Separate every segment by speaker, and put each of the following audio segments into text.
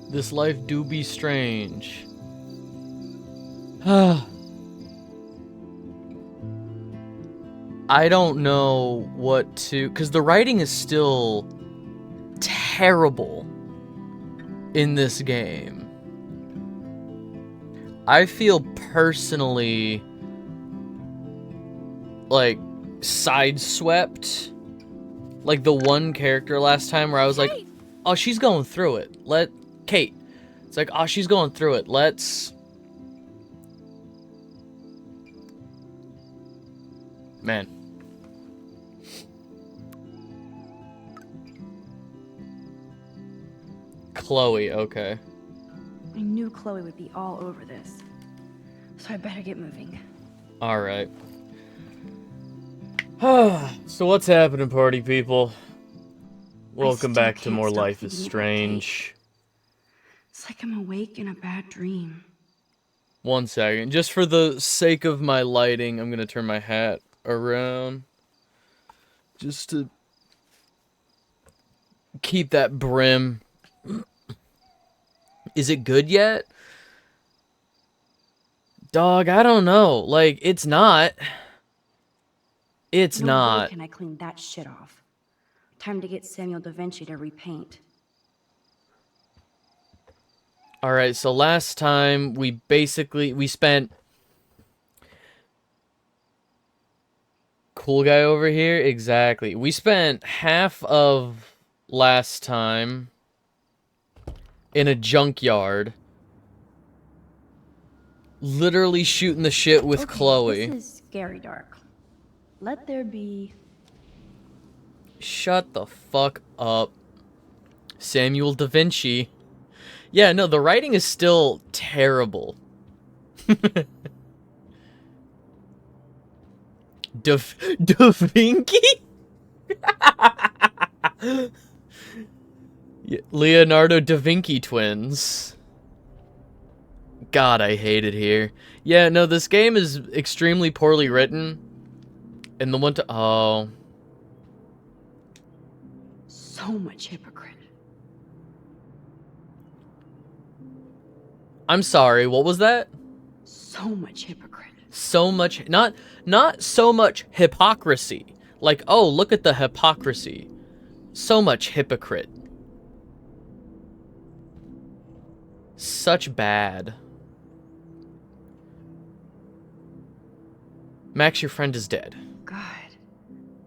Speaker 1: This life do be strange. I don't know what to... Because the writing is still terrible in this game. I feel personally, like, sideswept. Like the one character last time where I was like, oh, she's going through it. Kate. It's like, oh, she's going through it. Man. Chloe, okay.
Speaker 2: I knew Chloe would be all over this, so I better get moving.
Speaker 1: Alright. So what's happening, party people? Welcome back to more Life is Strange.
Speaker 2: It's like I'm awake in a bad dream.
Speaker 1: 1 second. Just for the sake of my lighting, I'm gonna turn my hat around. Just to keep that brim. Is it good yet? Dog, I don't know. Like, it's not. It's not.
Speaker 2: No way can I clean that shit off. Time to get Samuel da Vinci to repaint.
Speaker 1: Alright, so last time we spent... Cool guy over here? Exactly. We spent half of last time in a junkyard. Literally shooting the shit with Chloe.
Speaker 2: This is scary dark. Let there be...
Speaker 1: Shut the fuck up. Samuel da Vinci. Yeah, no, the writing is still terrible. Da Vinci? Leonardo da Vinci twins. God, I hate it here. Yeah, no, this game is extremely poorly written. And the one to... Oh.
Speaker 2: So much hypocrite.
Speaker 1: I'm sorry, what was that?
Speaker 2: So much hypocrite.
Speaker 1: So much... Not so much hypocrisy. Like, oh, look at the hypocrisy. So much hypocrite. Such bad. Max, your friend is dead.
Speaker 2: God,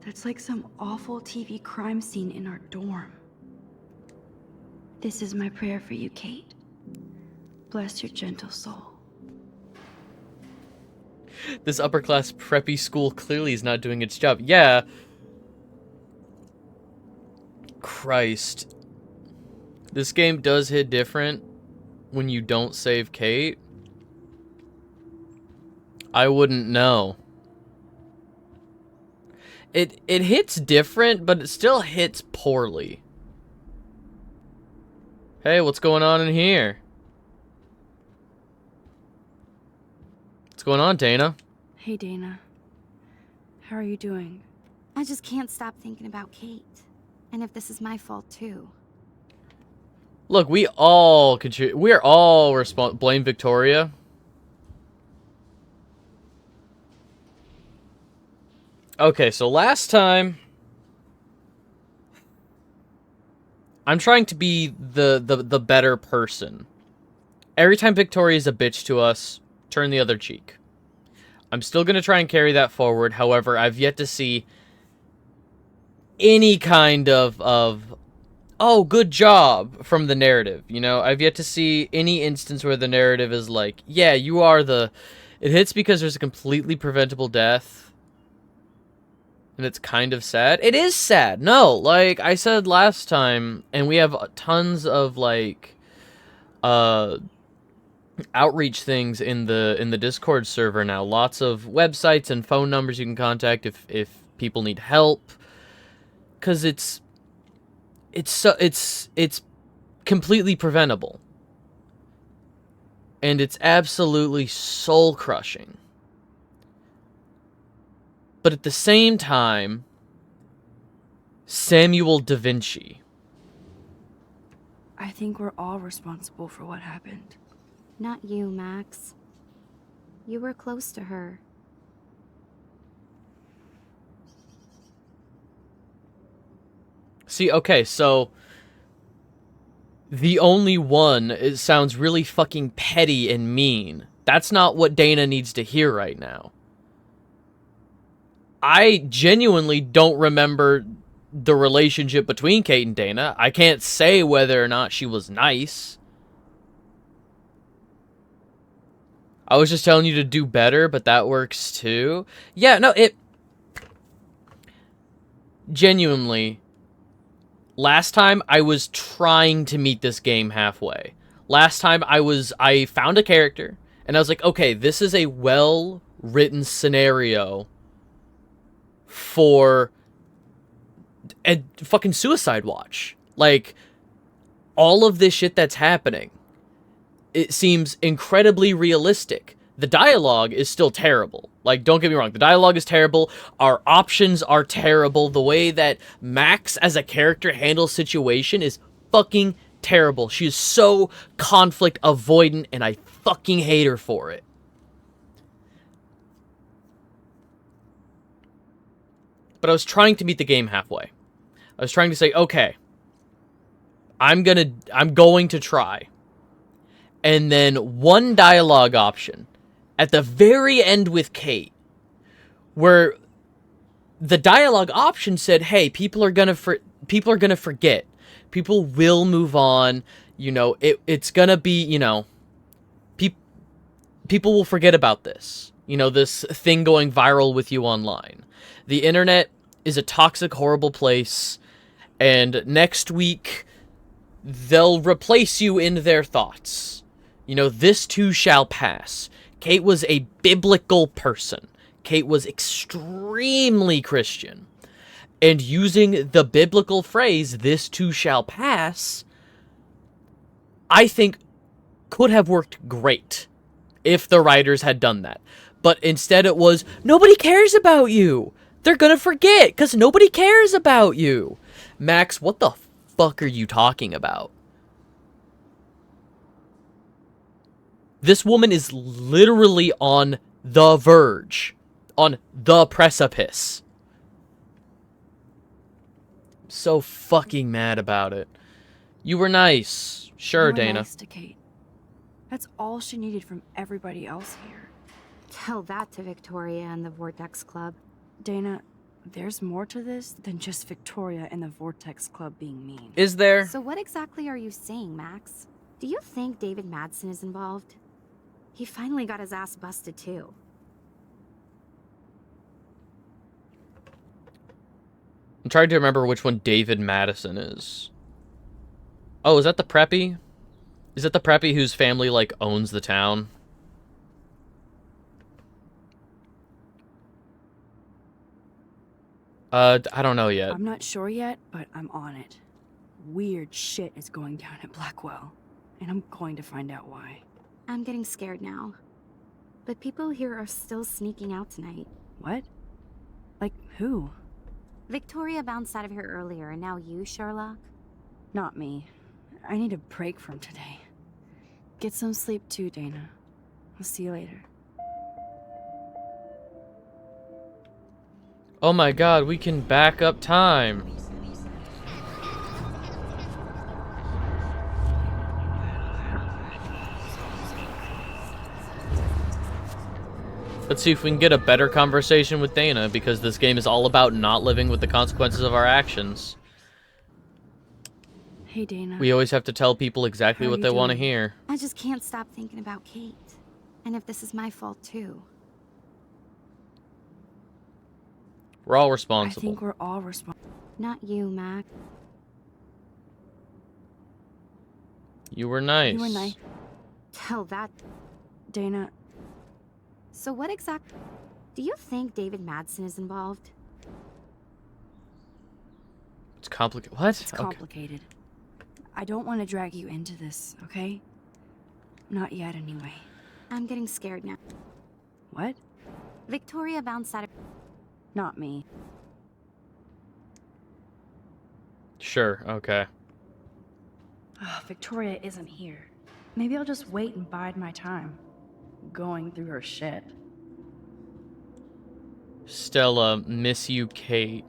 Speaker 2: that's like some awful TV crime scene in our dorm. This is my prayer for you, Kate. Bless your gentle soul.
Speaker 1: This upper-class preppy school clearly is not doing its job. Yeah. Christ. This game does hit different when you don't save Kate. I wouldn't know. It hits different, but it still hits poorly. Hey, what's going on in here? What's going on, Dana?
Speaker 2: Hey, Dana. How are you doing?
Speaker 3: I just can't stop thinking about Kate. And if this is my fault, too.
Speaker 1: Look, we all contribute. We're all blame Victoria. Okay, so last time... I'm trying to be the better person. Every time Victoria's a bitch to us, turn the other cheek. I'm still going to try and carry that forward. However, I've yet to see any kind of oh, good job from the narrative. You know, I've yet to see any instance where the narrative is like, yeah, you are the... It hits because there's a completely preventable death. And it's kind of sad. It is sad. No, like I said last time, and we have tons of like outreach things in the Discord server now. Lots of websites and phone numbers you can contact if people need help. 'Cause it's completely preventable. And it's absolutely soul crushing. But at the same time, Samuel da Vinci.
Speaker 2: I think we're all responsible for what happened.
Speaker 3: Not you, Max. You were close to her.
Speaker 1: See, okay, so the only one, it sounds really fucking petty and mean. That's not what Dana needs to hear right now. I genuinely don't remember the relationship between Kate and Dana. I can't say whether or not she was nice. I was just telling you to do better, but that works too. Yeah, no, it... Genuinely, last time I was trying to meet this game halfway. Last time I found a character, and I was like, okay, this is a well-written scenario for a fucking Suicide Watch. Like, all of this shit that's happening, it seems incredibly realistic. The dialogue is still terrible. Like, don't get me wrong, the dialogue is terrible. Our options are terrible. The way that Max as a character handles situation is fucking terrible. She is so conflict avoidant, and I fucking hate her for it. But I was trying to meet the game halfway. I was trying to say, okay, I'm going to try. And then one dialogue option at the very end with Kate, where the dialogue option said, hey, people are gonna forget. People will move on. You know, it's gonna be, you know, people will forget about this. You know, this thing going viral with you online. The internet is a toxic, horrible place, and next week they'll replace you in their thoughts. You know, this too shall pass. Kate was a biblical person. Kate was extremely Christian. And using the biblical phrase, this too shall pass, I think could have worked great if the writers had done that. But instead it was, nobody cares about you. They're gonna forget, because nobody cares about you. Max, what the fuck are you talking about? This woman is literally on the verge. On the precipice. I'm so fucking mad about it. You were nice. Sure,
Speaker 2: You were
Speaker 1: Dana.
Speaker 2: nice to Kate. That's all she needed from everybody else here.
Speaker 3: Tell that to Victoria and the Vortex Club.
Speaker 2: Dana, there's more to this than just Victoria and the Vortex Club being mean.
Speaker 1: Is there?
Speaker 3: So what exactly are you saying, Max? Do you think David Madsen is involved? He finally got his ass busted too.
Speaker 1: I'm trying to remember which one David Madison is. Oh, is that the preppy? Is that the preppy whose family, like, owns the town? I don't know yet.
Speaker 2: I'm not sure yet, but I'm on it. Weird shit is going down at Blackwell, and I'm going to find out why.
Speaker 3: I'm getting scared now. But people here are still sneaking out tonight.
Speaker 2: What? Like who?
Speaker 3: Victoria bounced out of here earlier, and now you, Sherlock?
Speaker 2: Not me. I need a break from today. Get some sleep too, Dana. I'll see you later.
Speaker 1: Oh my god, we can back up time. Let's see if we can get a better conversation with Dana, because this game is all about not living with the consequences of our actions.
Speaker 2: Hey, Dana.
Speaker 1: We always have to tell people exactly
Speaker 2: How
Speaker 1: what
Speaker 2: you
Speaker 1: they want to
Speaker 2: doing?
Speaker 1: hear.
Speaker 3: I just can't stop thinking about Kate. And if this is my fault too.
Speaker 1: We're all
Speaker 2: I
Speaker 1: responsible.
Speaker 2: think we're all responsible.
Speaker 3: Not you, Mac.
Speaker 1: You were nice.
Speaker 2: You were nice.
Speaker 3: Tell that.
Speaker 2: Dana,
Speaker 3: So what exactly... Do you think David Madsen is involved?
Speaker 1: It's complicated. What?
Speaker 2: it's complicated. I don't want to drag you into this, okay? Not yet, anyway.
Speaker 3: I'm getting scared now.
Speaker 2: What?
Speaker 3: Victoria bounced out of...
Speaker 2: Not me.
Speaker 1: Sure, okay.
Speaker 2: Victoria isn't here. Maybe I'll just wait and bide my time. Going through her shit.
Speaker 1: Stella, miss you, Kate.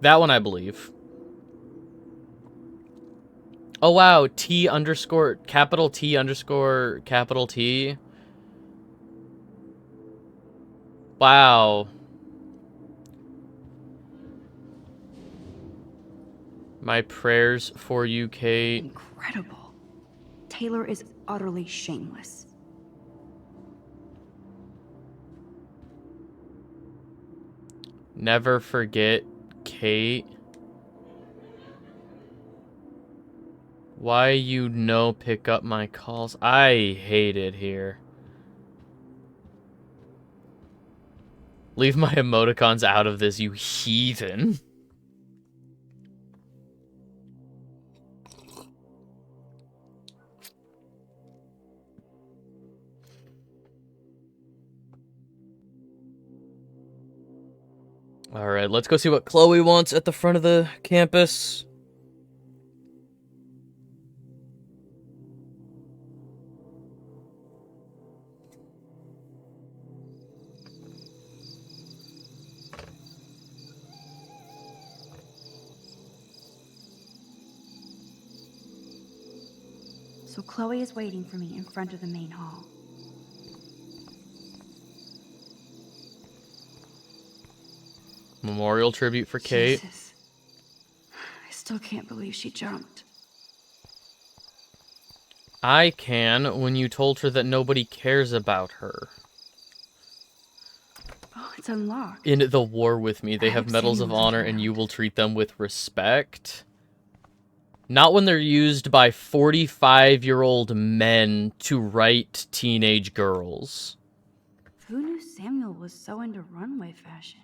Speaker 1: That one I believe. Oh wow, T underscore, capital T underscore, capital T. Wow. My prayers for you, Kate.
Speaker 2: Incredible. Taylor is utterly shameless.
Speaker 1: Never forget, Kate. Why you no pick up my calls? I hate it here. Leave my emoticons out of this, you heathen. Alright, let's go see what Chloe wants at the front of the campus.
Speaker 2: So Chloe is waiting for me in front of the main hall.
Speaker 1: Memorial tribute for Kate.
Speaker 2: Jesus. I still can't believe she jumped.
Speaker 1: I can when you told her that nobody cares about her.
Speaker 2: Oh, it's unlocked.
Speaker 1: In the war with me, they
Speaker 2: I
Speaker 1: have
Speaker 2: hope
Speaker 1: medals of
Speaker 2: Samuel isn't
Speaker 1: honor and you
Speaker 2: around.
Speaker 1: will treat them with respect. Not when they're used by 45-year-old men to write teenage girls.
Speaker 2: Who knew Samuel was so into runway fashion?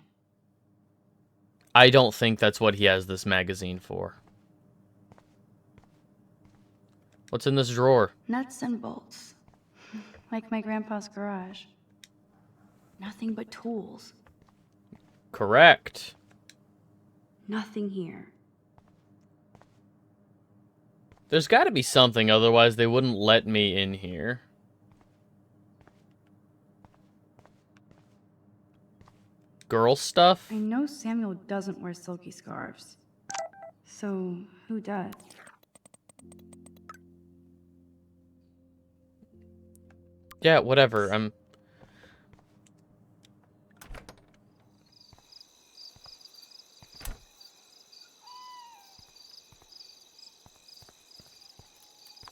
Speaker 1: I don't think that's what he has this magazine for. What's in this drawer?
Speaker 2: Nuts and bolts. Like my grandpa's garage. Nothing but tools.
Speaker 1: Correct.
Speaker 2: Nothing here.
Speaker 1: There's got to be something, otherwise they wouldn't let me in here. Girl stuff?
Speaker 2: I know Samuel doesn't wear silky scarves. So, who does?
Speaker 1: Yeah, whatever. I'm...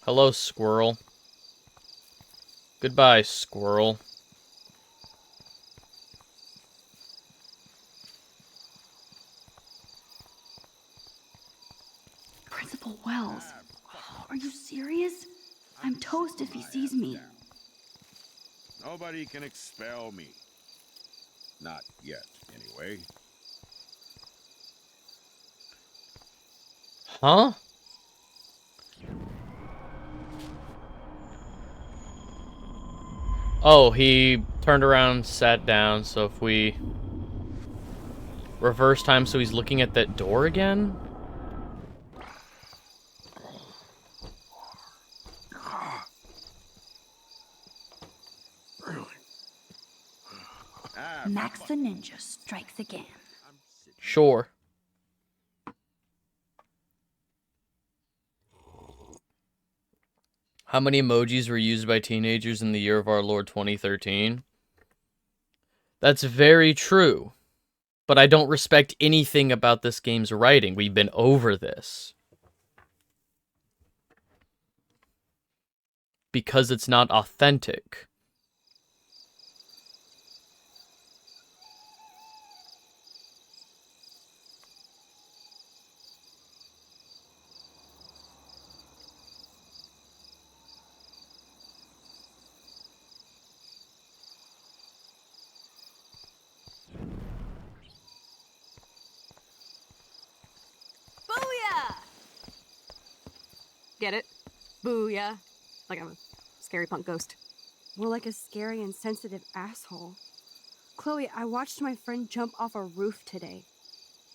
Speaker 1: Hello, squirrel. Goodbye, squirrel.
Speaker 2: Principal Wells. Oh, are you serious? I'm toast if he sees me.
Speaker 4: Nobody can expel me. Not yet, anyway.
Speaker 1: Huh? Oh, he turned around, sat down, so if we... reverse time so he's looking at that door again?
Speaker 2: Max the Ninja strikes again.
Speaker 1: Sure. How many emojis were used by teenagers in the year of our Lord 2013? That's very true. But I don't respect anything about this game's writing. We've been over this. Because it's not authentic.
Speaker 5: Booyah! Get it? Booyah. Like I'm a scary punk ghost.
Speaker 3: More like a scary and sensitive asshole. Chloe, I watched my friend jump off a roof today.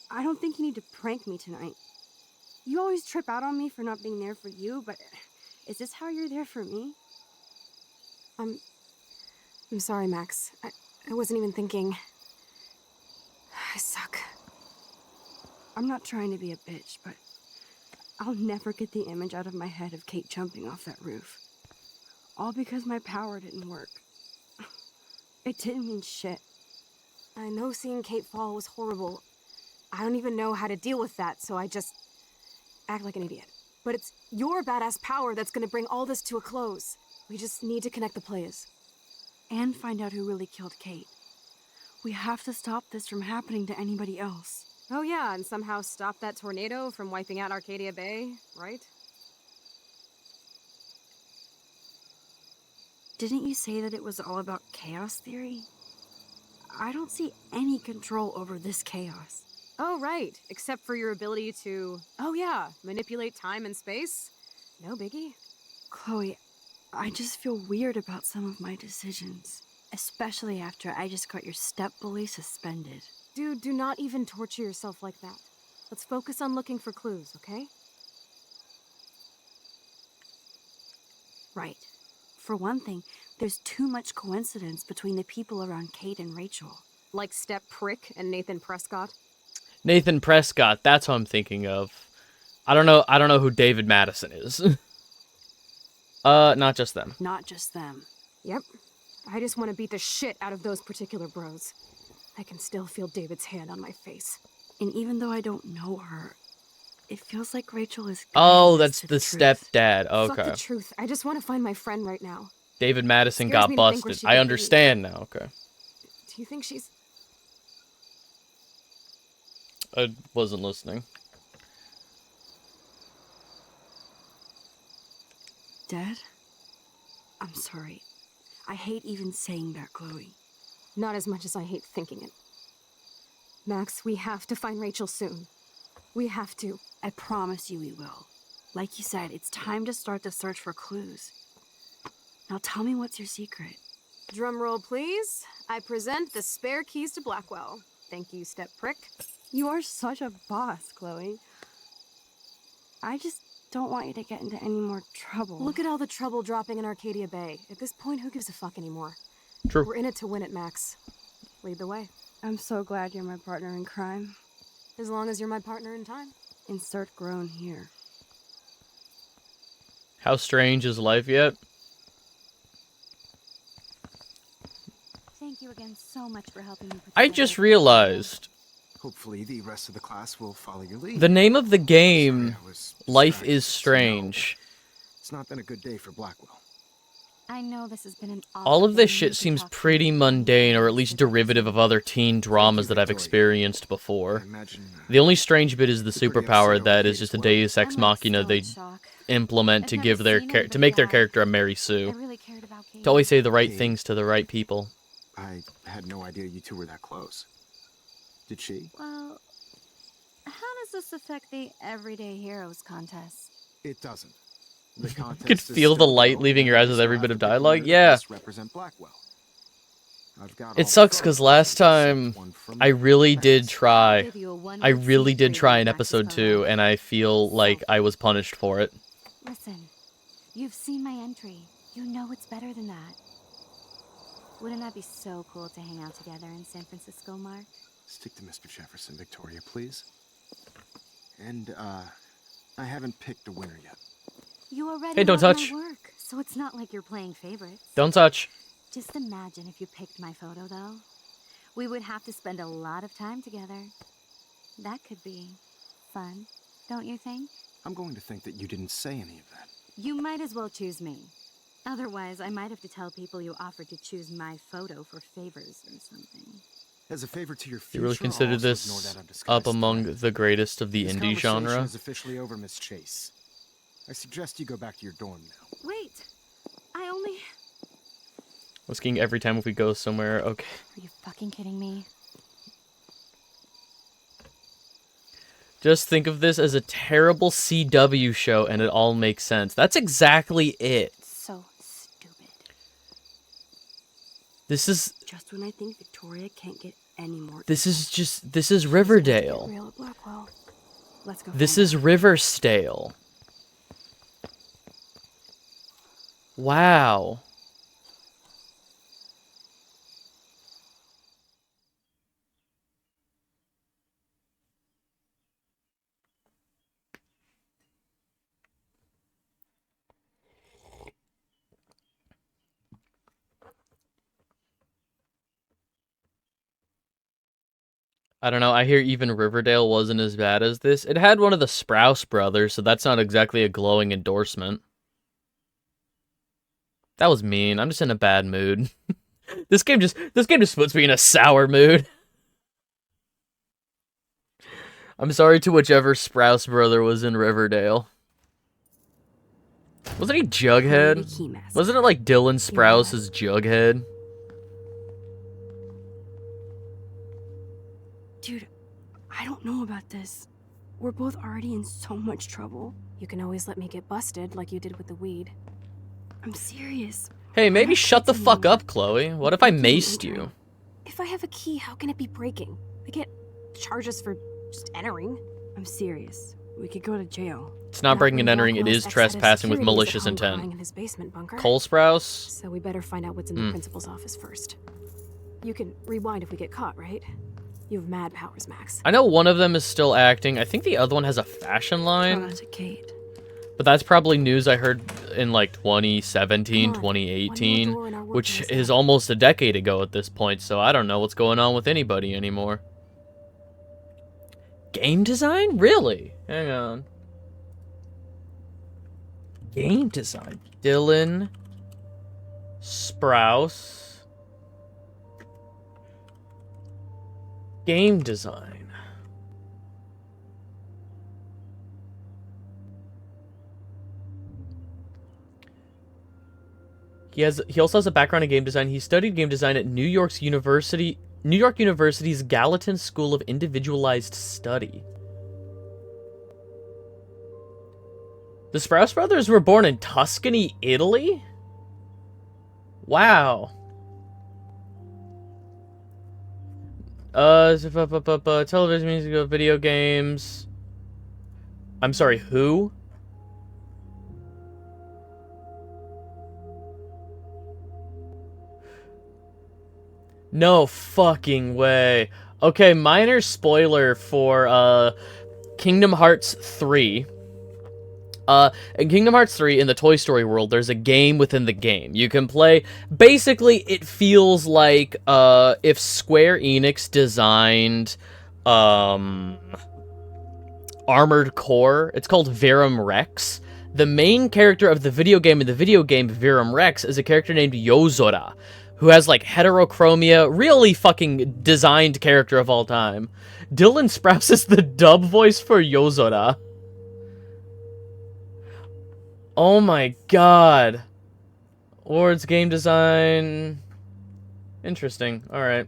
Speaker 3: I don't think you need to prank me tonight.
Speaker 2: You always trip out on me for not being there for you, but is this how you're there for me?
Speaker 5: I'm sorry, Max. I wasn't even thinking. I suck.
Speaker 2: I'm not trying to be a bitch, but I'll never get the image out of my head of Kate jumping off that roof. All because my power didn't work. It didn't mean shit.
Speaker 5: I know seeing Kate fall was horrible. I don't even know how to deal with that, so I just act like an idiot. But it's your badass power that's gonna bring all this to a close. We just need to connect the players.
Speaker 2: And find out who really killed Kate. We have to stop this from happening to anybody else.
Speaker 5: Oh yeah, and somehow stop that tornado from wiping out Arcadia Bay, right?
Speaker 2: Didn't you say that it was all about chaos theory? I don't see any control over this chaos.
Speaker 5: Oh right, except for your ability to, oh yeah, manipulate time and space. No biggie.
Speaker 2: Chloe, I just feel weird about some of my decisions. Especially after I just got your step-bully suspended.
Speaker 5: Dude, do not even torture yourself like that. Let's focus on looking for clues, okay?
Speaker 2: Right. For one thing, there's too much coincidence between the people around Kate and Rachel.
Speaker 5: Like Step Prick and Nathan Prescott?
Speaker 1: Nathan Prescott, that's what I'm thinking of. I don't know who David Madison is. Not just them.
Speaker 2: Not just them.
Speaker 5: Yep. I just want to beat the shit out of those particular bros. I can still feel David's hand on my face.
Speaker 2: And even though I don't know her, it feels like Rachel is
Speaker 1: Oh,
Speaker 2: guiding us
Speaker 1: that's
Speaker 2: to
Speaker 1: the
Speaker 2: truth.
Speaker 1: stepdad.
Speaker 5: Fuck
Speaker 1: Okay.
Speaker 5: the truth. I just want to find my friend right now.
Speaker 1: David Madison
Speaker 5: Scares
Speaker 1: got
Speaker 5: me to think where
Speaker 1: busted.
Speaker 5: she
Speaker 1: I
Speaker 5: could be.
Speaker 1: understand now. Okay.
Speaker 5: Do you think she's...
Speaker 1: I wasn't listening.
Speaker 2: Dead? I'm sorry. I hate even saying that, Chloe.
Speaker 5: Not as much as I hate thinking it. Max, we have to find Rachel soon. We have to.
Speaker 2: I promise you we will. Like you said, it's time to start the search for clues. Now tell me what's your secret.
Speaker 5: Drum roll, please. I present the spare keys to Blackwell. Thank you, Step Prick.
Speaker 2: You are such a boss, Chloe. I just don't want you to get into any more trouble.
Speaker 5: Look at all the trouble dropping in Arcadia Bay. At this point, who gives a fuck anymore?
Speaker 1: True.
Speaker 5: We're in it to win it, Max. Lead the way.
Speaker 2: I'm so glad you're my partner in crime.
Speaker 5: As long as you're my partner in time.
Speaker 2: Insert groan here.
Speaker 1: How strange is life yet?
Speaker 3: Thank you again so much for helping me. Put
Speaker 1: I
Speaker 3: together
Speaker 1: just
Speaker 3: this
Speaker 1: realized
Speaker 6: Hopefully the rest of the class will follow your lead.
Speaker 1: the name of the game,
Speaker 6: Sorry, I was
Speaker 1: Life
Speaker 6: distracted,
Speaker 1: is
Speaker 6: so no,
Speaker 1: Strange.
Speaker 6: it's not been a good day for Blackwell.
Speaker 3: I know this has been an
Speaker 1: All of this
Speaker 3: awful
Speaker 1: shit
Speaker 3: day.
Speaker 1: seems pretty mundane, or at least derivative of other teen dramas that I've
Speaker 6: Victoria.
Speaker 1: experienced
Speaker 6: I
Speaker 1: before.
Speaker 6: imagine
Speaker 1: The only strange bit is the
Speaker 6: Super
Speaker 1: superpower
Speaker 6: upset
Speaker 1: that
Speaker 6: over
Speaker 1: is
Speaker 6: Kate
Speaker 1: just
Speaker 6: as
Speaker 1: a
Speaker 6: well.
Speaker 1: Deus Ex
Speaker 3: I'm, like,
Speaker 1: Machina
Speaker 3: still
Speaker 1: they
Speaker 3: in shock.
Speaker 1: implement
Speaker 3: I've
Speaker 1: to
Speaker 3: never
Speaker 1: give their
Speaker 3: seen
Speaker 1: to
Speaker 3: anybody
Speaker 1: make their
Speaker 3: die.
Speaker 1: character a Mary
Speaker 3: I
Speaker 1: Sue.
Speaker 3: really cared about Kate.
Speaker 1: To always say the right
Speaker 6: Kate.
Speaker 1: things to the right people.
Speaker 6: I had no idea you two were that close. Did she?
Speaker 3: Well, how does this affect the Everyday Heroes contest?
Speaker 6: It doesn't. The contest
Speaker 1: You could
Speaker 6: is
Speaker 1: feel the
Speaker 6: still
Speaker 1: light
Speaker 6: going,
Speaker 1: leaving your
Speaker 6: and
Speaker 1: eyes
Speaker 6: we
Speaker 1: with
Speaker 6: still
Speaker 1: every
Speaker 6: have
Speaker 1: bit
Speaker 6: to
Speaker 1: of
Speaker 6: pick the
Speaker 1: dialogue.
Speaker 6: winner to
Speaker 1: Yeah.
Speaker 6: best represent Blackwell. I've got all
Speaker 1: It
Speaker 6: the
Speaker 1: sucks because
Speaker 6: photos,
Speaker 1: last
Speaker 6: except
Speaker 1: time
Speaker 6: one from
Speaker 1: I really
Speaker 6: Max.
Speaker 1: did
Speaker 3: I'll
Speaker 1: try.
Speaker 3: give you a one
Speaker 1: I
Speaker 3: week
Speaker 1: really
Speaker 3: sneak
Speaker 1: did
Speaker 3: preview
Speaker 1: try
Speaker 3: of
Speaker 1: in
Speaker 3: Max's
Speaker 1: episode
Speaker 3: photo.
Speaker 1: 2, and I feel like I was punished for it.
Speaker 3: Listen, you've seen my entry. You know it's better than that. Wouldn't that be so cool to hang out together in San Francisco, Mark?
Speaker 6: Stick to Mr. Jefferson, Victoria, please. And, I haven't picked a winner yet.
Speaker 3: You already
Speaker 1: Hey, don't
Speaker 3: love
Speaker 1: touch.
Speaker 3: my work, so it's not like you're playing favorites.
Speaker 1: Don't touch.
Speaker 3: Just imagine if you picked my photo, though. We would have to spend a lot of time together. That could be fun, don't you think?
Speaker 6: I'm going to think that you didn't say any of that.
Speaker 3: You might as well choose me. Otherwise, I might have to tell people you offered to choose my photo for favors or something.
Speaker 6: As a favor to your
Speaker 1: Do
Speaker 6: future,
Speaker 1: you really
Speaker 6: I'll
Speaker 1: consider
Speaker 6: also ignore
Speaker 1: this
Speaker 6: that undisguised
Speaker 1: up among
Speaker 6: threat.
Speaker 1: the greatest of the
Speaker 6: This
Speaker 1: indie
Speaker 6: conversation
Speaker 1: genre?
Speaker 6: is officially over, Miss Chase. I suggest you go back to your dorm now.
Speaker 3: Wait! I only...
Speaker 1: Whisking every time if we go somewhere. Okay.
Speaker 3: Are you fucking kidding me?
Speaker 1: Just think of this as a terrible CW show and it all makes sense. That's exactly it.
Speaker 3: So stupid.
Speaker 1: This is
Speaker 2: Just when I think Victoria can't get any more.
Speaker 1: this is Riverdale.
Speaker 2: Real at Blackwell. Let's go.
Speaker 1: This
Speaker 2: find
Speaker 1: is Riverstale. Wow. I don't know, I hear even Riverdale wasn't as bad as this. It had one of the Sprouse brothers, so that's not exactly a glowing endorsement. That was mean. I'm just in a bad mood. This game just puts me in a sour mood. I'm sorry to whichever Sprouse brother was in Riverdale. Wasn't he Jughead? Wasn't it like Dylan Sprouse's Jughead?
Speaker 2: Dude, I don't know about this. We're both already in so much trouble.
Speaker 5: You can always let me get busted like you did with the weed.
Speaker 2: I'm serious.
Speaker 1: Hey, maybe
Speaker 2: I'm not
Speaker 1: shut the
Speaker 2: kidding
Speaker 1: fuck
Speaker 2: you.
Speaker 1: up, Chloe. What if I
Speaker 2: Breaking and
Speaker 1: maced you?
Speaker 2: entering.
Speaker 5: If I have a key, how can it be breaking? I get charges for just entering.
Speaker 2: I'm serious. We could go to jail.
Speaker 1: It's not breaking and entering, it is trespassing with malicious
Speaker 5: In
Speaker 1: intent.
Speaker 5: his basement bunker.
Speaker 1: Cole Sprouse?
Speaker 5: So we better find out what's in the principal's office first. You can rewind if we get caught, right? You have mad powers, Max.
Speaker 1: I know one of them is still acting. I think the other one has a fashion
Speaker 2: Shout
Speaker 1: line.
Speaker 2: out to Kate.
Speaker 1: But that's probably news I heard in like 2017,
Speaker 5: Come on,
Speaker 1: 2018,
Speaker 5: one more door and our work
Speaker 1: which
Speaker 5: is
Speaker 1: is
Speaker 5: done.
Speaker 1: almost a decade ago at this point, so I don't know what's going on with anybody anymore. Game design? Really? Hang on. Game design. Dylan Sprouse. Game design. He also has a background in game design. He studied game design at New York University's Gallatin School of Individualized Study. The Sprouse brothers were born in Tuscany, Italy? Wow. Television, music, video games. I'm sorry, who? No fucking way. Okay, minor spoiler for Kingdom Hearts 3. In Kingdom Hearts 3, in the Toy Story world, there's a game within the game. You can play... Basically, it feels like if Square Enix designed Armored Core. It's called Verum Rex. The main character of the video game in the video game Verum Rex is a character named Yozora, who has, like, heterochromia, really fucking designed character of all time. Dylan Sprouse is the dub voice for Yozora. Oh my god. Awards, game design... Interesting, alright.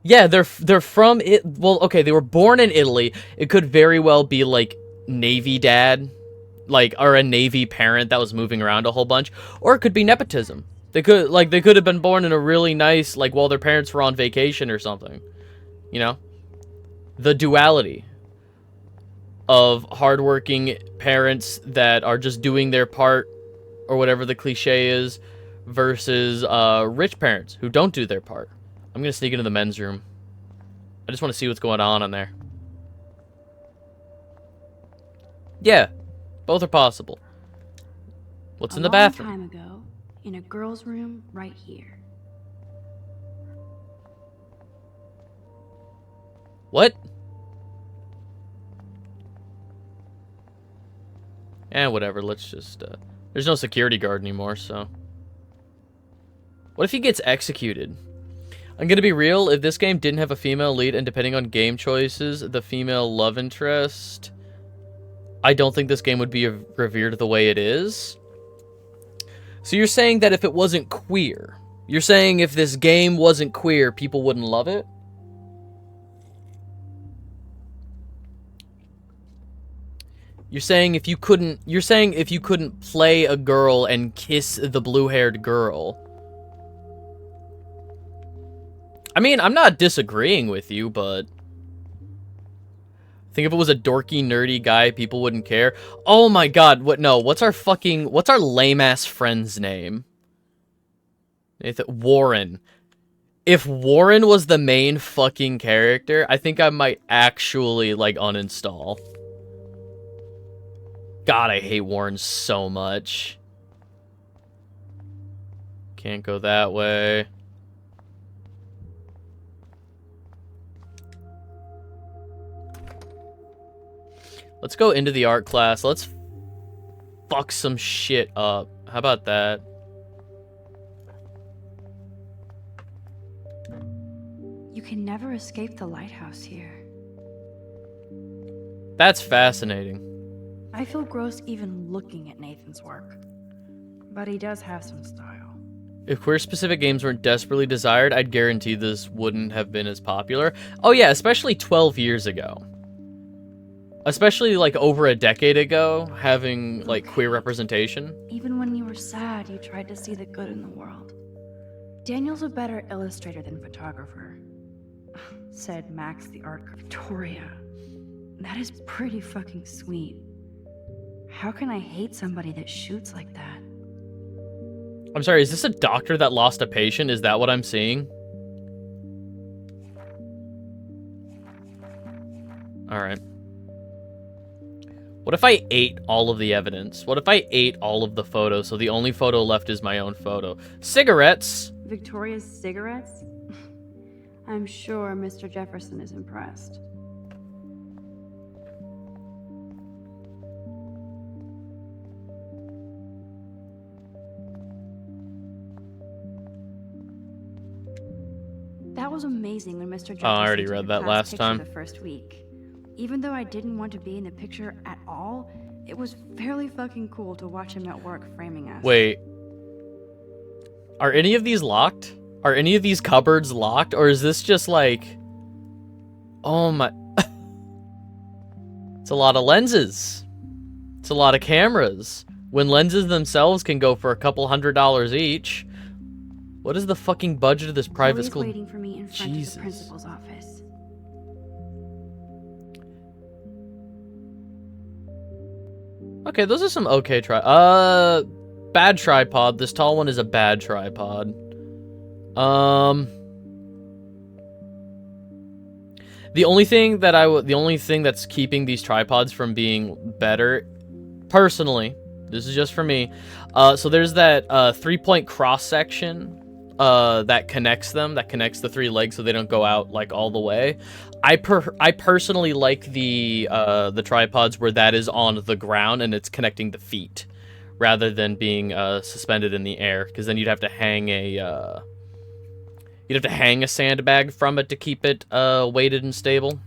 Speaker 1: Yeah, they're from it. Well, okay, they were born in Italy. It could very well be, like, Navy dad. Like, or a Navy parent that was moving around a whole bunch, or it could be nepotism. They could have been born in a really nice, like, while their parents were on vacation or something. You know? The duality of hardworking parents that are just doing their part, or whatever the cliche is, versus rich parents who don't do their part. I'm gonna sneak into the men's room. I just want to see what's going on in there. Yeah. Both are possible. What's in the bathroom?
Speaker 2: A long time ago, in a girl's room right here.
Speaker 1: What? Whatever, let's just, there's no security guard anymore, so... What if he gets executed? I'm gonna be real, if this game didn't have a female lead, and depending on game choices, the female love interest... I don't think this game would be revered the way it is. So you're saying that if it wasn't queer, you're saying if this game wasn't queer, people wouldn't love it? You're saying if you couldn't play a girl and kiss the blue-haired girl. I mean, I'm not disagreeing with you, but I think if it was a dorky, nerdy guy, people wouldn't care. Oh my god, what's our lame-ass friend's name? Warren. If Warren was the main fucking character, I think I might actually, like, uninstall. God, I hate Warren so much. Can't go that way. Let's go into the art class. Let's fuck some shit up. How about that?
Speaker 2: You can never escape the lighthouse here.
Speaker 1: That's fascinating.
Speaker 2: I feel gross even looking at Nathan's work. But he does have some style.
Speaker 1: If queer-specific games weren't desperately desired, I'd guarantee this wouldn't have been as popular. Oh yeah, especially 12 years ago. Especially, like, over a decade ago, having, like, queer representation.
Speaker 2: Even when you were sad, you tried to see the good in the world. Daniel's a better illustrator than photographer, said Max the art critic. Victoria. That is pretty fucking sweet. How can I hate somebody that shoots like that?
Speaker 1: I'm sorry, is this a doctor that lost a patient? Is that what I'm seeing? Alright. What if I ate all of the evidence? What if I ate all of the photos, so the only photo left is my own photo? Cigarettes!
Speaker 2: Victoria's cigarettes? I'm sure Mr. Jefferson is impressed. That was amazing when Mr. Jefferson
Speaker 1: I already
Speaker 2: took
Speaker 1: read
Speaker 2: the
Speaker 1: that
Speaker 2: class
Speaker 1: last
Speaker 2: picture
Speaker 1: time.
Speaker 2: the first week. Even though I didn't want to be in the picture at all, it was fairly fucking cool to watch him at work framing us.
Speaker 1: Wait. Are any of these locked? Are any of these cupboards locked? Or is this just like... Oh my... It's a lot of lenses. It's a lot of cameras. When lenses themselves can go for a couple $100 each. What is the fucking budget of this private
Speaker 2: Chloe's
Speaker 1: school?
Speaker 2: waiting for me in front
Speaker 1: Jesus.
Speaker 2: of the principal's office.
Speaker 1: Okay, those are some okay bad tripod. This tall one is a bad tripod. The only thing that's keeping these tripods from being better, personally, this is just for me. So there's that 3-point cross section that connects the 3 legs so they don't go out like all the way. I personally like the tripods where that is on the ground and it's connecting the feet rather than being suspended in the air, because then you'd have to hang a sandbag from it to keep it weighted and stable.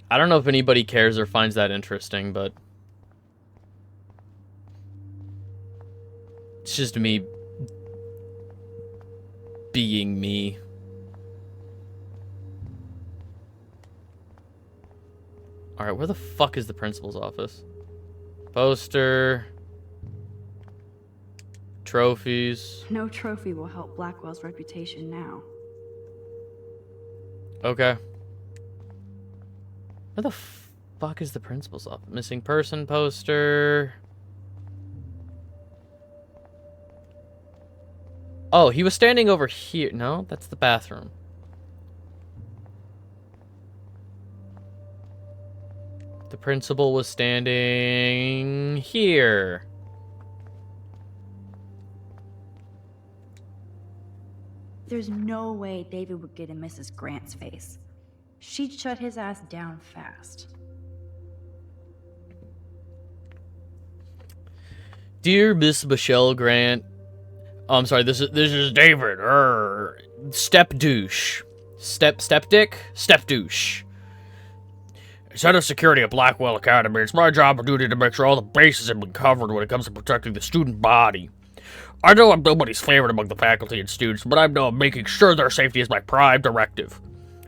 Speaker 1: I don't know if anybody cares or finds that interesting, but it's just me being me. Alright, where the fuck is the principal's office? Poster. Trophies.
Speaker 2: No trophy will help Blackwell's reputation now.
Speaker 1: Okay. Where the fuck is the principal's office? Missing person poster. Oh, he was standing over here. No, that's the bathroom. The principal was standing here.
Speaker 2: There's no way David would get in Mrs. Grant's face. She'd shut his ass down fast.
Speaker 1: Dear Miss Michelle Grant, I'm sorry, this is David. Step douche. Step dick? Step douche. As head of security at Blackwell Academy, it's my job and duty to make sure all the bases have been covered when it comes to protecting the student body. I know I'm nobody's favorite among the faculty and students, but I know making sure their safety is my prime directive.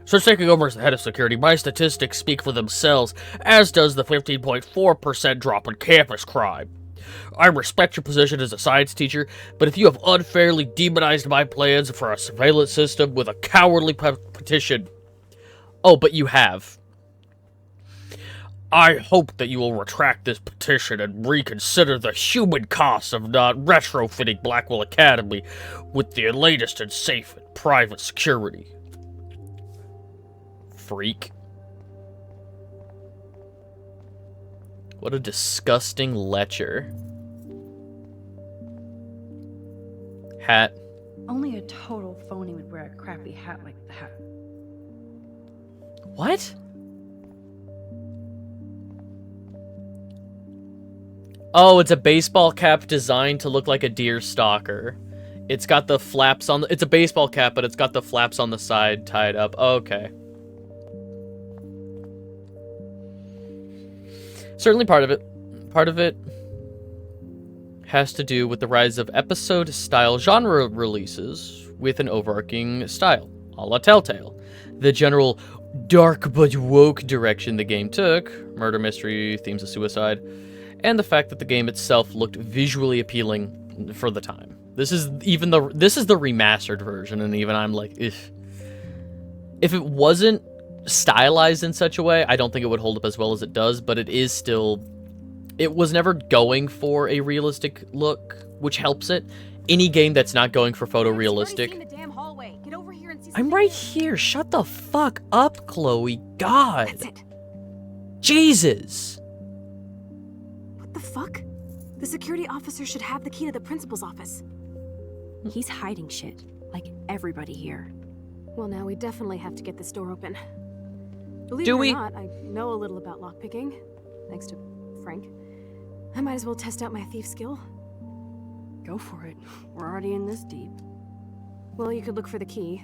Speaker 1: Since taking over as the head of security, my statistics speak for themselves, as does the 15.4% drop in campus crime. I respect your position as a science teacher, but if you have unfairly demonized my plans for a surveillance system with a cowardly petition... Oh, but you have. I hope that you will retract this petition and reconsider the human costs of not retrofitting Blackwell Academy with the latest and safe and private security. Freak. What a disgusting lecher. Hat.
Speaker 2: Only a total phony would wear a crappy hat like that.
Speaker 1: What? Oh, it's a baseball cap designed to look like a deer stalker. It's got the flaps on the... It's a baseball cap, but it's got the flaps on the side tied up. Okay. Certainly part of it. Part of it has to do with the rise of episode-style genre releases with an overarching style, a la Telltale. The general dark but woke direction the game took, murder mystery, themes of suicide, and the fact that the game itself looked visually appealing for the time. This is the remastered version, and even I'm like, if it wasn't stylized in such a way, I don't think it would hold up as well as it does, but it is still... It was never going for a realistic look, which helps it. Any game that's not going for photorealistic... I'm right here. Shut the fuck up, Chloe. God.
Speaker 5: That's it.
Speaker 1: Jesus.
Speaker 5: What the fuck? The security officer should have the key to the principal's office.
Speaker 2: He's hiding shit, like everybody here.
Speaker 5: Well, now we definitely have to get this door open. Believe
Speaker 1: Do
Speaker 5: it or
Speaker 1: we?
Speaker 5: not, I know a little about lockpicking, thanks to Frank. I might as well test out my thief skill.
Speaker 2: Go for it. We're already in this deep.
Speaker 5: Well, you could look for the key,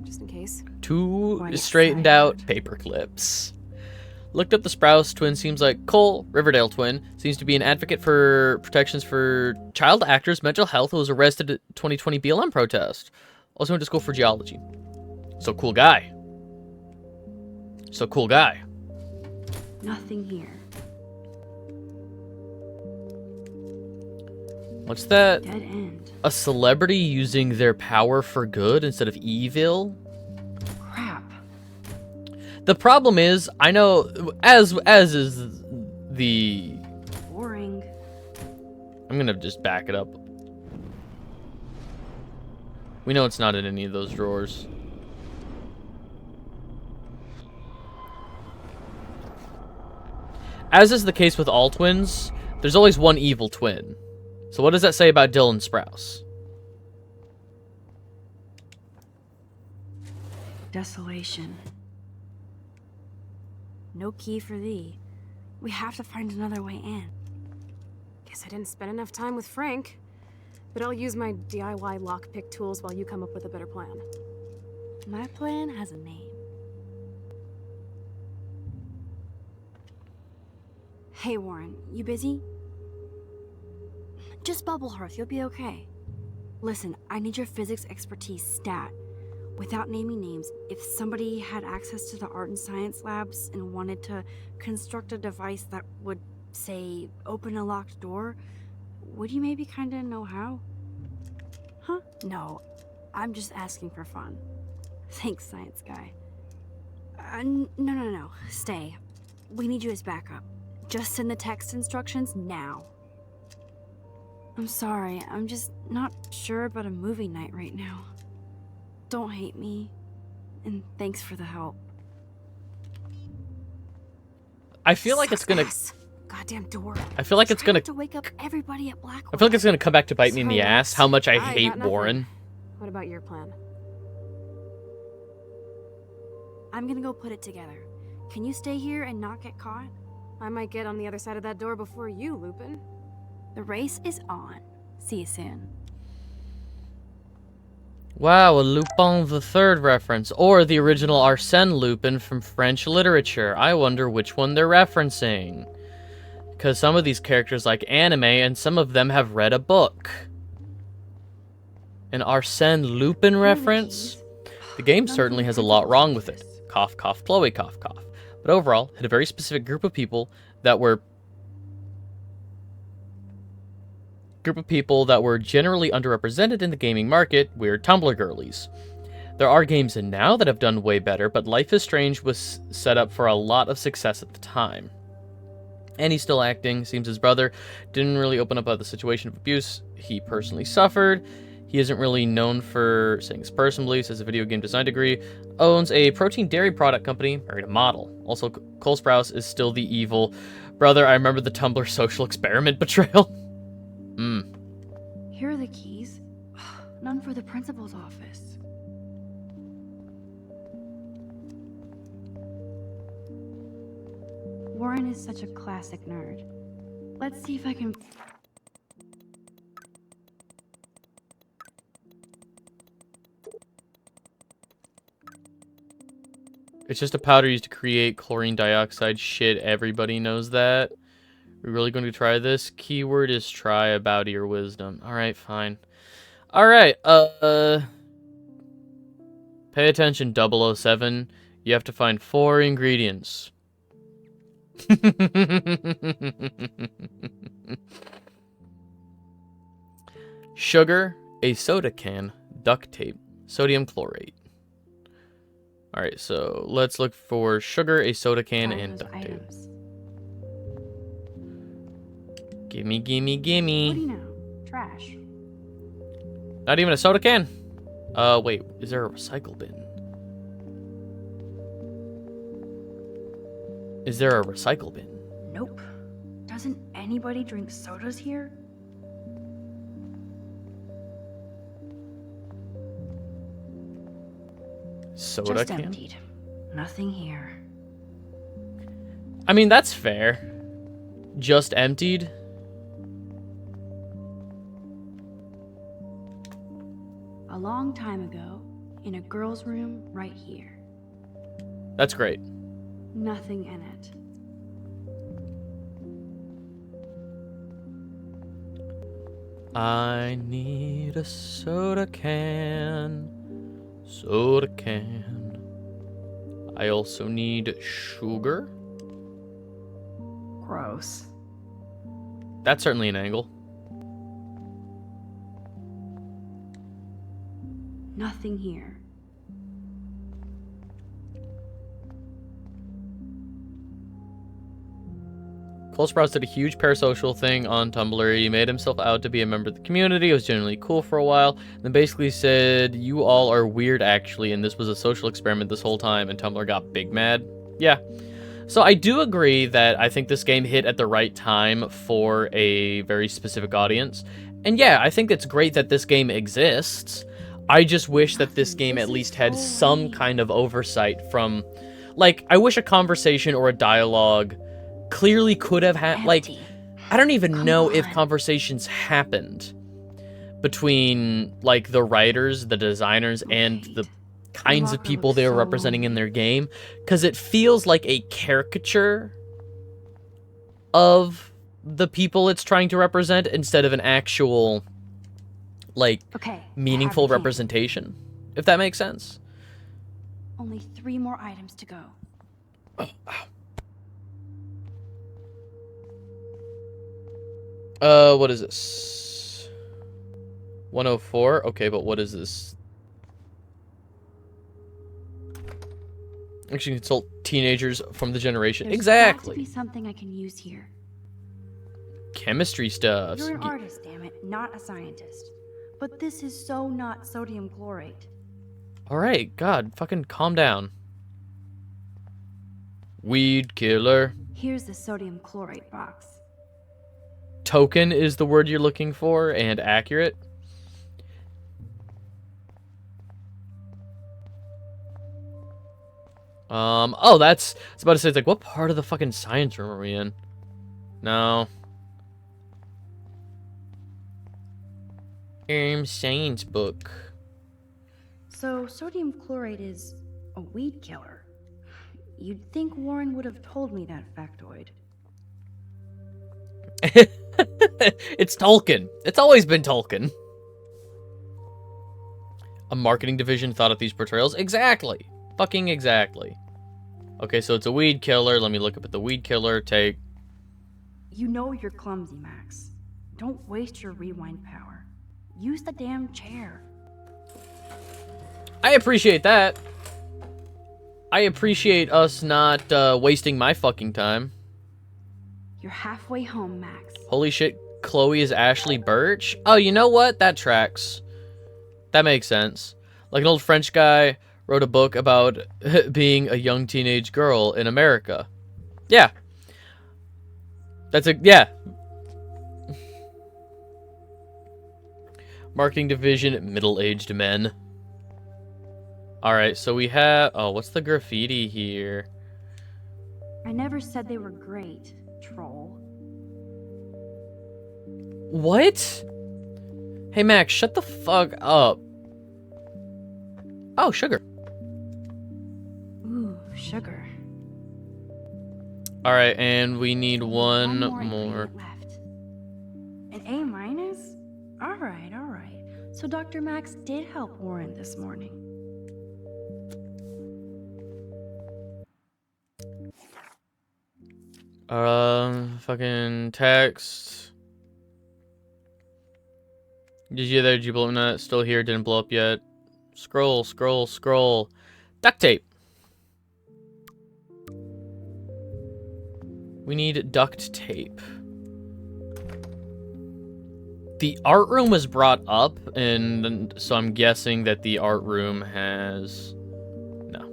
Speaker 5: just in case.
Speaker 1: Two
Speaker 2: Why, yes,
Speaker 1: straightened
Speaker 2: I
Speaker 1: out
Speaker 2: would.
Speaker 1: paper clips. Looked up the Sprouse twin. Seems like Cole, Riverdale twin, seems to be an advocate for protections for child actors' mental health who was arrested at 2020 BLM protest. Also went to school for geology. So cool guy. So cool guy.
Speaker 2: Nothing here.
Speaker 1: What's that?
Speaker 2: Dead end.
Speaker 1: A celebrity using their power for good instead of evil?
Speaker 2: Crap.
Speaker 1: The problem is, I know, as is the...
Speaker 2: Boring.
Speaker 1: I'm gonna just back it up. We know it's not in any of those drawers. As is the case with all twins, there's always one evil twin. So what does that say about Dylan Sprouse?
Speaker 2: Desolation. No key for thee. We have to find another way in.
Speaker 5: Guess I didn't spend enough time with Frank. But I'll use my DIY lockpick tools while you come up with a better plan.
Speaker 2: My plan has a name. Hey, Warren, you busy? Just bubble hearth, you'll be okay. Listen, I need your physics expertise stat. Without naming names, if somebody had access to the art and science labs and wanted to construct a device that would, say, open a locked door, would you maybe kinda know how? Huh? No, I'm just asking for fun. Thanks, science guy. No. Stay. We need you as backup. Just send the text instructions now. I'm sorry, I'm just not sure about a movie night right now. Don't hate me, and thanks for the help.
Speaker 1: I feel like it's gonna...
Speaker 5: Success. Goddamn door.
Speaker 1: I feel like it's
Speaker 2: I
Speaker 1: gonna...
Speaker 2: have to wake up everybody at Blackwell.
Speaker 1: I feel like it's gonna come back to bite me in the
Speaker 5: Sorry,
Speaker 1: ass
Speaker 5: Max.
Speaker 1: how much I
Speaker 5: got
Speaker 1: hate
Speaker 5: nothing.
Speaker 1: Warren.
Speaker 5: What about your plan?
Speaker 2: I'm gonna go put it together. Can you stay here and not get caught?
Speaker 5: I might get on the other side of that door before you, Lupin.
Speaker 2: The race is on. See you soon.
Speaker 1: Wow, a Lupin the Third reference, or the original Arsène Lupin from French literature. I wonder which one they're referencing. Because some of these characters like anime, and some of them have read a book. An Arsène Lupin reference? The game certainly has a lot wrong with it. Cough, cough, Chloe, cough, cough. But overall, had a very specific group of people that were group of people that were generally underrepresented in the gaming market, we're Tumblr girlies. There are games in now that have done way better, but Life is Strange was set up for a lot of success at the time. And he's still acting. Seems his brother didn't really open up about the situation of abuse he personally suffered. He isn't really known for saying his personal beliefs, has a video game design degree, owns a protein dairy product company, married a model. Also, Cole Sprouse is still the evil brother. I remember the Tumblr social experiment betrayal.
Speaker 2: Here are the keys. None for the principal's office. Warren is such a classic nerd. Let's see if I can...
Speaker 1: It's just a powder used to create chlorine dioxide. Shit, everybody knows that. We're really going to try this? Keyword is try, about your wisdom. Alright, fine. Alright, pay attention, 007. You have to find 4 ingredients. Sugar, a soda can, duct tape, sodium chlorate. Alright, so let's look for sugar, a soda can, and duct tape.
Speaker 2: items.
Speaker 1: Gimme, gimme,
Speaker 2: What do
Speaker 1: gimme.
Speaker 2: you know? Trash.
Speaker 1: Not even a soda can? Wait, is there a recycle bin? Is there a recycle bin?
Speaker 2: Nope. Doesn't anybody drink sodas here?
Speaker 1: Soda
Speaker 2: Just
Speaker 1: can?
Speaker 2: emptied. Nothing here.
Speaker 1: I mean, that's fair. Just emptied?
Speaker 2: A long time ago, in a girl's room right here.
Speaker 1: That's great.
Speaker 2: Nothing in it.
Speaker 1: I need a soda can. Soda can. I also need sugar.
Speaker 2: Gross.
Speaker 1: That's certainly an angle.
Speaker 2: Nothing here.
Speaker 1: Cole Sprouse did a huge parasocial thing on Tumblr. He made himself out to be a member of the community. It was generally cool for a while. Then basically said, you all are weird actually, and this was a social experiment this whole time, and Tumblr got big mad. Yeah. So I do agree that I think this game hit at the right time for a very specific audience. And yeah, I think it's great that this game exists. I just wish that this game at least had some kind of oversight from... Like, I wish a conversation or a dialogue clearly could have had... Like, I don't even know if conversations happened between, like, the writers, the designers, and the kinds of people they were representing in their game. Because it feels like a caricature of the people it's trying to represent instead of an actual, like, meaningful representation. If that makes sense.
Speaker 2: Only 3 more items to go.
Speaker 1: What is this? 104? Okay, but what is this? Actually, consult teenagers from the generation.
Speaker 2: There's
Speaker 1: Exactly.
Speaker 2: got to be something I can use here.
Speaker 1: Chemistry stuff.
Speaker 2: You're an artist, damn it, not a scientist. But this is so not sodium chlorate.
Speaker 1: Alright, God, fucking calm down. Weed killer.
Speaker 2: Here's the sodium chlorate box.
Speaker 1: Token is the word you're looking for, and accurate. Oh, I was about to say, it's like, what part of the fucking science room are we in? No. Science book.
Speaker 2: So, sodium chlorate is a weed killer. You'd think Warren would have told me that factoid.
Speaker 1: It's Tolkien. It's always been Tolkien. A marketing division thought of these portrayals? Exactly. Fucking exactly. Okay, so it's a weed killer. Let me look up at the weed killer. Take.
Speaker 2: You know you're clumsy, Max. Don't waste your rewind power. Use the damn chair.
Speaker 1: I appreciate that. I appreciate us not wasting my fucking time.
Speaker 2: You're halfway home, Max.
Speaker 1: Holy shit, Chloe is Ashley Birch? Oh, you know what? That tracks. That makes sense. Like an old French guy wrote a book about being a young teenage girl in America. Yeah. Yeah. Marketing division, middle-aged men. Alright, so we have... Oh, what's the graffiti here?
Speaker 2: I never said they were great, troll.
Speaker 1: What? Hey, Max, shut the fuck up. Oh, sugar.
Speaker 2: Ooh, sugar.
Speaker 1: Alright, and we need one more.
Speaker 2: ingredient left. An A minus? Alright, alright. So Dr. Max did help Warren this morning.
Speaker 1: Fucking text. Did you there? Did you blow up? Not still here. Didn't blow up yet. Scroll, scroll, scroll. Duct tape. We need duct tape. The art room was brought up, and so I'm guessing that the art room has... No.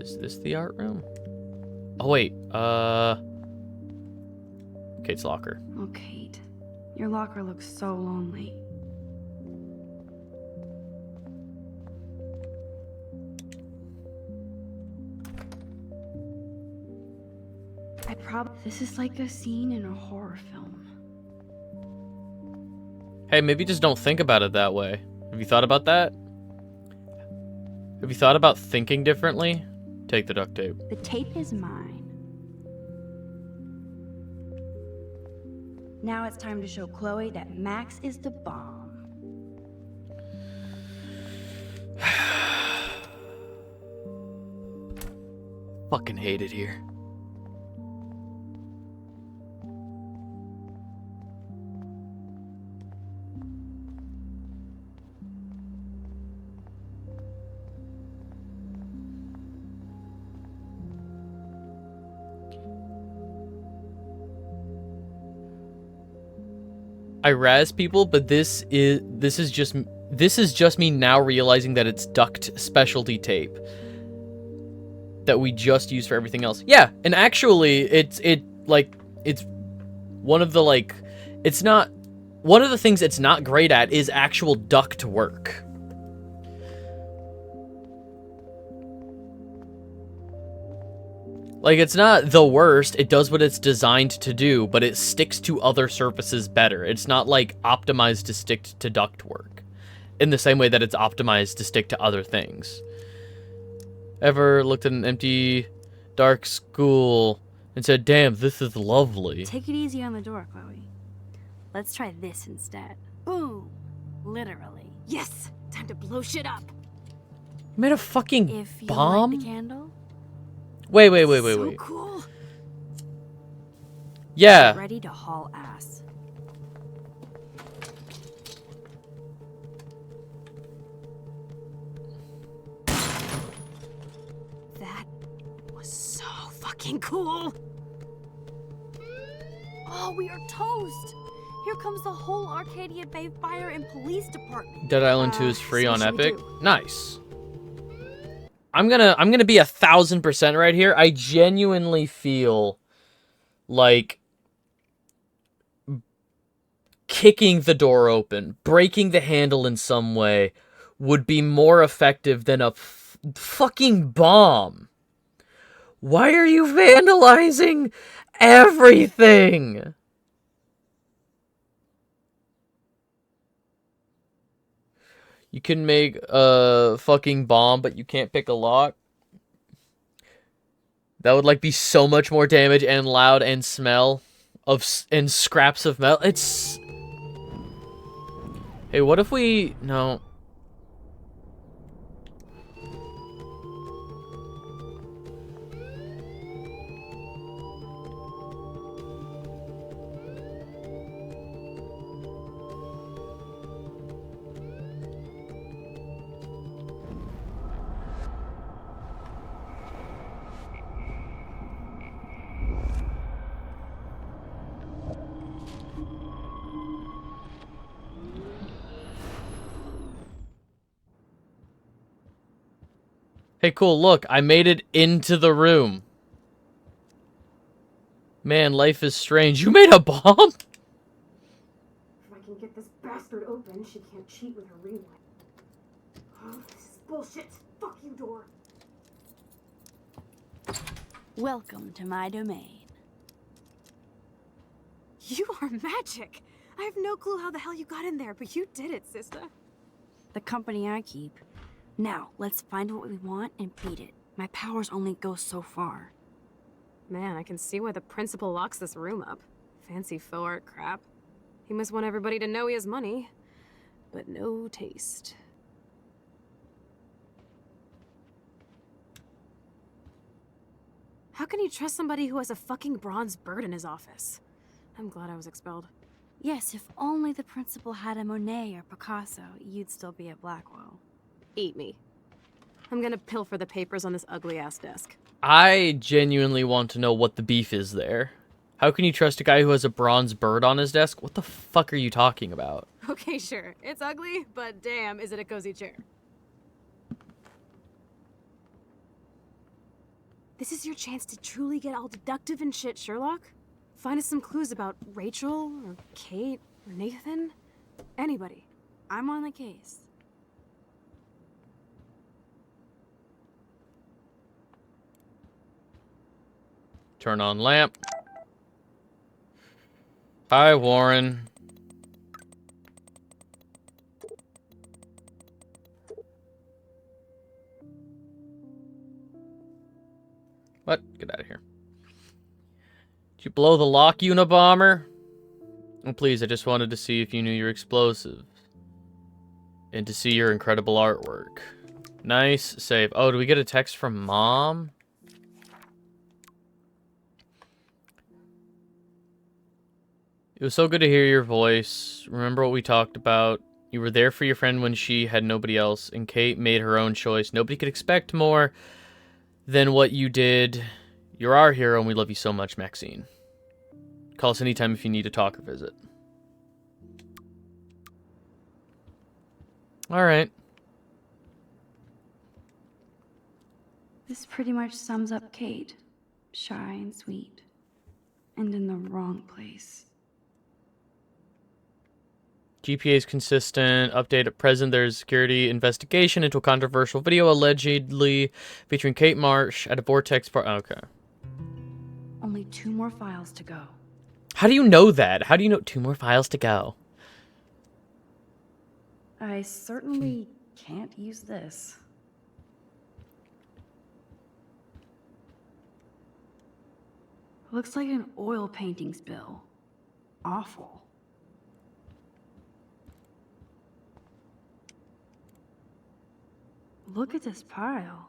Speaker 1: Is this the art room? Oh, wait. Kate's locker.
Speaker 2: Oh, Kate. Your locker looks so lonely. This is like a scene in a horror film.
Speaker 1: Hey, maybe just don't think about it that way. Have you thought about that? Have you thought about thinking differently? Take the duct tape.
Speaker 2: The tape is mine. Now it's time to show Chloe that Max is the bomb.
Speaker 1: Fucking hate it here. I razz people, but this is just me now realizing that it's duct specialty tape that we just use for everything else. Yeah, and actually it's one of the one of the things it's not great at is actual duct work. Like, it's not the worst, it does what it's designed to do, but it sticks to other surfaces better. It's not, like, optimized to stick to ductwork, in the same way that it's optimized to stick to other things. Ever looked at an empty, dark school and said, damn, this is lovely?
Speaker 2: Take it easy on the door, Chloe. Let's try this instead. Ooh, literally.
Speaker 5: Yes! Time to blow shit up!
Speaker 1: You made a fucking
Speaker 2: If you
Speaker 1: bomb?
Speaker 2: light the candle,
Speaker 1: Wait.
Speaker 5: So cool!
Speaker 1: Yeah.
Speaker 2: ready to haul ass.
Speaker 5: That was so fucking cool!
Speaker 2: Oh, we are toast! Here comes the whole Arcadia Bay Fire and Police Department.
Speaker 1: Dead Island 2 is free
Speaker 5: so
Speaker 1: on
Speaker 5: what should we
Speaker 1: Epic.
Speaker 5: do?
Speaker 1: Nice. I'm gonna be 1000% right here. I genuinely feel like kicking the door open, breaking the handle in some way, would be more effective than a fucking bomb. Why are you vandalizing everything? You can make a fucking bomb, but you can't pick a lock. That would, like, be so much more damage and loud and smell and scraps of metal. It's... Hey, what if we... No. Okay, cool. Look, I made it into the room. Man, life is strange. You made a bomb?
Speaker 2: If I can get this bastard open, she can't cheat with her rewind. Oh, this is bullshit. Fuck you, door.
Speaker 7: Welcome to my domain.
Speaker 5: You are magic. I have no clue how the hell you got in there, but you did it, sister.
Speaker 7: The company I keep. Now, let's find what we want and beat it. My powers only go so far.
Speaker 5: Man, I can see why the principal locks this room up. Fancy faux art crap. He must want everybody to know he has money, but no taste. How can you trust somebody who has a fucking bronze bird in his office? I'm glad I was expelled.
Speaker 7: Yes, if only the principal had a Monet or Picasso, you'd still be at Blackwell.
Speaker 5: Eat me. I'm gonna pilfer the papers on this ugly-ass desk.
Speaker 1: I genuinely want to know what the beef is there. How can you trust a guy who has a bronze bird on his desk? What the fuck are you talking about?
Speaker 5: Okay, sure. It's ugly, but damn, is it a cozy chair. This is your chance to truly get all deductive and shit, Sherlock. Find us some clues about Rachel, or Kate, or Nathan. Anybody.
Speaker 7: I'm on the case.
Speaker 1: Turn on lamp. Hi, Warren. What? Get out of here. Did you blow the lock, Unabomber? Oh, please, I just wanted to see if you knew your explosives. And to see your incredible artwork. Nice save. Oh, do we get a text from Mom? It was so good to hear your voice. Remember what we talked about? You were there for your friend when she had nobody else, and Kate made her own choice. Nobody could expect more than what you did. You're our hero, and we love you so much, Maxine. Call us anytime if you need to talk or visit. Alright.
Speaker 7: This pretty much sums up Kate. Shy and sweet. And in the wrong place.
Speaker 1: GPA is consistent. Update at present. There's security investigation into a controversial video allegedly featuring Kate Marsh at a Vortex party. Okay.
Speaker 7: Only 2 more files to go.
Speaker 1: How do you know that? How do you know 2 more files to go?
Speaker 7: I certainly can't use this. Looks like an oil painting spill. Awful. Look at this pile.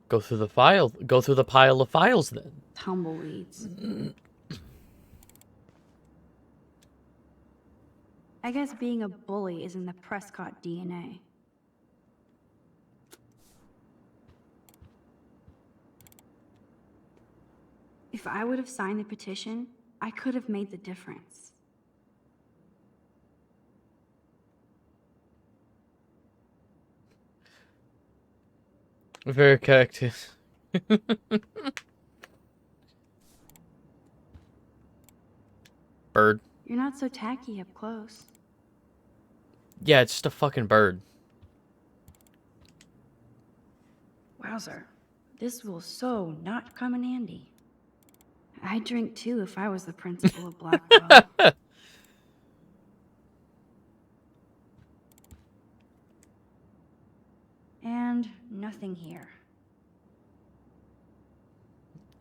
Speaker 1: Go through the file. Go through the pile of files then.
Speaker 7: Tumbleweeds. I guess being a bully is in the Prescott DNA. If I would have signed the petition, I could have made the difference.
Speaker 1: Very cactus. Bird.
Speaker 7: You're not so tacky up close.
Speaker 1: Yeah, it's just a fucking bird.
Speaker 7: Wowzer. This will so not come in handy. I'd drink too if I was the principal of Blackwell. And nothing here.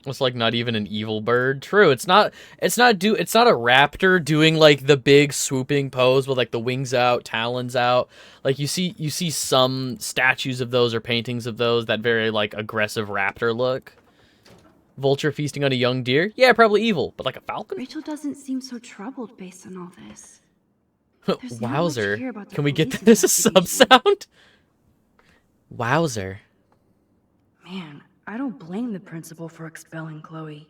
Speaker 1: It's like not even an evil bird. True, it's not a raptor doing like the big swooping pose with like the wings out, talons out. Like you see some statues of those or paintings of those, that very like aggressive raptor look. Vulture feasting on a young deer? Yeah, probably evil, but like a falcon?
Speaker 7: Rachel doesn't seem so troubled based on all this. There's not much
Speaker 1: Wowzer.
Speaker 7: here about the
Speaker 1: Can we get
Speaker 7: police
Speaker 1: this as a sub
Speaker 7: investigation.
Speaker 1: sound? Wowzer.
Speaker 7: Man, I don't blame the principal for expelling Chloe.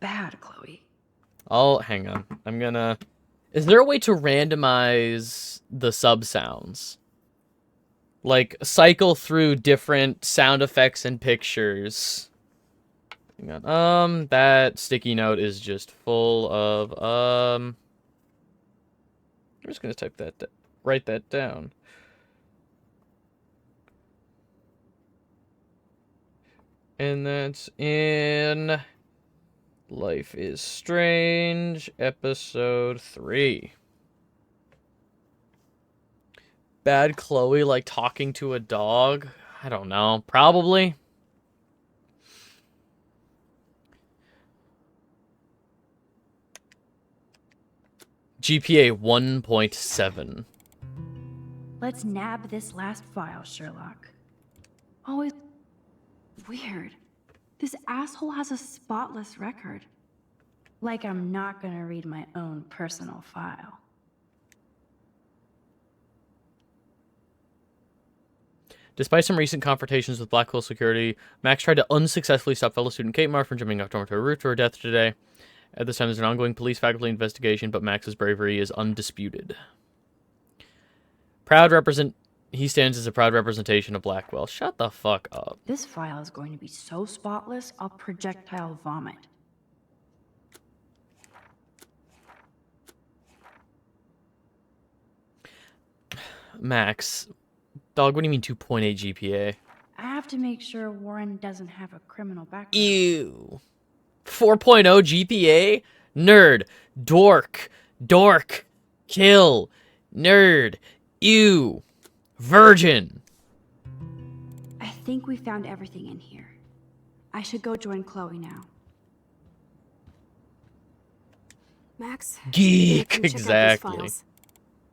Speaker 7: Bad Chloe.
Speaker 1: Oh, hang on. I'm gonna... Is there a way to randomize the sub sounds? like, cycle through different sound effects and pictures. Hang on. That sticky note is just full of, I'm just gonna write that down. And that's in Life is Strange, episode 3. Bad Chloe, like, talking to a dog? I don't know. Probably. GPA 1.7.
Speaker 7: Let's nab this last file, Sherlock. Always weird. This asshole has a spotless record. Like I'm not gonna read my own personal file.
Speaker 1: Despite some recent confrontations with Blackwell security, Max tried to unsuccessfully stop fellow student Kate Marr from jumping off onto a roof to her death today. At this time, there's an ongoing police faculty investigation, but Max's bravery is undisputed. He stands as a proud representation of Blackwell. Shut the fuck up.
Speaker 7: This file is going to be so spotless, I'll projectile vomit.
Speaker 1: Max. Dog, what do you mean 2.8 GPA?
Speaker 7: I have to make sure Warren doesn't have a criminal background.
Speaker 1: Ew. 4.0 GPA? Nerd. Dork. Dork. Kill. Nerd. Ew. Virgin.
Speaker 7: I think we found everything in here. I should go join Chloe now.
Speaker 2: Max?
Speaker 1: Geek.
Speaker 2: Nathan, check out these
Speaker 1: Exactly.
Speaker 2: files.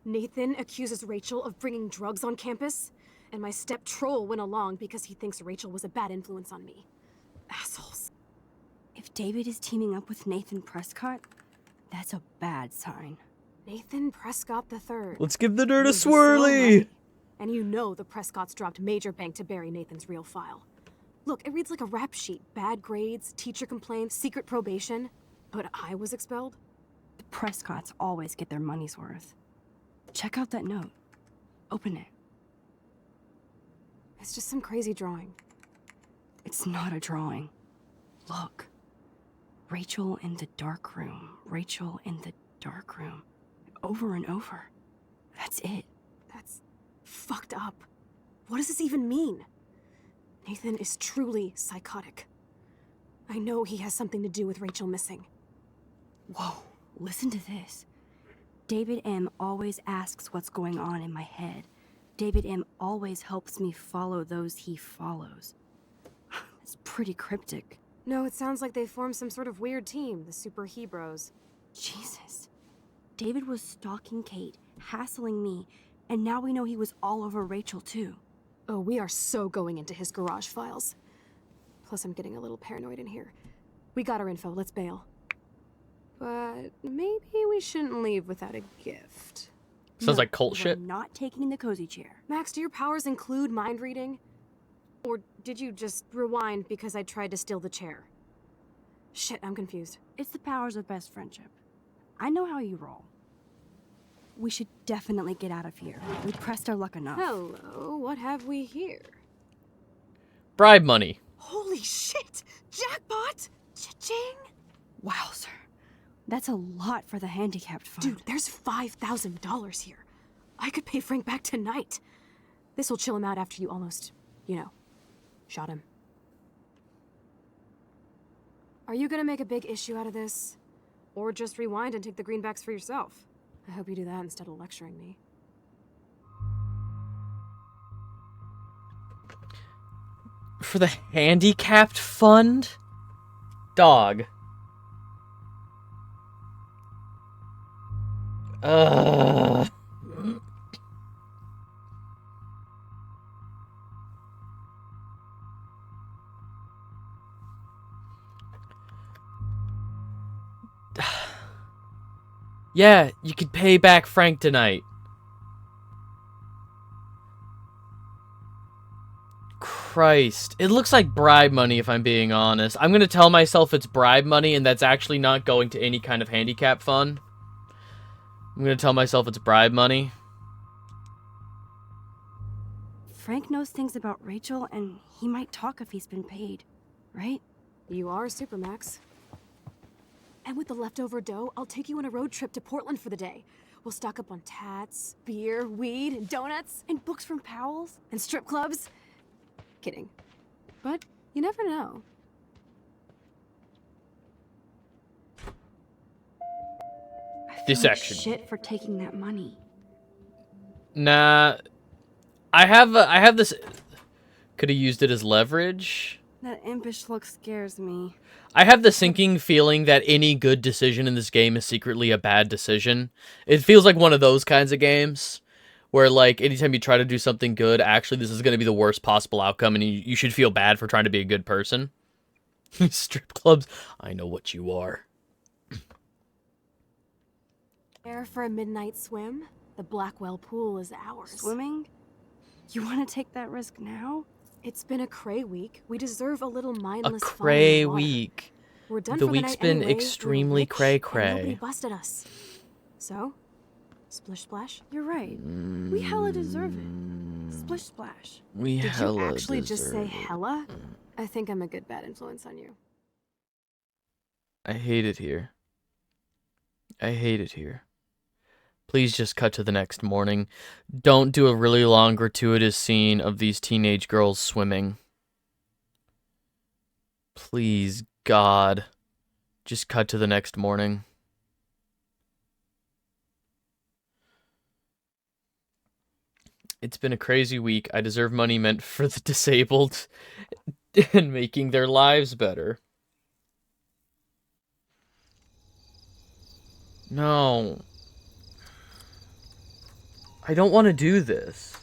Speaker 2: Nathan accuses Rachel of bringing drugs on campus, and my step troll went along because he thinks Rachel was a bad influence on me. Assholes. If David is teaming up with Nathan Prescott, that's a bad sign. Nathan Prescott III.
Speaker 1: Let's give the nerd a
Speaker 2: He's slow
Speaker 1: swirly.
Speaker 2: money. And you know the Prescotts dropped major bank to bury Nathan's real file. Look, it reads like a rap sheet. Bad grades, teacher complaints, secret probation. But I was expelled? The Prescotts always get their money's worth. Check out that note. Open it. It's just some crazy drawing. It's not a drawing. Look. Rachel in the dark room. Rachel in the dark room. Over and over. That's it. That's fucked up. What does this even mean? Nathan is truly psychotic. I know he has something to do with Rachel missing. Whoa, listen to this. David M. always asks what's going on in my head. David M. always helps me follow those he follows. It's pretty cryptic. No, it sounds like they formed some sort of weird team, the Super Hebros. Jesus. David was stalking Kate, hassling me, and now we know he was all over Rachel, too. Oh, we are so going into his garage files. Plus, I'm getting a little paranoid in here. We got our info, let's bail. But maybe we shouldn't leave without a gift.
Speaker 1: Sounds like cult shit.
Speaker 7: I'm not taking the cozy chair.
Speaker 2: Max, do your powers include mind reading? Or did you just rewind because I tried to steal the chair? Shit, I'm confused.
Speaker 7: It's the powers of best friendship. I know how you roll. We should definitely get out of here. We pressed our luck enough.
Speaker 2: Hello, what have we here?
Speaker 1: Bribe money.
Speaker 2: Holy shit! Jackpot! Cha-ching!
Speaker 7: Wowzer. That's a lot for the handicapped fund.
Speaker 2: Dude, there's $5,000 here. I could pay Frank back tonight. This'll chill him out after you almost, shot him. Are you gonna make a big issue out of this? Or just rewind and take the greenbacks for yourself? I hope you do that instead of lecturing me.
Speaker 1: For the handicapped fund? Dog. Ugh. Yeah, you could pay back Frank tonight. Christ. It looks like bribe money, if I'm being honest. I'm gonna tell myself it's bribe money, and that's actually not going to any kind of handicap fund. I'm gonna tell myself it's bribe money.
Speaker 2: Frank knows things about Rachel, and he might talk if he's been paid, right?
Speaker 5: You are Supermax. And with the leftover dough, I'll take you on a road trip to Portland for the day. We'll stock up on tats, beer, weed, and donuts,
Speaker 2: And books from Powell's?
Speaker 5: and strip clubs. Kidding. But you never know.
Speaker 2: I feel
Speaker 1: This
Speaker 2: like
Speaker 1: action.
Speaker 2: shit for taking that money.
Speaker 1: Nah, I have this. Could have used it as leverage.
Speaker 2: That impish look scares me.
Speaker 1: I have the sinking feeling that any good decision in this game is secretly a bad decision. It feels like one of those kinds of games where, like, anytime you try to do something good, actually this is going to be the worst possible outcome, and you should feel bad for trying to be a good person. Strip clubs, I know what you are.
Speaker 5: There for a midnight swim? The Blackwell pool is ours.
Speaker 2: Swimming? You want to take that risk now?
Speaker 5: It's been a cray week. We deserve a little
Speaker 1: A
Speaker 5: mindless fun in
Speaker 1: cray
Speaker 5: the water.
Speaker 1: week.
Speaker 5: We're done
Speaker 1: The
Speaker 5: for
Speaker 1: week's
Speaker 5: night
Speaker 1: been
Speaker 5: anyway.
Speaker 1: extremely
Speaker 5: We're rich, and
Speaker 1: cray-cray.
Speaker 5: nobody busted us. So, splish splash.
Speaker 2: You're right. We hella deserve it. Splish splash.
Speaker 1: We
Speaker 5: Did you
Speaker 1: hella
Speaker 5: actually just say
Speaker 1: deserve it.
Speaker 5: hella? I think I'm a good bad influence on you.
Speaker 1: I hate it here. I hate it here. Please just cut to the next morning. Don't do a really long, gratuitous scene of these teenage girls swimming. Please, God. Just cut to the next morning. It's been a crazy week. I deserve money meant for the disabled and making their lives better. No. I don't want to do this.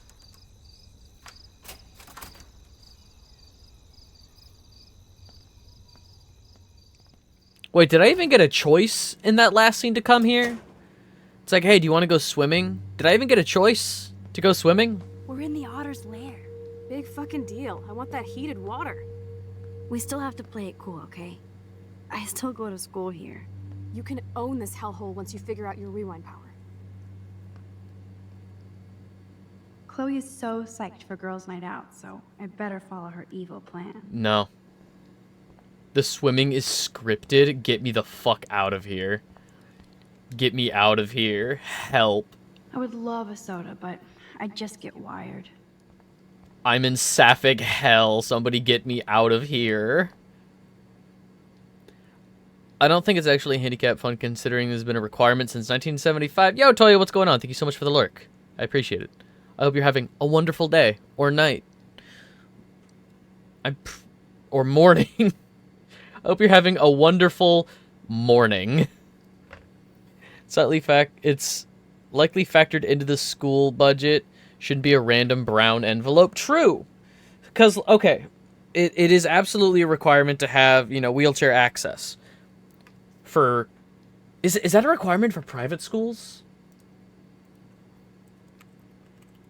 Speaker 1: Wait, did I even get a choice in that last scene to come here? It's like, hey, do you want to go swimming? Did I even get a choice to go swimming?
Speaker 2: We're in the otter's lair.
Speaker 5: Big fucking deal. I want that heated water.
Speaker 2: We still have to play it cool, okay? I still go to school here.
Speaker 5: You can own this hellhole once you figure out your rewind power.
Speaker 7: Chloe is so psyched for girls' night out, so I better follow her evil plan.
Speaker 1: No. The swimming is scripted. Get me the fuck out of here. Get me out of here. Help.
Speaker 7: I would love a soda, but I just get wired.
Speaker 1: I'm in sapphic hell. Somebody get me out of here. I don't think it's actually handicap fun considering there's been a requirement since 1975. Yo, Toya, what's going on? Thank you so much for the lurk. I appreciate it. I hope you're having a wonderful day or night. Or morning. I hope you're having a wonderful morning. It's likely factored into the school budget. Shouldn't be a random brown envelope. True. Because, okay, it is absolutely a requirement to have, wheelchair access. Is that a requirement for private schools?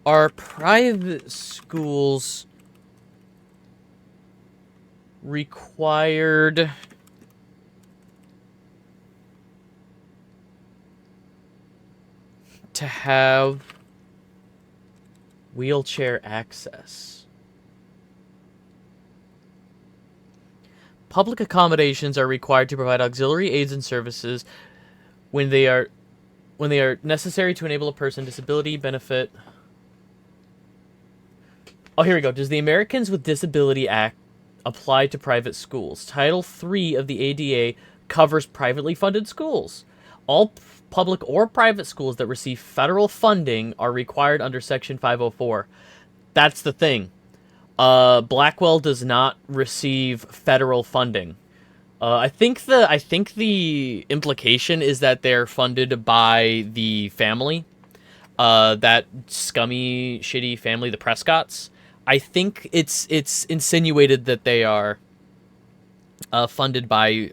Speaker 1: Are private schools required to have wheelchair access? Public accommodations are required to provide auxiliary aids and services when they are necessary to enable a person with disability benefit. Oh, here we go. Does the Americans with Disability Act apply to private schools? Title III of the ADA covers privately funded schools. All public or private schools that receive federal funding are required under Section 504. That's the thing. Blackwell does not receive federal funding. I think the implication is that they're funded by the family. That scummy, shitty family, the Prescotts. I think it's insinuated that they are funded by...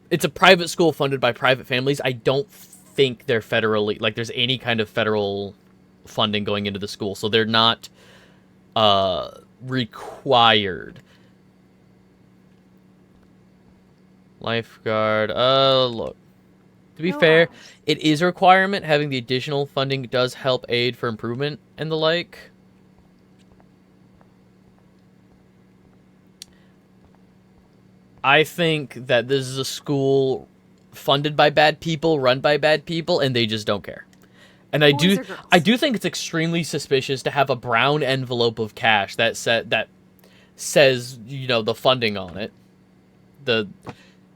Speaker 1: It's a private school funded by private families. I don't think they're federally... Like, there's any kind of federal funding going into the school. So they're not required. Lifeguard. Look. To be fair, it is a requirement. Having the additional funding does help aid for improvement and the like. I think that this is a school funded by bad people, run by bad people, and they just don't care. And I
Speaker 5: Boys or girls?
Speaker 1: do think it's extremely suspicious to have a brown envelope of cash that says, you know, the funding on it.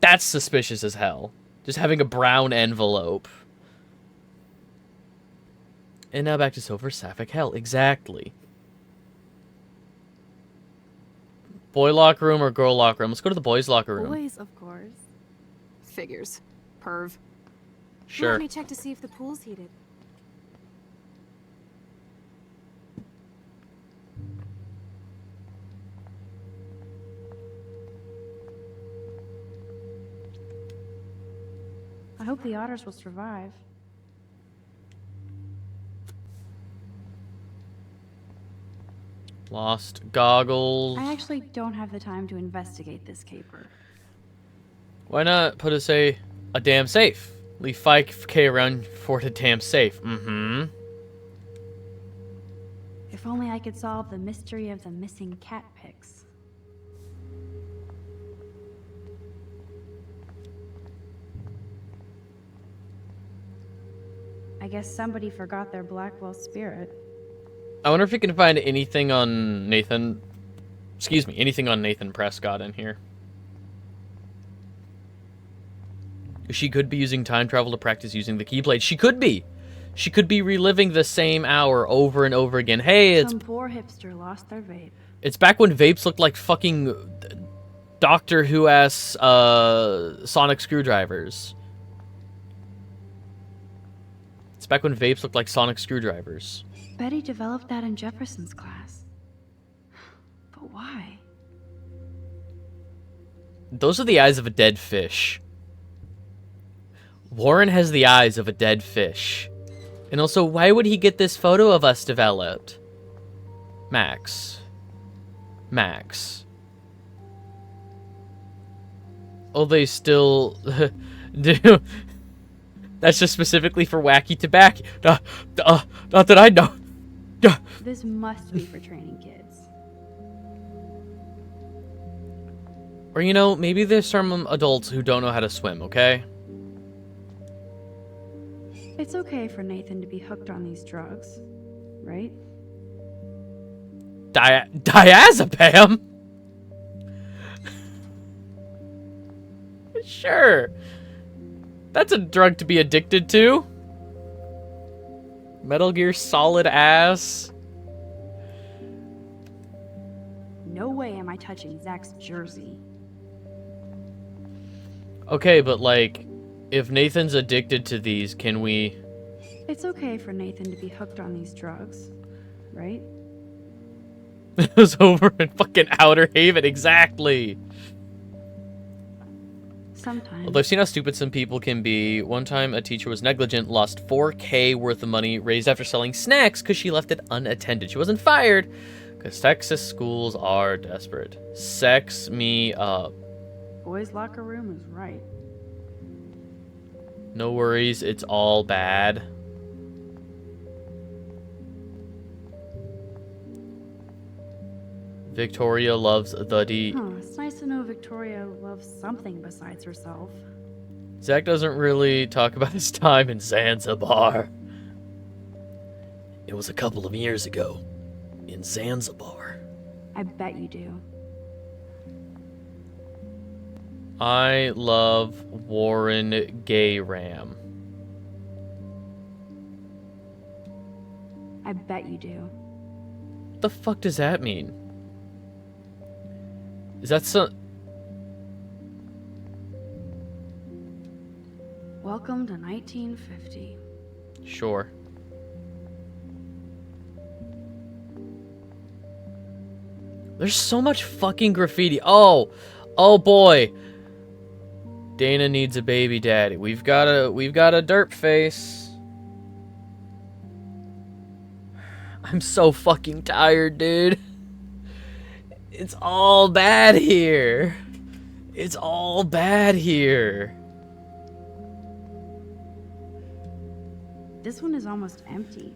Speaker 1: That's suspicious as hell. Just having a brown envelope. And now back to Silver Sapphic Hell. Exactly. Boy locker room or girl locker room? Let's go to the boys' locker room.
Speaker 5: Boys, of course. Figures. Perv.
Speaker 1: Sure.
Speaker 5: Let me check to see if the pool's heated.
Speaker 7: I hope the otters will survive.
Speaker 1: Lost goggles.
Speaker 7: I actually don't have the time to investigate this caper.
Speaker 1: Why not put a damn safe? Leave 5K around for the damn safe. Mm-hmm.
Speaker 7: If only I could solve the mystery of the missing cat pics. I guess somebody forgot their Blackwell spirit.
Speaker 1: I wonder if you can find anything on Nathan... Excuse me, anything on Nathan Prescott in here. She could be using time travel to practice using the Keyblade. She could be! She could be reliving the same hour over and over again. Hey, it's...
Speaker 7: Some poor hipster lost their vape.
Speaker 1: It's back when vapes looked like fucking Doctor Who-ass sonic screwdrivers. It's back when vapes looked like sonic screwdrivers.
Speaker 7: Betty developed that in Jefferson's class. But why?
Speaker 1: Those are the eyes of a dead fish. Warren has the eyes of a dead fish. And also, why would he get this photo of us developed? Max. Oh, they still do. That's just specifically for wacky tobacco. Not that I know.
Speaker 7: This must be for training kids.
Speaker 1: Or, you know, maybe there's some adults who don't know how to swim, okay?
Speaker 7: It's okay for Nathan to be hooked on these drugs, right?
Speaker 1: Diazepam? Sure. That's a drug to be addicted to. Metal Gear Solid ass.
Speaker 7: No way am I touching Zach's jersey.
Speaker 1: Okay, but like, if Nathan's addicted to these, can we...
Speaker 7: It's okay for Nathan to be hooked on these drugs, right?
Speaker 1: It was over in fucking Outer Haven, exactly.
Speaker 7: Sometimes.
Speaker 1: Although I've seen how stupid some people can be. One time, a teacher was negligent, lost 4K worth of money raised after selling snacks because she left it unattended. She wasn't fired because Texas schools are desperate. Sex me up.
Speaker 7: Boys' locker room is right.
Speaker 1: No worries, it's all bad. Victoria loves the D.
Speaker 7: Huh, it's nice to know Victoria loves something besides herself.
Speaker 1: Zach doesn't really talk about his time in Zanzibar. It was a couple of years ago. In Zanzibar.
Speaker 7: I bet you do.
Speaker 1: I love Warren Gay Ram.
Speaker 7: I bet you do.
Speaker 1: What the fuck does that mean? Is that so...
Speaker 7: Welcome to 1950.
Speaker 1: Sure. There's so much fucking graffiti. Oh boy. Dana needs a baby daddy. We've got a derp face. I'm so fucking tired, dude. It's all bad here. It's all bad here.
Speaker 7: This one is almost empty.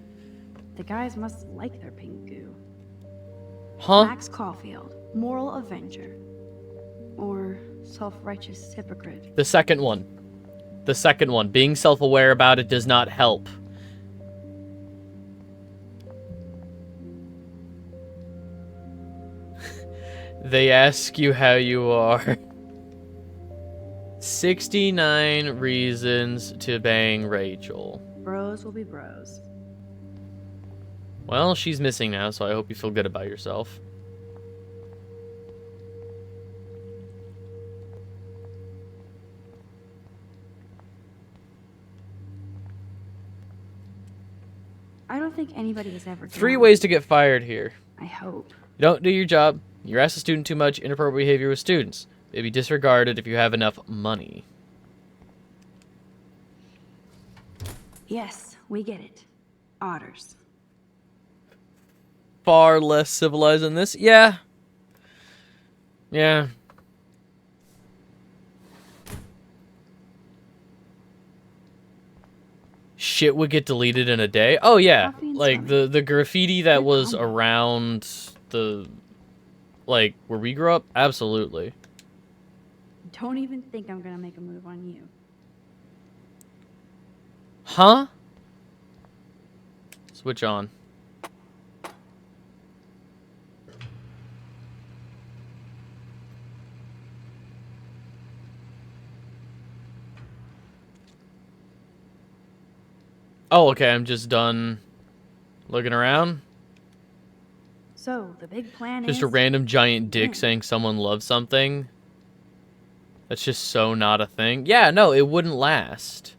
Speaker 7: The guys must like their pink goo.
Speaker 1: Huh?
Speaker 7: Max Caulfield, moral avenger. Or Self-righteous hypocrite.
Speaker 1: The second one. The second one. Being self-aware about it does not help. They ask you how you are. 69 reasons to bang Rachel.
Speaker 7: Bros will be bros.
Speaker 1: Well, she's missing now, so I hope you feel good about yourself.
Speaker 7: I don't think anybody has ever
Speaker 1: 3
Speaker 7: done.
Speaker 1: ways to get fired here.
Speaker 7: I hope.
Speaker 1: You don't do your job. You harass a student too much. Inappropriate behavior with students. May be disregarded if you have enough money.
Speaker 7: Yes, we get it. Otters.
Speaker 1: Far less civilized than this. Yeah. Yeah. Shit would get deleted in a day. Oh yeah,
Speaker 7: Coffee and
Speaker 1: like
Speaker 7: swimming.
Speaker 1: the graffiti that
Speaker 7: Good
Speaker 1: was
Speaker 7: combo.
Speaker 1: around the, like, where we grew up. Absolutely.
Speaker 7: Don't even think I'm gonna make a move on you.
Speaker 1: Huh? Switch on. Oh, okay, I'm just done looking around.
Speaker 7: So, the big plan
Speaker 1: Just
Speaker 7: is...
Speaker 1: a random giant dick
Speaker 7: Yeah.
Speaker 1: saying someone loves something. That's just so not a thing. Yeah, no, it wouldn't last.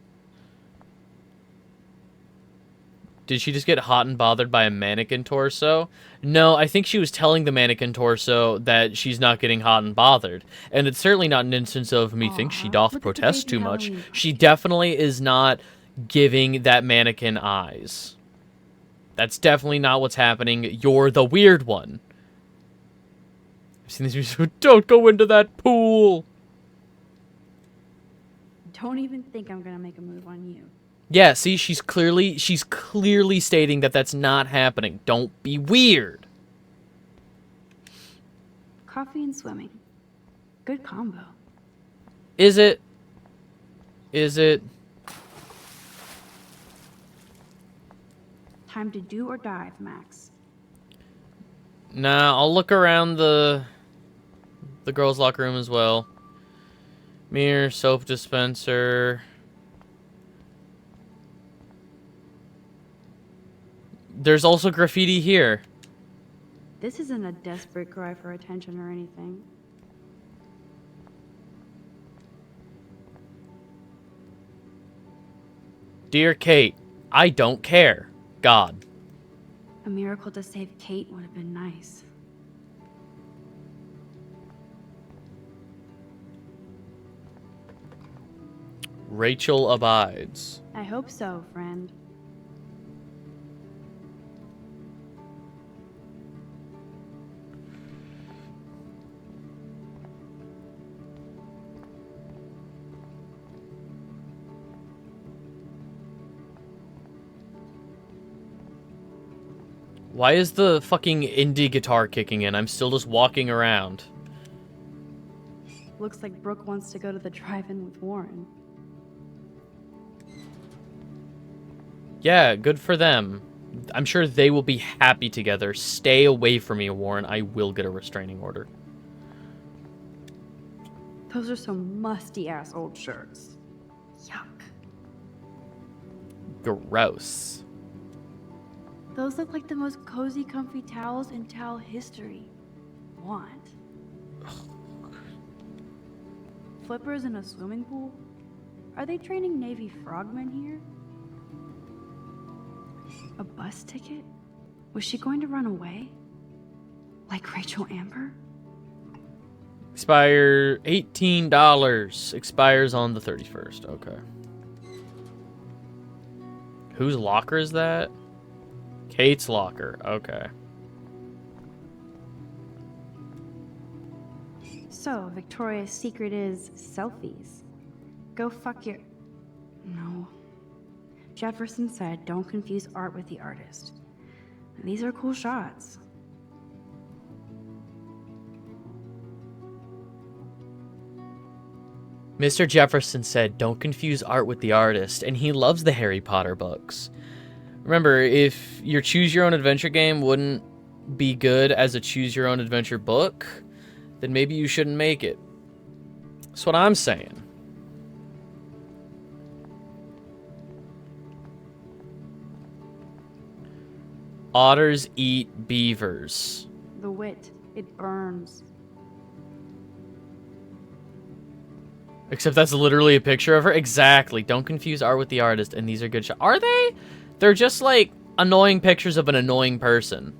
Speaker 1: Did she just get hot and bothered by a mannequin torso? No, I think she was telling the mannequin torso that she's not getting hot and bothered. And it's certainly not an instance of methinks she
Speaker 7: Aw,
Speaker 1: doth
Speaker 7: look at the
Speaker 1: protest
Speaker 7: baby
Speaker 1: too much.
Speaker 7: Halloween
Speaker 1: She definitely is not giving that mannequin eyes. That's definitely not what's happening. You're the weird one. I've seen these videos. Don't go into that pool.
Speaker 7: Don't even think I'm gonna make a move on you.
Speaker 1: Yeah, see, she's clearly stating that that's not happening. Don't be weird.
Speaker 7: Coffee and swimming. Good combo.
Speaker 1: Is it? Is it?
Speaker 7: Time to do or dive, Max.
Speaker 1: Nah, I'll look around the girls' locker room as well. Mirror, soap dispenser. There's also graffiti here.
Speaker 7: This isn't a desperate cry for attention or anything.
Speaker 1: Dear Kate, I don't care. God.
Speaker 7: A miracle to save Kate would have been nice.
Speaker 1: Rachel abides.
Speaker 7: I hope so, friend.
Speaker 1: Why is the fucking indie guitar kicking in? I'm still just walking around.
Speaker 7: Looks like Brooke wants to go to the drive-in with Warren.
Speaker 1: Yeah, good for them. I'm sure they will be happy together. Stay away from me, Warren. I will get a restraining order.
Speaker 7: Those are some musty-ass old shirts. Yuck.
Speaker 1: Gross.
Speaker 7: Those look like the most cozy, comfy towels in towel history. Want? Flippers in a swimming pool? Are they training Navy frogmen here? A bus ticket? Was she going to run away? Like Rachel Amber?
Speaker 1: Expire $18. Expires on the 31st. Okay. Whose locker is that? Kate's locker. Okay.
Speaker 7: So, Victoria's secret is selfies. Go fuck your... No. Jefferson said don't confuse art with the artist. These are cool shots.
Speaker 1: Mr. Jefferson said, don't confuse art with the artist, and he loves the Harry Potter books. Remember, if your choose your own adventure game wouldn't be good as a choose your own adventure book, then maybe you shouldn't make it. That's what I'm saying. Otters eat beavers.
Speaker 7: The wit, it burns.
Speaker 1: Except that's literally a picture of her. Exactly. Don't confuse art with the artist, and these are good shots. Are they? They're just like annoying pictures of an annoying person.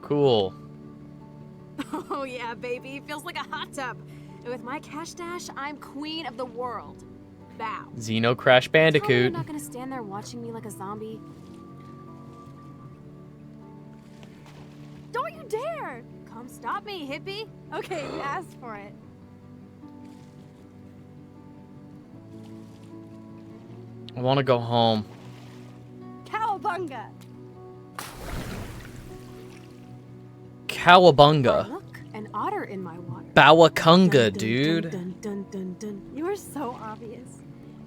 Speaker 1: Cool.
Speaker 5: Oh yeah, baby. Feels like a hot tub. And with my cash dash, I'm queen of the world. Bow.
Speaker 1: Xeno Crash
Speaker 5: Tell me you're
Speaker 1: Bandicoot.
Speaker 5: not gonna stand there watching me like a zombie. Don't you dare! Come stop me, hippie. Okay, you asked for it.
Speaker 1: I want to go home.
Speaker 5: Cowabunga!
Speaker 1: Cowabunga.
Speaker 5: Oh, look, an otter in my water.
Speaker 1: Bawakunga,
Speaker 5: Dun, dun,
Speaker 1: dude.
Speaker 5: Dun, dun, dun, dun,
Speaker 7: You are so obvious.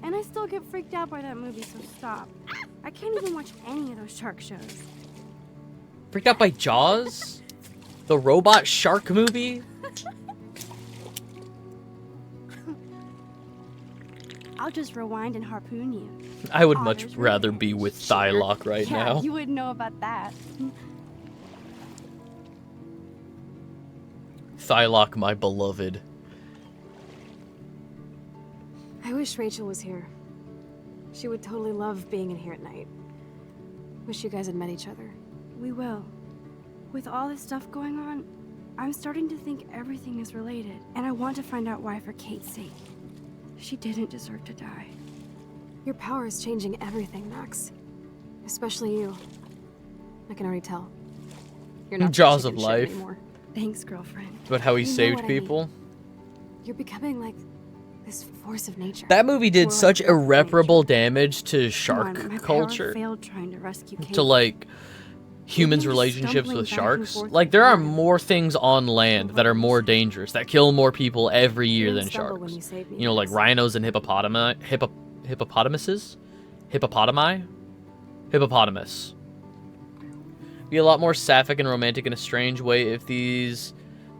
Speaker 7: And I still get freaked out by that movie, so stop. I can't even watch any of those shark shows.
Speaker 1: Freaked out by Jaws? The robot shark movie?
Speaker 7: I'll just rewind and harpoon you.
Speaker 1: I would much
Speaker 7: Otter's
Speaker 1: rather
Speaker 7: revenge.
Speaker 1: be with
Speaker 7: Sure.
Speaker 1: Thylock right
Speaker 7: Yeah,
Speaker 1: now.
Speaker 7: you wouldn't know about that.
Speaker 1: Thylock, my beloved.
Speaker 5: I wish Rachel was here. She would totally love being in here at night. Wish you guys had met each other.
Speaker 7: We will. With all this stuff going on, I'm starting to think everything is related. And I want to find out why for Kate's sake. She didn't deserve to die.
Speaker 5: Your power is changing everything, Max. Especially you. I can already tell. You're not
Speaker 1: Jaws
Speaker 5: chicken
Speaker 1: of
Speaker 5: shit
Speaker 1: life.
Speaker 5: anymore.
Speaker 7: Thanks, girlfriend.
Speaker 1: About how he
Speaker 5: You know
Speaker 1: saved
Speaker 5: what I mean.
Speaker 1: people.
Speaker 5: You're becoming like this force of nature.
Speaker 1: That movie did
Speaker 7: More like
Speaker 1: such
Speaker 7: Dark Nature.
Speaker 1: irreparable damage to
Speaker 7: Come
Speaker 1: shark
Speaker 7: on, my power
Speaker 1: culture,
Speaker 7: failed trying to rescue Kate.
Speaker 1: to like humans'
Speaker 7: We're
Speaker 1: relationships
Speaker 7: stumbling
Speaker 1: with
Speaker 7: back and
Speaker 1: sharks.
Speaker 7: forth
Speaker 1: Like
Speaker 7: with
Speaker 1: there are
Speaker 7: water.
Speaker 1: more things on land that are more dangerous, that kill more people every year
Speaker 5: You
Speaker 1: than
Speaker 5: didn't stumble
Speaker 1: sharks.
Speaker 5: when you saved me,
Speaker 1: You know, like
Speaker 5: Max.
Speaker 1: rhinos and hippopotamuses? Hippopotami? Hippopotamus. Be a lot more sapphic and romantic in a strange way if these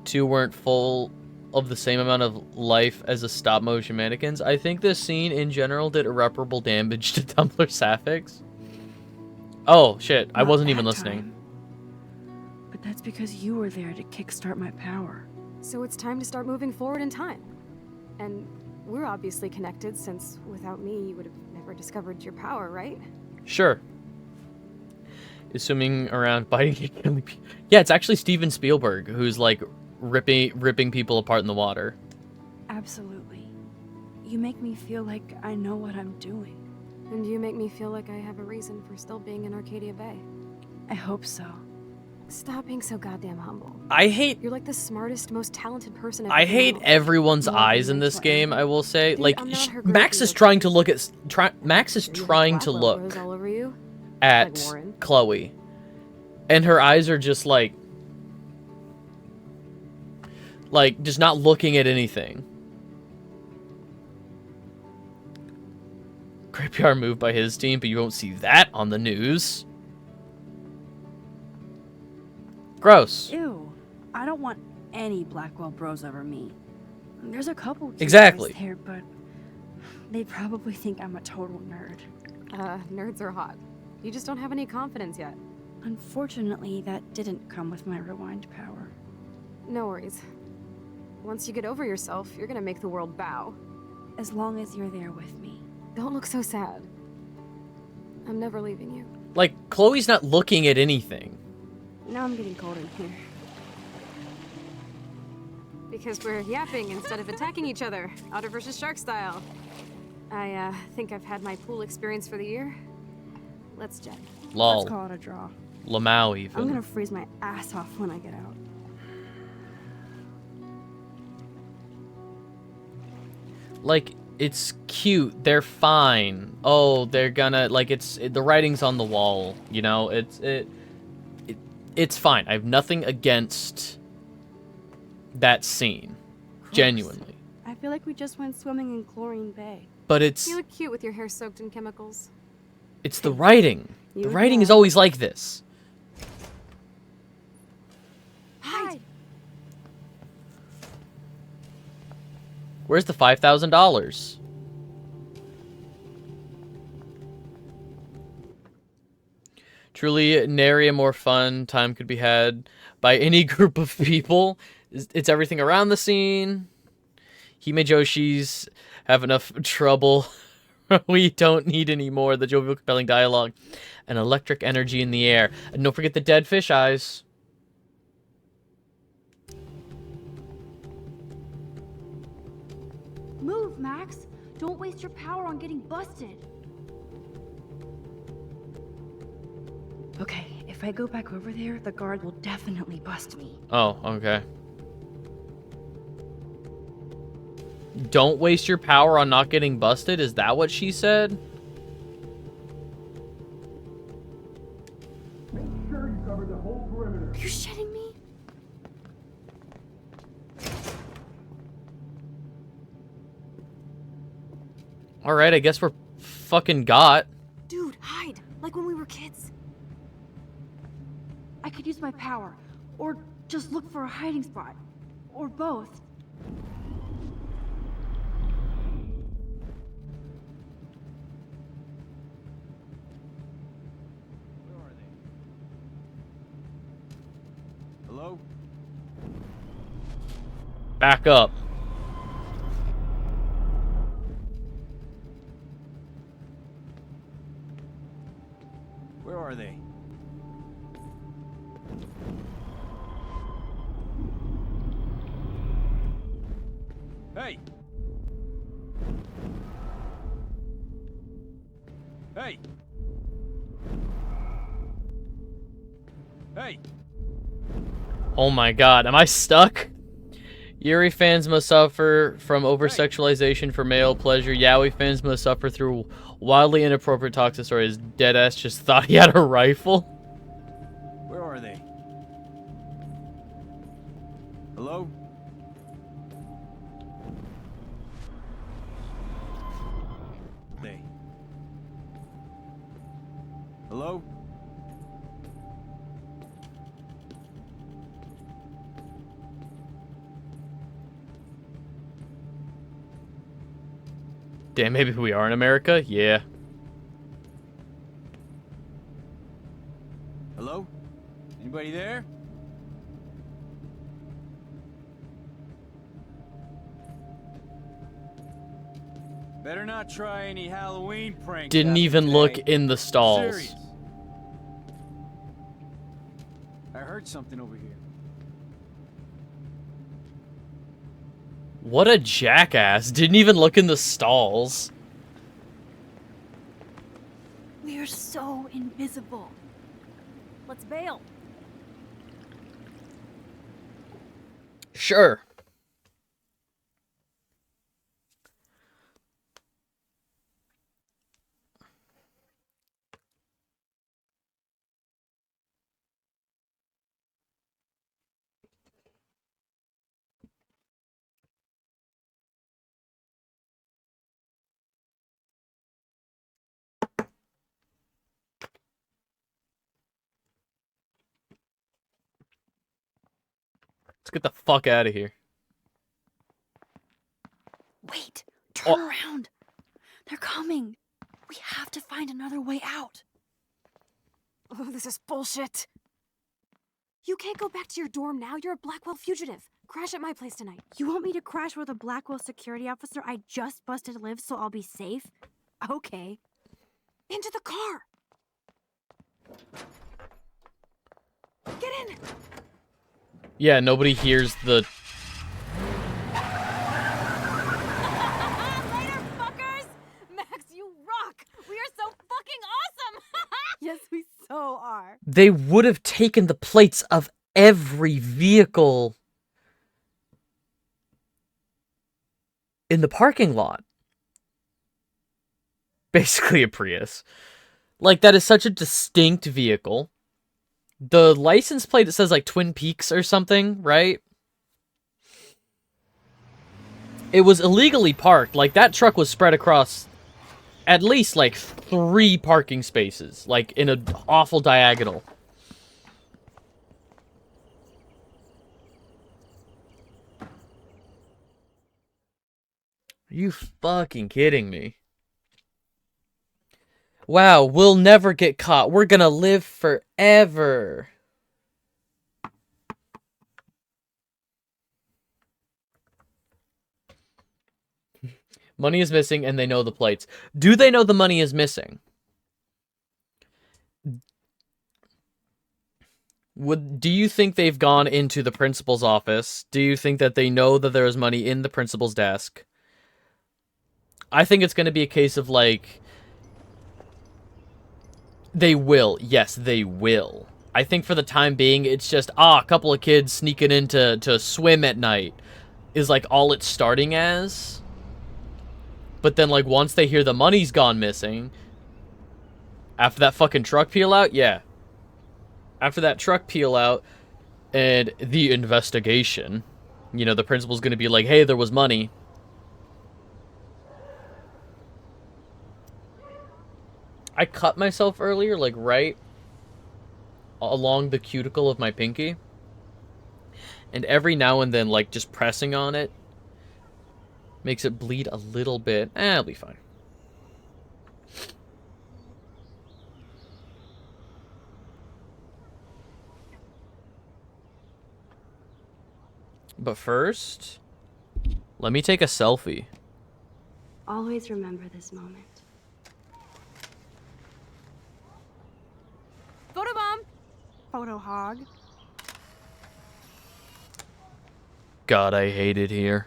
Speaker 1: two weren't full of the same amount of life as the stop motion mannequins. I think this scene in general did irreparable damage to Tumblr sapphics. Oh shit, I
Speaker 7: Not
Speaker 1: wasn't even
Speaker 7: that
Speaker 1: listening.
Speaker 7: time. But that's because you were there to kickstart my power.
Speaker 5: So it's time to start moving forward in time. And we're obviously connected, since without me, you would have never discovered your power, right?
Speaker 1: Sure. Is swimming around biting and killing people. Yeah, it's actually Steven Spielberg who's like ripping people apart in the water.
Speaker 7: Absolutely. You make me feel like I know what I'm doing.
Speaker 5: And you make me feel like I have a reason for still being in Arcadia Bay.
Speaker 7: I hope so.
Speaker 5: Stop being so goddamn humble.
Speaker 1: I hate
Speaker 5: You're like the smartest, most talented person I've
Speaker 1: I
Speaker 5: ever
Speaker 1: hate
Speaker 5: known.
Speaker 1: everyone's
Speaker 7: More than
Speaker 1: eyes in this
Speaker 7: Rachel
Speaker 1: game, I will say.
Speaker 5: Dude,
Speaker 1: Like
Speaker 5: I'm not her
Speaker 1: Max
Speaker 5: groupie,
Speaker 1: is
Speaker 5: okay?
Speaker 1: trying to look at Max is
Speaker 5: You have
Speaker 1: trying to
Speaker 5: Blackwell
Speaker 1: look
Speaker 5: rose all over you.
Speaker 1: at
Speaker 5: like Warren.
Speaker 1: Chloe. And her eyes are just like just not looking at anything. Great PR move by his team, but you won't see that on the news. Gross.
Speaker 7: Ew. I don't want any Blackwell bros over me. There's a couple cute
Speaker 1: Exactly.
Speaker 7: guys there, but they probably think I'm a total nerd.
Speaker 5: Nerds are hot. You just don't have any confidence yet.
Speaker 7: Unfortunately, that didn't come with my rewind power.
Speaker 5: No worries. Once you get over yourself, you're gonna make the world bow.
Speaker 7: As long as you're there with me.
Speaker 5: Don't look so sad. I'm never leaving you.
Speaker 1: Like Chloe's not looking at anything.
Speaker 5: Now I'm getting cold in here. Because we're yapping instead of attacking each other, otter versus shark style. I think I've had my pool experience for the year. Let's jet.
Speaker 1: Lol.
Speaker 7: Let's call it a draw.
Speaker 1: Lamau even.
Speaker 7: I'm gonna freeze my ass off when I get out.
Speaker 1: Like, it's cute. They're fine. Oh, they're gonna, like, the writing's on the wall, you know? It's fine. I have nothing against that scene. Genuinely.
Speaker 2: I feel like we just went swimming in Chlorine Bay.
Speaker 1: But it's
Speaker 5: You look cute with your hair soaked in chemicals.
Speaker 1: the writing.
Speaker 2: You
Speaker 1: The
Speaker 2: would
Speaker 1: writing
Speaker 2: know.
Speaker 1: is always like this.
Speaker 5: Hide!
Speaker 1: Where's the $5,000? Truly, nary a more fun time could be had by any group of people. It's everything around the scene. Hime Joshi's have enough trouble. We don't need any more. The jovial, compelling dialogue and electric energy in the air. And don't forget the dead fish eyes.
Speaker 7: Move, Max. Don't waste your power on getting busted. Okay, if I go back over there, the guard will definitely bust me.
Speaker 1: Oh, okay. Don't waste your power on not getting busted? Is that what she said?
Speaker 5: Are you shitting me?
Speaker 1: Alright, I guess we're fucking got.
Speaker 5: Dude, hide! Like when we were kids.
Speaker 7: I could use my power, or just look for a hiding spot, or both.
Speaker 8: Where are they? Hello?
Speaker 1: Back up.
Speaker 8: Where are they? Hey! Hey! Hey!
Speaker 1: Oh my god, am I stuck? Yuri fans must suffer from over-sexualization for male pleasure. Yaoi fans must suffer through wildly inappropriate toxic stories. Deadass just thought he had a rifle.
Speaker 8: Where are they? Hello? They. Hello?
Speaker 1: Damn, maybe we are in America? Yeah.
Speaker 8: Hello? Anybody there? Better not try any Halloween pranks.
Speaker 1: Didn't
Speaker 8: after
Speaker 1: even look
Speaker 8: today.
Speaker 1: in the stalls.
Speaker 8: Serious. I heard something over here.
Speaker 1: What a jackass. Didn't even look in the stalls.
Speaker 7: We're so invisible.
Speaker 5: Let's bail.
Speaker 1: Sure. Let's get the fuck out of here.
Speaker 7: Wait, turn
Speaker 1: Oh.
Speaker 7: around. They're coming. We have to find another way out.
Speaker 5: Oh, this is bullshit. You can't go back to your dorm now. You're a Blackwell fugitive. Crash at my place tonight.
Speaker 7: You want me to crash with a Blackwell security officer I just busted lives so I'll be safe? Okay.
Speaker 5: Into the car. Get in.
Speaker 1: Yeah, nobody hears the...
Speaker 5: Later, fuckers. Max, you rock. We are so fucking awesome.
Speaker 2: Yes, we so are.
Speaker 1: They would have taken the plates of every vehicle. in the parking lot. Basically a Prius. Like, that is such a distinct vehicle. The license plate, it says, like, Twin Peaks or something, right? It was illegally parked. Like, that truck was spread across at least, like, 3 parking spaces. Like, in an awful diagonal. Are you fucking kidding me? Wow, we'll never get caught. We're gonna live forever. Money is missing and they know the plates. Do they know the money is missing? Do you think they've gone into the principal's office? Do you think that they know that there is money in the principal's desk? I think it's going to be a case of, like, they will. Yes, they will. I think for the time being, it's just, a couple of kids sneaking in to swim at night is, like, all it's starting as. But then, like, once they hear the money's gone missing, after that fucking truck peel out, yeah. After that truck peel out and the investigation, you know, the principal's going to be like, hey, there was money. I cut myself earlier, like, right along the cuticle of my pinky. And every now and then, like, just pressing on it makes it bleed a little bit. It'll be fine. But first, let me take a selfie.
Speaker 2: Always remember this moment.
Speaker 5: Photobomb! Photo hog.
Speaker 1: God, I hate it here.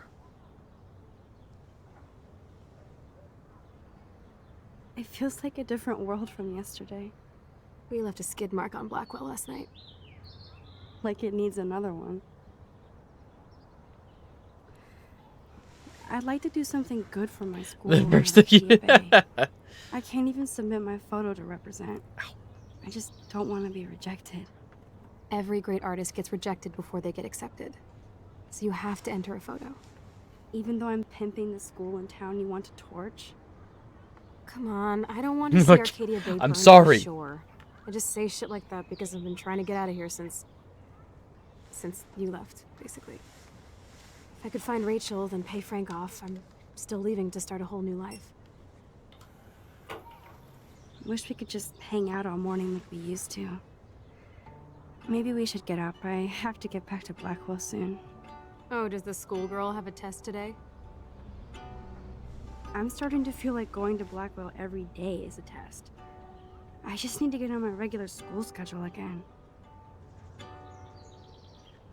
Speaker 2: It feels like a different world from yesterday.
Speaker 5: We left a skid mark on Blackwell last night.
Speaker 2: Like it needs another one. I'd like to do something good for my school.
Speaker 1: The first thing you...
Speaker 2: I can't even submit my photo to represent. I just don't want to be rejected.
Speaker 5: Every great artist gets rejected before they get accepted. So you have to enter a photo.
Speaker 2: Even though I'm pimping the school in town you want to torch?
Speaker 5: Come on, I don't want to see Arcadia Bay
Speaker 1: I'm
Speaker 5: burn,
Speaker 1: sorry.
Speaker 5: Sure. I just say shit like that because I've been trying to get out of here since you left, basically. If I could find Rachel, then pay Frank off, I'm still leaving to start a whole new life.
Speaker 2: Wish we could just hang out all morning like we used to. Maybe we should get up. I have to get back to Blackwell soon.
Speaker 5: Oh, does the schoolgirl have a test today?
Speaker 2: I'm starting to feel like going to Blackwell every day is a test. I just need to get on my regular school schedule again.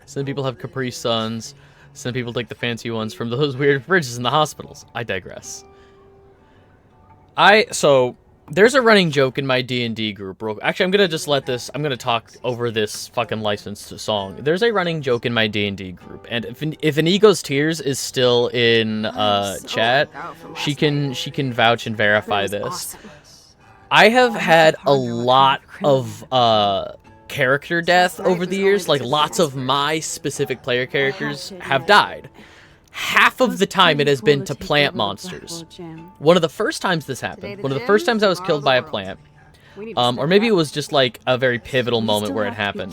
Speaker 1: Some people have Capri Suns. Some people take the fancy ones from those weird fridges in the hospitals. I digress. So, there's a running joke in my D&D group. Actually, I'm going to just let this... I'm going to talk over this fucking licensed song. There's a running joke in my D&D group. And if Inigo's Tears is still in chat, she can vouch and verify this.
Speaker 5: Awesome.
Speaker 1: I have had a lot of character death over the years. Like, lots of my specific player characters have died. Half of the time it has been to plant monsters. One of the first times this happened, one of the first times I was killed by a plant, or maybe it was just like a very pivotal moment where it happened.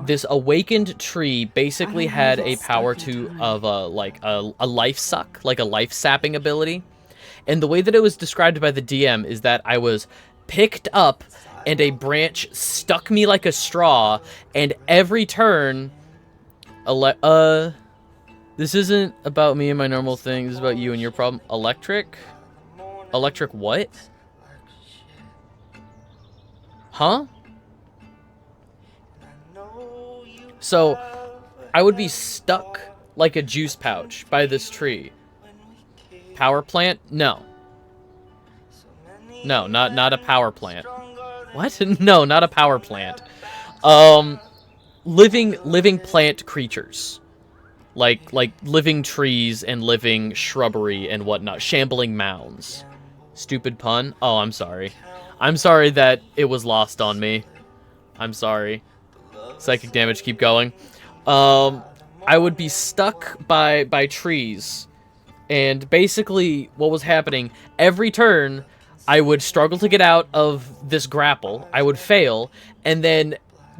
Speaker 1: This awakened tree basically had a power of a life suck, like a life sapping ability. And the way that it was described by the DM is that I was picked up and a branch stuck me like a straw, and every turn, this isn't about me and my normal thing. This is about you and your problem. Electric? Electric what? Huh? So, I would be stuck like a juice pouch by this tree. Power plant? No. No, not a power plant. What? No, not a power plant. Living plant creatures. Like living trees and living shrubbery and whatnot. Shambling mounds. Stupid pun? Oh, I'm sorry. I'm sorry that it was lost on me. I'm sorry. Psychic damage, keep going. I would be stuck by trees. And basically, what was happening, every turn, I would struggle to get out of this grapple. I would fail, and then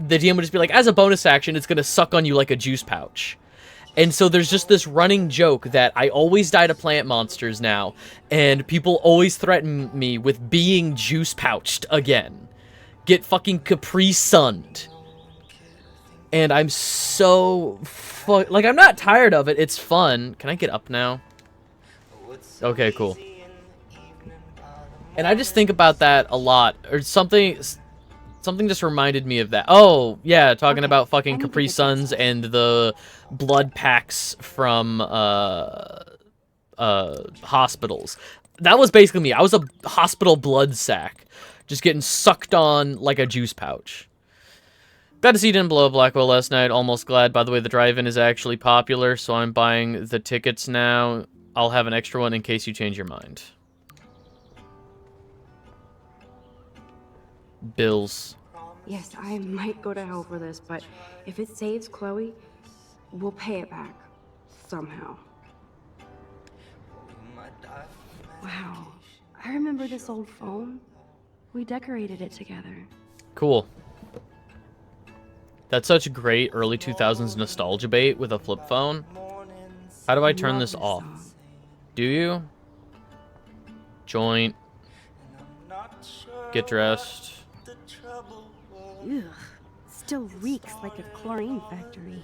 Speaker 1: the DM would just be like, as a bonus action, it's going to suck on you like a juice pouch. And so there's just this running joke that I always die to plant monsters now, and people always threaten me with being juice pouched again. Get fucking Capri Sunned. And I'm so... like, I'm not tired of it. It's fun. Can I get up now? Okay, cool. And I just think about that a lot. Or something just reminded me of that. Oh, yeah, talking about fucking Capri Suns and the blood packs from hospitals. That was basically me. I was a hospital blood sack. Just getting sucked on like a juice pouch. Got to see it in below Blackwell last night. Almost glad. By the way, the drive-in is actually popular, so I'm buying the tickets now. I'll have an extra one in case you change your mind. Bills.
Speaker 2: Yes, I might go to hell for this, but if it saves Chloe, we'll pay it back. Somehow. Wow. I remember this old phone. We decorated it together.
Speaker 1: Cool. That's such great early 2000s nostalgia bait with a flip phone. How do I turn this off? Do you? Joint. Get dressed.
Speaker 2: Ugh. Still reeks like a chlorine factory.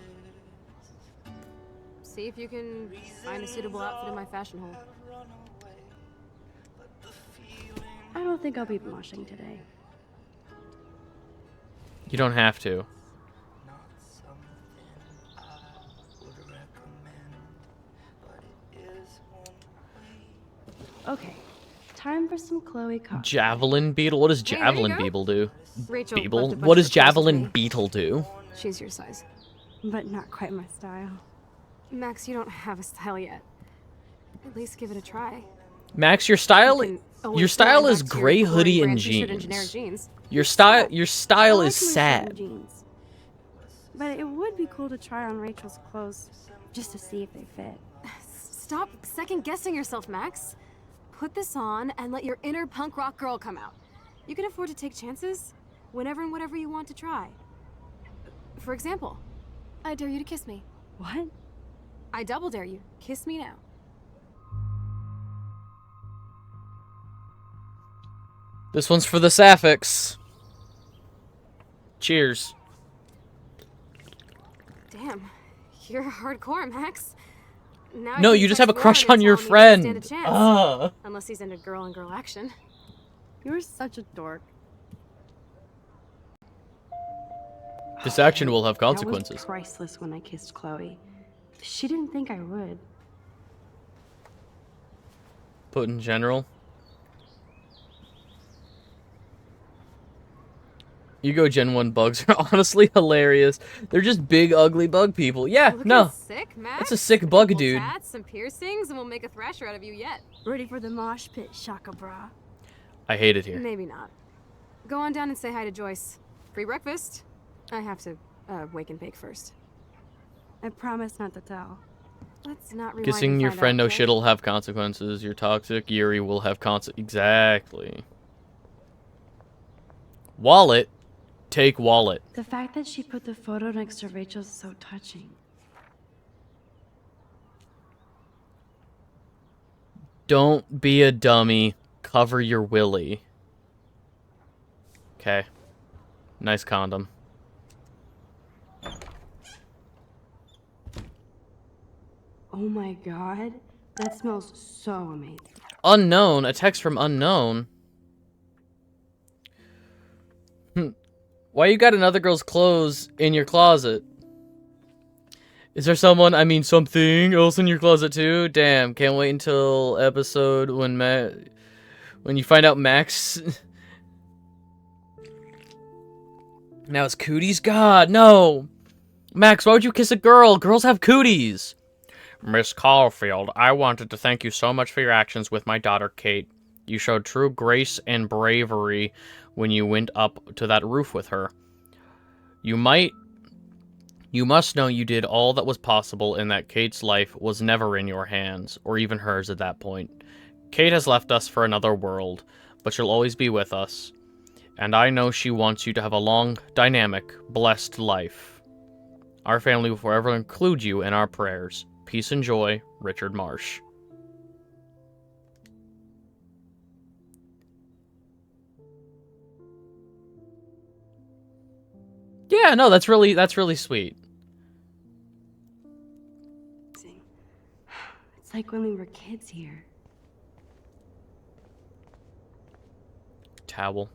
Speaker 2: See if you can find a suitable outfit in my fashion hole. I don't think I'll be moshing today.
Speaker 1: You don't have to.
Speaker 2: Okay, time for some Chloe coffee.
Speaker 1: Javelin beetle? What does
Speaker 2: Hey, there you
Speaker 1: javelin
Speaker 2: go.
Speaker 1: beetle do?
Speaker 2: Rachel
Speaker 1: Beetle?
Speaker 2: left a bunch
Speaker 1: What
Speaker 2: of
Speaker 1: does
Speaker 2: requests
Speaker 1: javelin
Speaker 2: today.
Speaker 1: beetle do?
Speaker 2: She's your size. But not quite my style. Max, you don't have a style yet. At least give it a try.
Speaker 1: Max, your style
Speaker 2: You can always
Speaker 1: your style
Speaker 2: slide
Speaker 1: is
Speaker 2: back to your
Speaker 1: gray
Speaker 2: boring
Speaker 1: hoodie and
Speaker 2: brand t-shirt and generic
Speaker 1: jeans.
Speaker 2: jeans.
Speaker 1: Your style
Speaker 2: I
Speaker 1: is
Speaker 2: like my shirt
Speaker 1: sad.
Speaker 2: and jeans. But it would be cool to try on Rachel's clothes just to see if they fit. Stop second guessing yourself, Max. Put this on and let your inner punk rock girl come out. You can afford to take chances whenever and whatever you want to try. For example, I dare you to kiss me. What? I double dare you. Kiss me now.
Speaker 1: This one's for the sapphics. Cheers.
Speaker 2: Damn, you're hardcore, Max. Now
Speaker 1: No,
Speaker 2: I
Speaker 1: you
Speaker 2: can
Speaker 1: just have a
Speaker 2: text
Speaker 1: crush
Speaker 2: Lauren
Speaker 1: on
Speaker 2: and
Speaker 1: your
Speaker 2: tell him he doesn't
Speaker 1: friend.
Speaker 2: stand a chance.
Speaker 1: Ah.
Speaker 2: Unless he's into girl-on-girl action. You're such a dork.
Speaker 1: This action will have
Speaker 2: That was
Speaker 1: consequences.
Speaker 2: priceless when I kissed Chloe. She didn't think I would.
Speaker 1: Put in general. Ego Gen 1 bugs are honestly hilarious. They're just big, ugly bug people. Yeah,
Speaker 2: Looking
Speaker 1: no.
Speaker 2: sick, Max.
Speaker 1: That's a sick bug,
Speaker 2: Couple
Speaker 1: dude.
Speaker 2: tats, some piercings, and we'll make a thrasher out of you yet. Ready for the mosh pit, Shaka Bra?
Speaker 1: I hate it here.
Speaker 2: Maybe not. Go on down and say hi to Joyce. Free breakfast. I have to wake and bake first. I promise not to tell. Let's not rewind
Speaker 1: Kissing
Speaker 2: and
Speaker 1: your
Speaker 2: find
Speaker 1: friend
Speaker 2: out,
Speaker 1: no
Speaker 2: okay?
Speaker 1: shit will have consequences. You're toxic. Yuri will have Exactly. Wallet. Take wallet.
Speaker 2: The fact that she put the photo next to Rachel's is so touching.
Speaker 1: Don't be a dummy. Cover your willy. Okay. Nice condom.
Speaker 2: Oh my god, that smells so amazing.
Speaker 1: Unknown. A text from unknown. Why you got another girl's clothes in your closet? Is there someone, I mean something else in your closet too? Damn, can't wait until episode when you find out Max... Now it's cooties? God, no! Max, why would you kiss a girl? Girls have cooties! Miss Caulfield, I wanted to thank you so much for your actions with my daughter, Kate. You showed true grace and bravery when you went up to that roof with her. You must know you did all that was possible and that Kate's life was never in your hands, or even hers at that point. Kate has left us for another world, but she'll always be with us. And I know she wants you to have a long, dynamic, blessed life. Our family will forever include you in our prayers. Peace and joy, Richard Marsh. Yeah, no, that's really sweet.
Speaker 2: It's like when we were kids here.
Speaker 1: Towel.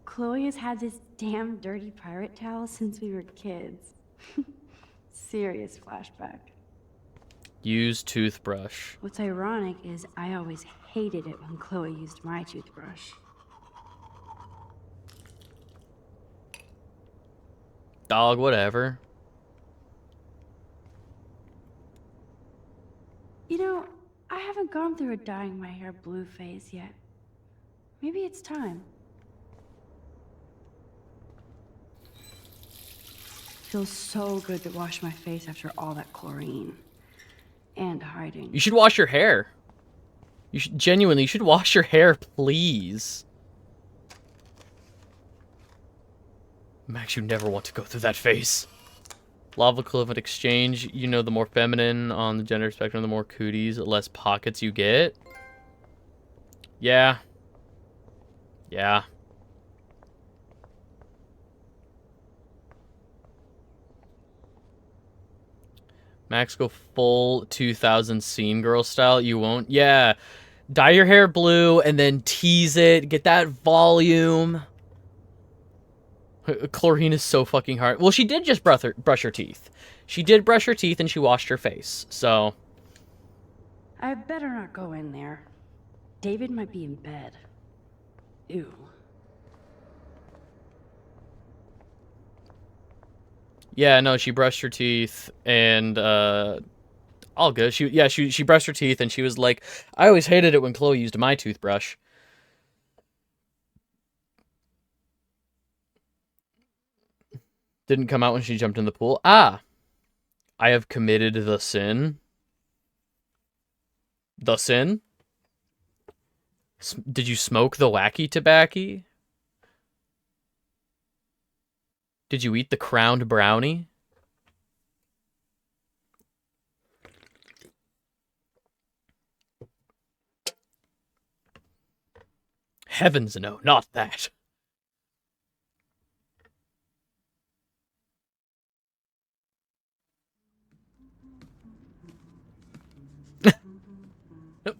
Speaker 2: Chloe has had this damn dirty pirate towel since we were kids. Serious flashback.
Speaker 1: Use toothbrush.
Speaker 2: What's ironic is I always hated it when Chloe used my toothbrush.
Speaker 1: Dog, whatever.
Speaker 2: You know, I haven't gone through a dyeing my hair blue phase yet. Maybe it's time. Feels so good to wash my face after all that chlorine. And hiding.
Speaker 1: You should wash your hair. You should wash your hair, please. Max, you never want to go through that phase. Lava equivalent exchange. You know, the more feminine on the gender spectrum, the more cooties, the less pockets you get. Yeah. Yeah. Max, go full 2000 scene girl style. You won't? Yeah. Dye your hair blue and then tease it. Get that volume. Chlorine is so fucking hard. Well, she did just brush her teeth. She did brush her teeth and she washed her face. So.
Speaker 2: I better not go in there. David might be in bed. Ew.
Speaker 1: Yeah, no, she brushed her teeth and all good. She brushed her teeth and she was like, I always hated it when Chloe used my toothbrush. Didn't come out when she jumped in the pool. Ah. I have committed the sin. The sin? Did you smoke the wacky tobacco? Did you eat the crowned brownie? Heavens no, not that.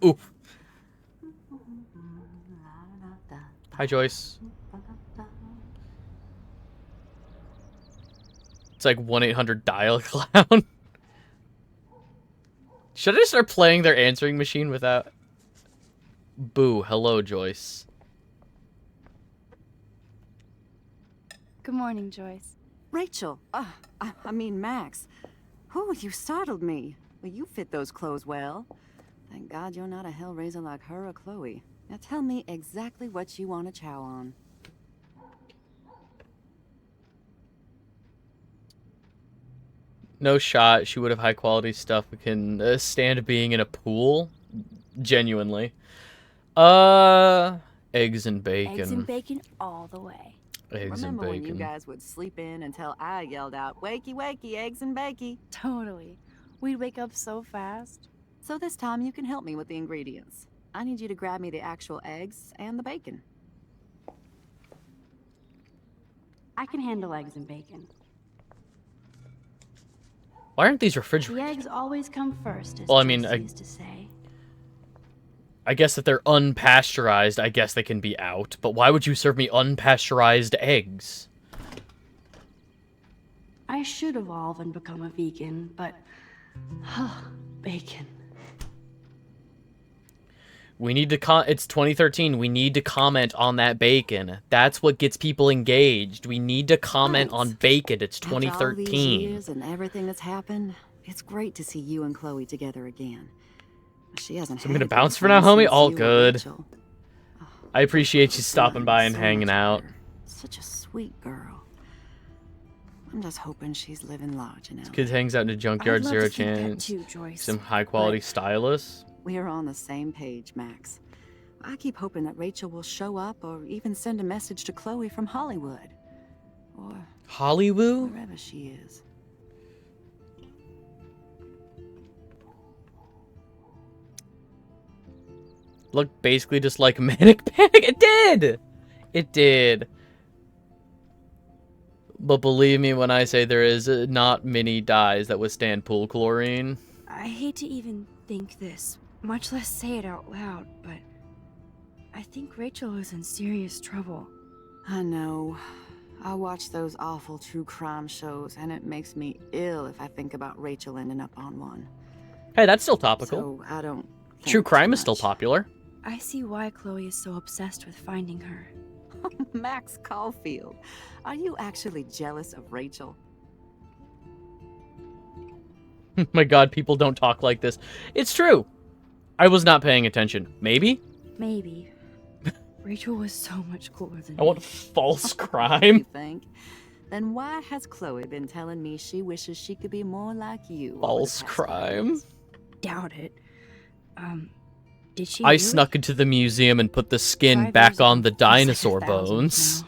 Speaker 1: Oof. Hi, Joyce. It's like 1-800 dial-a-clown. Should I just start playing their answering machine without... Boo. Hello, Joyce.
Speaker 2: Good morning, Joyce.
Speaker 9: Rachel. I mean, Max. Oh, you startled me. Well, you fit those clothes well. Thank God you're not a hellraiser like her or Chloe. Now tell me exactly what you want to chow on.
Speaker 1: No shot. She would have high quality stuff. We can stand being in a pool. Genuinely. Eggs and bacon.
Speaker 2: Eggs and bacon all the way.
Speaker 1: Eggs
Speaker 9: Remember
Speaker 1: and
Speaker 9: when
Speaker 1: bacon.
Speaker 9: you guys would sleep in until I yelled out, wakey, wakey, eggs and bacon?
Speaker 2: Totally. We'd wake up so fast.
Speaker 9: So this time you can help me with the ingredients. I need you to grab me the actual eggs and the bacon.
Speaker 2: I can handle eggs and bacon.
Speaker 1: Why aren't these
Speaker 2: The
Speaker 1: refrigerated?
Speaker 2: eggs always come first, as
Speaker 1: Well, I mean,
Speaker 2: Joyce used to say.
Speaker 1: I guess if they're unpasteurized, I guess they can be out. But why would you serve me unpasteurized eggs?
Speaker 2: I should evolve and become a vegan, but... bacon.
Speaker 1: We need to it's 2013. We need to comment on that bacon. That's what gets people engaged. We need to comment on bacon. It's
Speaker 9: After all these
Speaker 1: 2013.
Speaker 9: years and everything that's happened, It's great to see you and Chloe together again. She hasn't.
Speaker 1: So I'm gonna
Speaker 9: had a good
Speaker 1: bounce for now,
Speaker 9: friend
Speaker 1: homie?
Speaker 9: since
Speaker 1: All
Speaker 9: you and
Speaker 1: good.
Speaker 9: Rachel. Oh,
Speaker 1: I appreciate you stopping
Speaker 9: Fun,
Speaker 1: by and
Speaker 9: so
Speaker 1: hanging
Speaker 9: much
Speaker 1: out.
Speaker 9: better. Such a sweet girl. I'm just hoping she's living large in LA.
Speaker 1: Kid hangs out in a junkyard,
Speaker 2: I'd love
Speaker 1: zero
Speaker 2: to think that
Speaker 1: chance.
Speaker 2: too, Joyce.
Speaker 1: Some high quality
Speaker 9: But-
Speaker 1: stylists.
Speaker 9: We're on the same page, Max. I keep hoping that Rachel will show up or even send a message to Chloe from Hollywood. Or
Speaker 1: Hollywood?
Speaker 9: wherever she is.
Speaker 1: Looked basically just like Manic Panic. It did! It did. But believe me when I say there is not many dyes that withstand pool chlorine.
Speaker 2: I hate to even think this, much less say it out loud, but I think Rachel is in serious trouble.
Speaker 9: I know. I watch those awful true crime shows, and it makes me ill if I think about Rachel ending up on one.
Speaker 1: Hey, that's still topical.
Speaker 9: So I don't.
Speaker 1: True
Speaker 9: think
Speaker 1: crime
Speaker 9: too
Speaker 1: is still
Speaker 9: much.
Speaker 1: popular.
Speaker 2: I see why Chloe is so obsessed with finding her.
Speaker 9: Max Caulfield, are you actually jealous of Rachel?
Speaker 1: My god, people don't talk like this. It's true. I was not paying attention. Maybe?
Speaker 2: Maybe. Rachel was so much cooler than
Speaker 1: I want
Speaker 2: me.
Speaker 1: false
Speaker 9: You
Speaker 1: crime.
Speaker 9: think? Then why has Chloe been telling me she wishes she could be more like you? over the
Speaker 1: False
Speaker 9: past
Speaker 1: crime.
Speaker 9: years?
Speaker 2: Doubt it. Did she
Speaker 1: I
Speaker 2: really?
Speaker 1: snuck into the museum and put the skin
Speaker 2: 5
Speaker 1: back
Speaker 2: years
Speaker 1: on
Speaker 2: ago,
Speaker 1: the
Speaker 2: feels like
Speaker 1: dinosaur
Speaker 2: 1,000
Speaker 1: bones.
Speaker 2: now.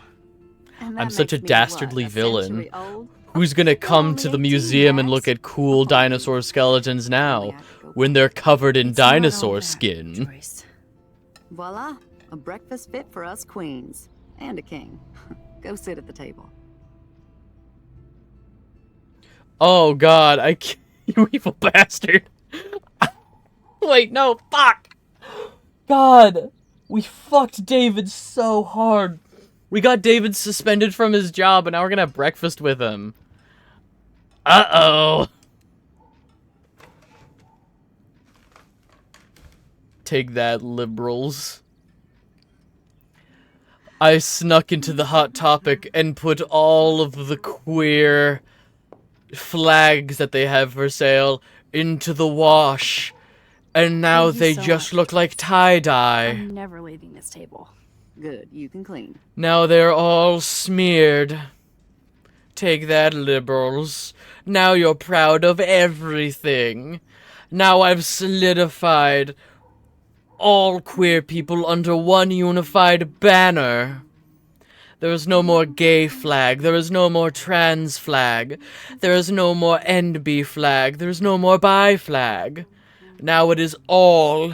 Speaker 9: And
Speaker 1: I'm
Speaker 9: that
Speaker 1: such a
Speaker 9: makes me,
Speaker 1: dastardly
Speaker 9: what, a
Speaker 1: villain.
Speaker 9: century old?
Speaker 1: Who's gonna come
Speaker 9: only
Speaker 1: to the
Speaker 9: 18,
Speaker 1: museum and
Speaker 9: Max.
Speaker 1: look at cool dinosaur skeletons now,
Speaker 9: Only I could go
Speaker 1: when
Speaker 9: back.
Speaker 1: they're covered in
Speaker 2: It's not all
Speaker 1: dinosaur
Speaker 2: that,
Speaker 1: skin?
Speaker 2: Joyce.
Speaker 9: Voila, a breakfast fit for us queens. And a king. Go sit at the table.
Speaker 1: Oh god, you evil bastard. Wait, no, fuck! God, we fucked David so hard. We got David suspended from his job, and now we're gonna have breakfast with him. Uh-oh. Take that, liberals. I snuck into the Hot Topic and put all of the queer flags that they have for sale into the wash. And now
Speaker 2: Thank you
Speaker 1: they
Speaker 2: so
Speaker 1: just
Speaker 2: much.
Speaker 1: look like tie-dye.
Speaker 2: I'm never leaving this table.
Speaker 9: Good, you can clean.
Speaker 1: Now they're all smeared. Take that, liberals. Now you're proud of everything. Now I've solidified all queer people under one unified banner. There is no more gay flag. There is no more trans flag. There is no more NB flag. There is no more bi flag. Now it is all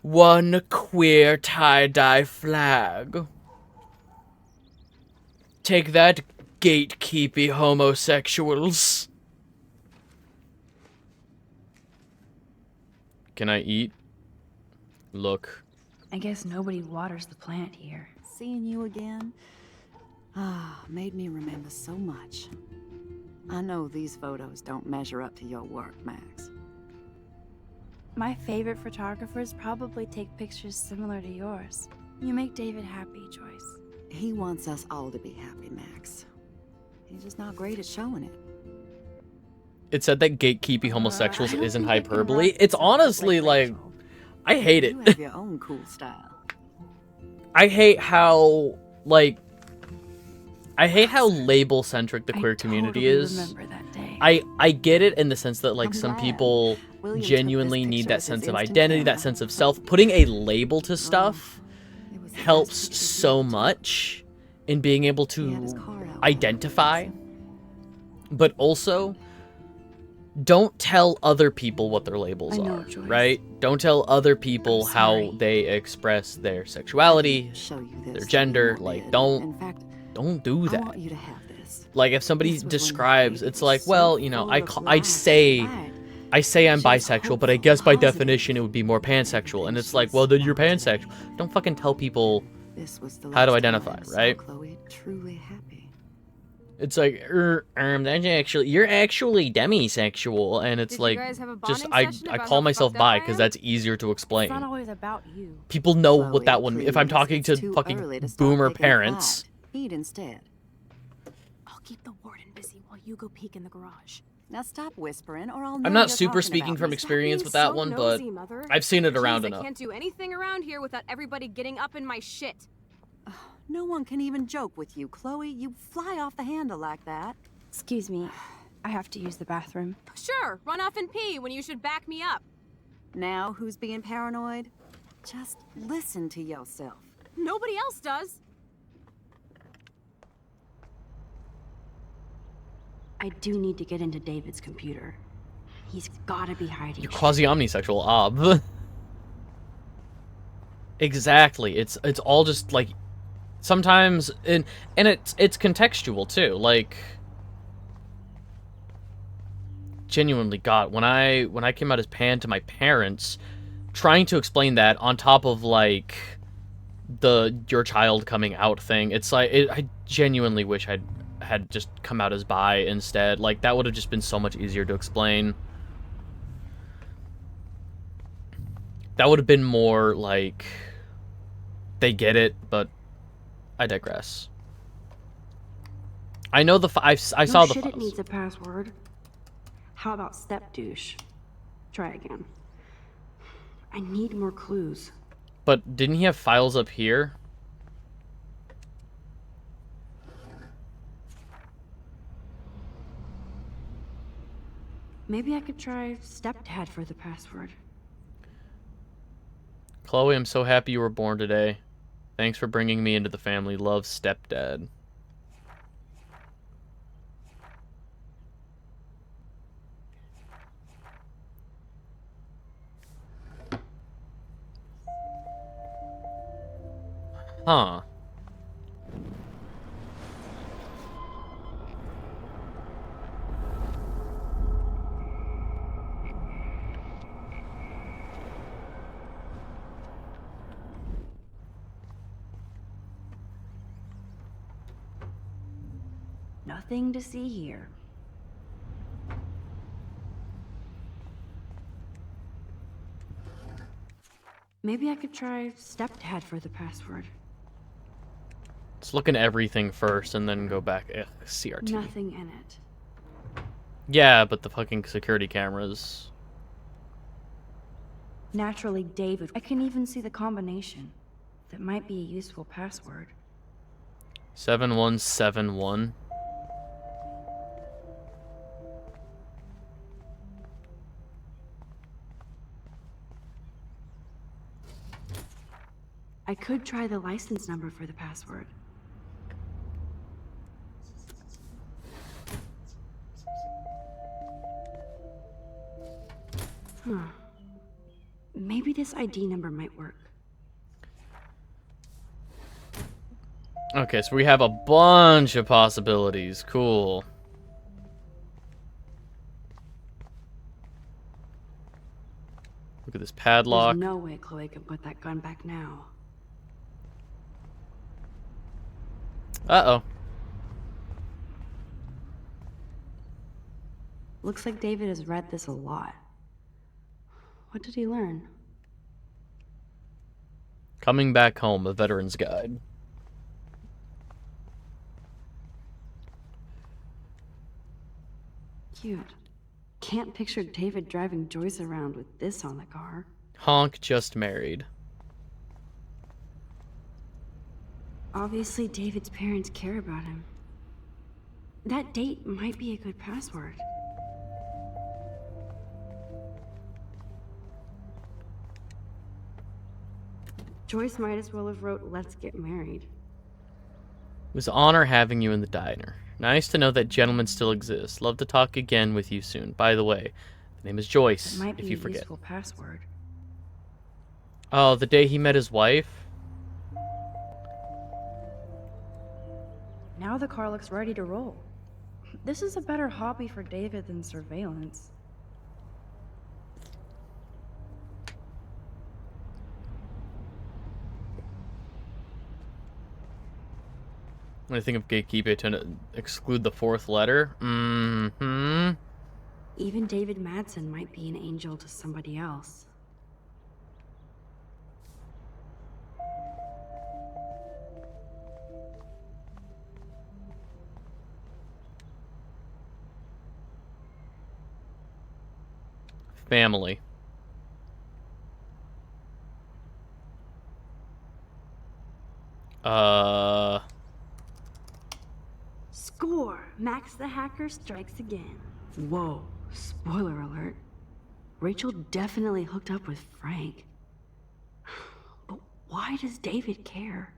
Speaker 1: one queer tie-dye flag. Take that, gatekeepy homosexuals. Can I eat? Look.
Speaker 7: I guess nobody waters the plant here.
Speaker 9: Seeing you again, made me remember so much. I know these photos don't measure up to your work, Max.
Speaker 2: My favorite photographers probably take pictures similar to yours. You make David happy, Joyce.
Speaker 9: He wants us all to be happy, Max. He's just not great at showing it.
Speaker 1: It said that gatekeepy homosexuals
Speaker 2: I don't
Speaker 1: isn't
Speaker 2: think I can
Speaker 1: hyperbole.
Speaker 2: rock
Speaker 1: It's
Speaker 2: myself
Speaker 1: honestly like,
Speaker 2: Rachel.
Speaker 1: I hate it.
Speaker 9: You have your own cool style.
Speaker 1: I hate how, like, I hate how label-centric the
Speaker 2: I
Speaker 1: queer community
Speaker 2: totally
Speaker 1: is.
Speaker 2: remember that day.
Speaker 1: I get it in the sense that, like,
Speaker 9: I'm
Speaker 1: some
Speaker 9: glad.
Speaker 1: people
Speaker 9: William took
Speaker 1: genuinely
Speaker 9: this
Speaker 1: need
Speaker 9: picture
Speaker 1: that
Speaker 9: as his
Speaker 1: sense of
Speaker 9: instant
Speaker 1: identity, that
Speaker 9: camera.
Speaker 1: sense of self. Putting a label to stuff
Speaker 9: It was the best
Speaker 1: helps
Speaker 9: picture he
Speaker 1: so
Speaker 9: took.
Speaker 1: much in being able
Speaker 9: He had his
Speaker 1: to
Speaker 9: car out.
Speaker 1: identify, but also don't tell other people what their labels
Speaker 2: I know,
Speaker 1: are,
Speaker 2: Joyce.
Speaker 1: right? Don't tell other people
Speaker 2: I'm
Speaker 1: how
Speaker 2: sorry.
Speaker 1: they express their sexuality,
Speaker 9: Show you this
Speaker 1: their
Speaker 9: so
Speaker 1: gender.
Speaker 9: you won't
Speaker 1: Like,
Speaker 9: did.
Speaker 1: don't
Speaker 9: In fact,
Speaker 1: do
Speaker 9: I
Speaker 1: that.
Speaker 9: want you to have this.
Speaker 1: Like, if somebody
Speaker 9: This was when
Speaker 1: describes,
Speaker 9: David
Speaker 1: it's
Speaker 9: was
Speaker 1: like,
Speaker 9: so
Speaker 1: well, you know,
Speaker 9: full
Speaker 1: I
Speaker 9: of
Speaker 1: ca-
Speaker 9: life
Speaker 1: say
Speaker 9: and light.
Speaker 1: I'm
Speaker 9: She was
Speaker 1: bisexual, but I
Speaker 9: hopeful,
Speaker 1: guess by
Speaker 9: positive.
Speaker 1: definition it would be more pansexual. And
Speaker 9: And
Speaker 1: it's like,
Speaker 9: she's
Speaker 1: well, then you're
Speaker 9: wanted.
Speaker 1: pansexual. Don't fucking tell people.
Speaker 9: This was the
Speaker 1: How to
Speaker 9: last time I
Speaker 1: identify,
Speaker 9: ever saw
Speaker 1: right?
Speaker 9: Chloe truly happy.
Speaker 1: It's like, that's actually, you're actually demisexual, and it's
Speaker 5: Did you
Speaker 1: like,
Speaker 5: guys have a
Speaker 1: just
Speaker 5: bonding
Speaker 1: I
Speaker 5: session
Speaker 1: I
Speaker 5: about
Speaker 1: call
Speaker 5: how
Speaker 1: myself
Speaker 5: fucked up I
Speaker 1: bi because
Speaker 5: am?
Speaker 1: that's easier to explain.
Speaker 2: It's not always about you.
Speaker 1: People know what
Speaker 9: Chloe,
Speaker 1: that one. If I'm
Speaker 9: please,
Speaker 1: talking to
Speaker 9: it's too
Speaker 1: fucking
Speaker 9: early to start
Speaker 1: boomer
Speaker 9: picking
Speaker 1: parents,
Speaker 9: fight. Eat instead.
Speaker 5: I'll keep the warden busy while you go peek in the garage.
Speaker 9: Now stop whispering, or I'll know
Speaker 1: I'm not
Speaker 9: you're
Speaker 1: super
Speaker 9: talking
Speaker 1: speaking
Speaker 9: about
Speaker 1: from
Speaker 9: me.
Speaker 1: experience
Speaker 2: Being
Speaker 1: with that
Speaker 2: so
Speaker 1: one, but
Speaker 2: nosy, Mother.
Speaker 1: I've seen it around
Speaker 2: Jeez,
Speaker 1: enough.
Speaker 2: I can't do anything around here without everybody getting up in my shit.
Speaker 9: No one can even joke with you, Chloe. You fly off the handle like that.
Speaker 2: Excuse me, I have to use the bathroom.
Speaker 10: Sure, run off and pee when you should back me up.
Speaker 9: Now who's being paranoid? Just listen to yourself.
Speaker 10: Nobody else does.
Speaker 7: I do need to get into David's computer. He's gotta be hiding.
Speaker 1: You're
Speaker 7: shit.
Speaker 1: quasi-omnisexual, ob. Exactly. It's all just like sometimes and it's contextual too. Like genuinely, God, when I came out as pan to my parents, trying to explain that on top of like the your child coming out thing, it's like I genuinely wish I'd had just come out as bi instead. Like that would have just been so much easier to explain. That would have been more like they get it, but I digress. I know I saw the
Speaker 7: shit, it
Speaker 1: files.
Speaker 7: needs a password. How about step douche? Try again. I need more clues.
Speaker 1: But didn't he have files up here?
Speaker 7: Maybe I could try stepdad for the password.
Speaker 1: Chloe, I'm so happy you were born today. Thanks for bringing me into the family. Love, stepdad. Huh.
Speaker 7: Nothing to see here. Maybe I could try stepdad for the password.
Speaker 1: Let's look into everything first and then go back. Ugh, CRT.
Speaker 7: Nothing in it.
Speaker 1: Yeah, but the fucking security cameras.
Speaker 7: Naturally, David. I can even see the combination. That might be a useful password.
Speaker 1: 7171.
Speaker 7: I could try the license number for the password. Huh. Maybe this ID number might work.
Speaker 1: Okay, so we have a bunch of possibilities. Cool. Look at this padlock.
Speaker 7: There's no way Chloe can put that gun back now.
Speaker 1: Uh-oh.
Speaker 7: Looks like David has read this a lot. What did he learn?
Speaker 1: Coming Back Home, a veteran's guide.
Speaker 7: Cute. Can't picture David driving Joyce around with this on the car.
Speaker 1: Honk just married.
Speaker 7: Obviously, David's parents care about him. That date might be a good password. Joyce might as well have wrote, "Let's get married."
Speaker 1: It was an honor having you in the diner. Nice to know that gentlemen still exist. Love to talk again with you soon. By the way, the name is Joyce,
Speaker 7: That might
Speaker 1: if
Speaker 7: be
Speaker 1: you
Speaker 7: a
Speaker 1: forget.
Speaker 7: useful password.
Speaker 1: Oh, the day he met his wife?
Speaker 7: Now the car looks ready to roll. This is a better hobby for David than surveillance.
Speaker 1: When I think of gatekeeping to exclude the fourth letter. Mm-hmm.
Speaker 7: Even David Madsen might be an angel to somebody else.
Speaker 1: family.
Speaker 7: Score! Max the hacker strikes again. Whoa, spoiler alert. Rachel definitely hooked up with Frank. But why does David care?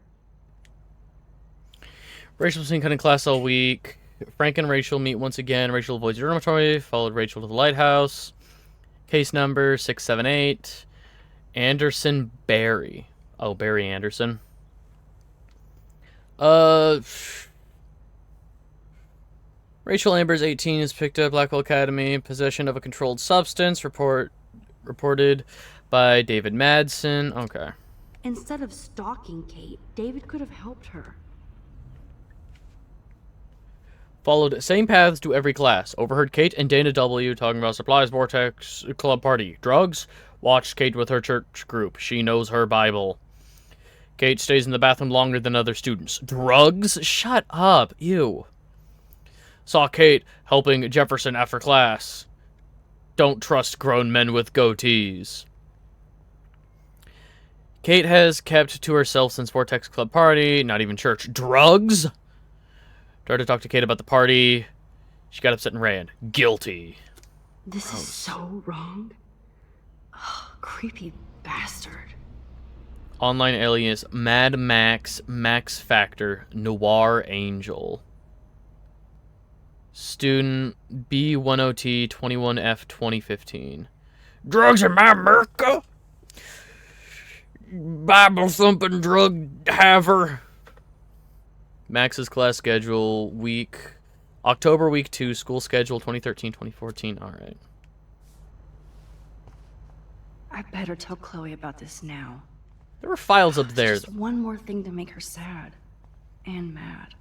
Speaker 1: Rachel's been cutting class all week. Frank and Rachel meet once again. Rachel avoids the dormitory, followed Rachel to the lighthouse. Case number 678. Anderson Barry. Oh, Barry Anderson. Rachel Amber's 18 is picked up Blackwell Academy in possession of a controlled substance. Reported by David Madsen. Okay.
Speaker 7: Instead of stalking Kate, David could have helped her.
Speaker 1: Followed same paths to every class. Overheard Kate and Dana W. talking about supplies, Vortex, club party, drugs. Watched Kate with her church group. She knows her Bible. Kate stays in the bathroom longer than other students. Drugs? Shut up. Ew. Saw Kate helping Jefferson after class. Don't trust grown men with goatees. Kate has kept to herself since Vortex Club party. Not even church. Drugs? Tried to talk to Kate about the party. She got upset and ran. Guilty.
Speaker 7: This is so wrong. Ugh, creepy bastard.
Speaker 1: Online alias Mad Max Max Factor Noir Angel. Student B10T 21F 2015. Drugs in my America? Bible thumping drug haver. Max's class schedule week. October week 2, school schedule 2013-2014. Alright.
Speaker 7: I better tell Chloe about this now.
Speaker 1: There were files up there.
Speaker 7: Just one more thing to make her sad. And mad.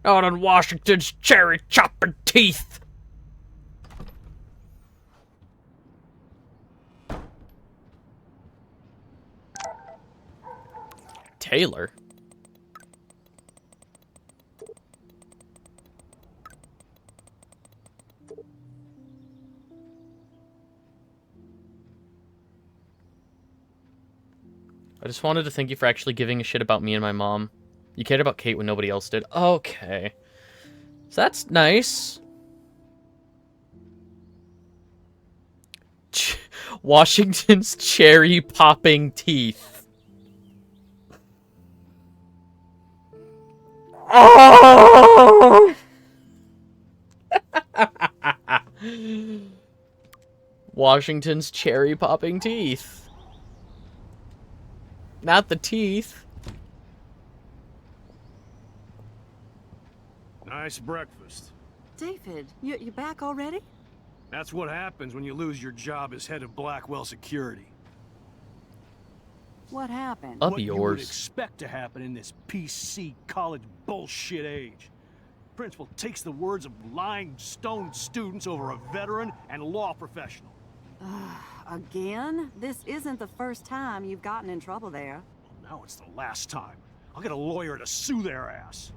Speaker 1: Out on Washington's cherry chopping teeth. Taylor? I just wanted to thank you for actually giving a shit about me and my mom. You cared about Kate when nobody else did. Okay. So that's nice. Washington's cherry popping teeth. Oh! Washington's cherry popping teeth. Not the teeth.
Speaker 11: Nice breakfast.
Speaker 9: David, you back already?
Speaker 11: That's what happens when you lose your job as head of Blackwell Security.
Speaker 9: What happened?
Speaker 1: Up
Speaker 11: What you would
Speaker 1: yours.
Speaker 11: expect to happen in this PC college bullshit age. Principal takes the words of lying stone students over a veteran and law professional.
Speaker 9: Again? This isn't the first time you've gotten in trouble there.
Speaker 11: Now it's the last time. I'll get a lawyer to sue their ass.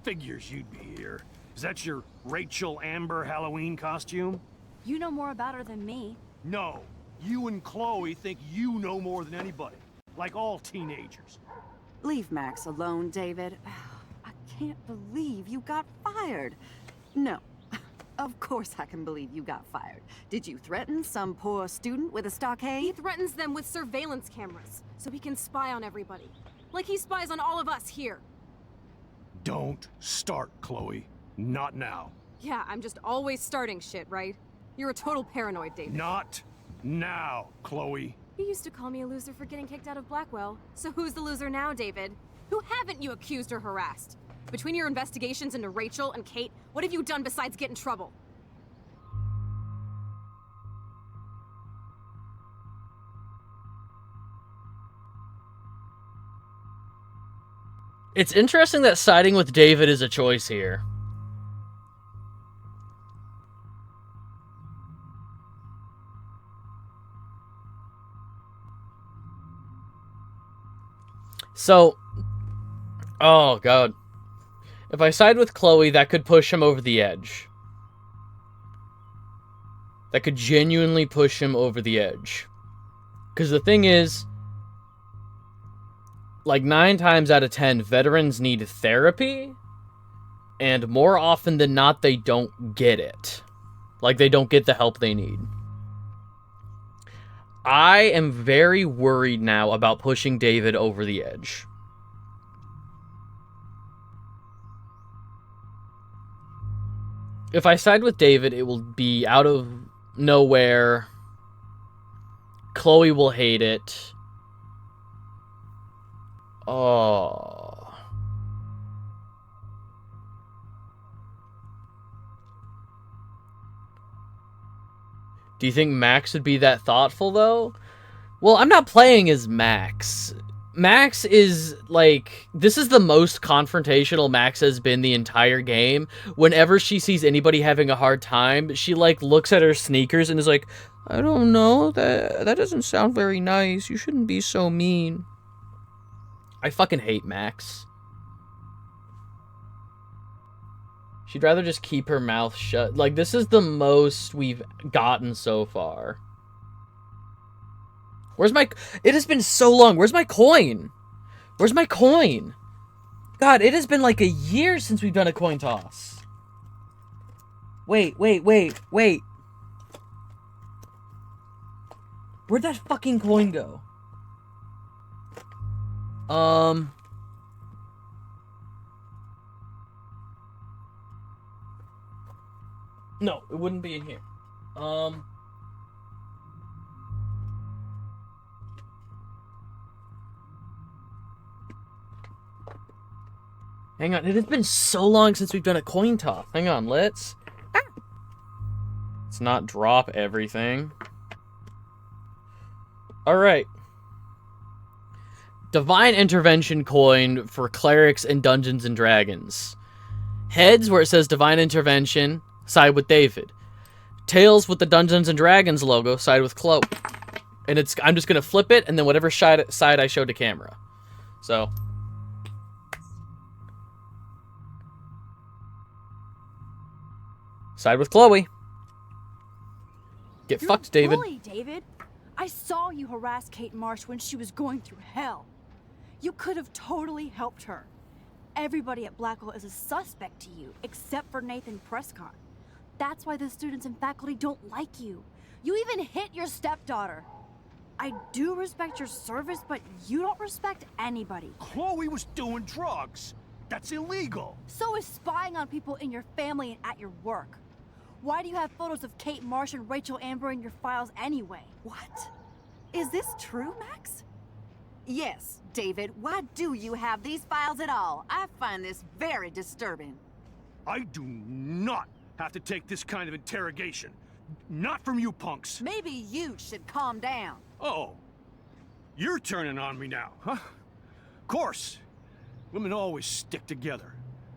Speaker 11: Figures you'd be here. Is that your Rachel Amber Halloween costume?
Speaker 10: You know more about her than me.
Speaker 11: No. You and Chloe think you know more than anybody. Like all teenagers.
Speaker 9: Leave Max alone, David. I can't believe you got fired. No. Of course I can believe you got fired. Did you threaten some poor student with a
Speaker 10: He
Speaker 9: stockade?
Speaker 10: threatens them with surveillance cameras, so he can spy on everybody. Like he spies on all of us here.
Speaker 11: Don't start, Chloe. Not now.
Speaker 10: Yeah, I'm just always starting shit, right? You're a total paranoid, David.
Speaker 11: Not now, Chloe.
Speaker 10: You used to call me a loser for getting kicked out of Blackwell. So who's the loser now, David? Who haven't you accused or harassed? Between your investigations into Rachel and Kate, what have you done besides get in trouble?
Speaker 1: It's interesting that siding with David is a choice here. So, oh god. If I side with Chloe, that could push him over the edge. That could genuinely push him over the edge. Because the thing is, like 9 times out of 10, veterans need therapy. And more often than not, they don't get it. Like, they don't get the help they need. I am very worried now about pushing David over the edge. If I side with David, it will be out of nowhere. Chloe will hate it. Oh. Do you think Max would be that thoughtful, though? Well, I'm not playing as Max. Max is, like, this is the most confrontational Max has been the entire game. Whenever she sees anybody having a hard time, she, like, looks at her sneakers and is like, I don't know, that doesn't sound very nice. You shouldn't be so mean. I fucking hate Max. She'd rather just keep her mouth shut. Like, this is the most we've gotten so far. Where's my... It has been so long. Where's my coin? Where's my coin? God, it has been like a year since we've done a coin toss. Wait. Where'd that fucking coin go? No, it wouldn't be in here. Hang on, it has been so long since we've done a coin toss. Hang on, let's not drop everything. Alright. Divine Intervention coin for clerics and Dungeons and Dragons. Heads, where it says Divine Intervention, side with David. Tails with the Dungeons and Dragons logo, side with Chloe. And I'm just gonna flip it, and then whatever side I show to camera. So... side with Chloe. Get fucked, David.
Speaker 7: You're a bully, David. I saw you harass Kate Marsh when she was going through hell. You could have totally helped her. Everybody at Blackwell is a suspect to you, except for Nathan Prescott. That's why the students and faculty don't like you. You even hit your stepdaughter. I do respect your service, but you don't respect anybody.
Speaker 11: Chloe was doing drugs. That's illegal.
Speaker 7: So is spying on people in your family and at your work. Why do you have photos of Kate Marsh and Rachel Amber in your files anyway?
Speaker 9: What? Is this true, Max? Yes, David. Why do you have these files at all? I find this very disturbing.
Speaker 11: I do not have to take this kind of interrogation. Not from you punks.
Speaker 9: Maybe you should calm down.
Speaker 11: Oh, you're turning on me now, huh? Of course. Women always stick together.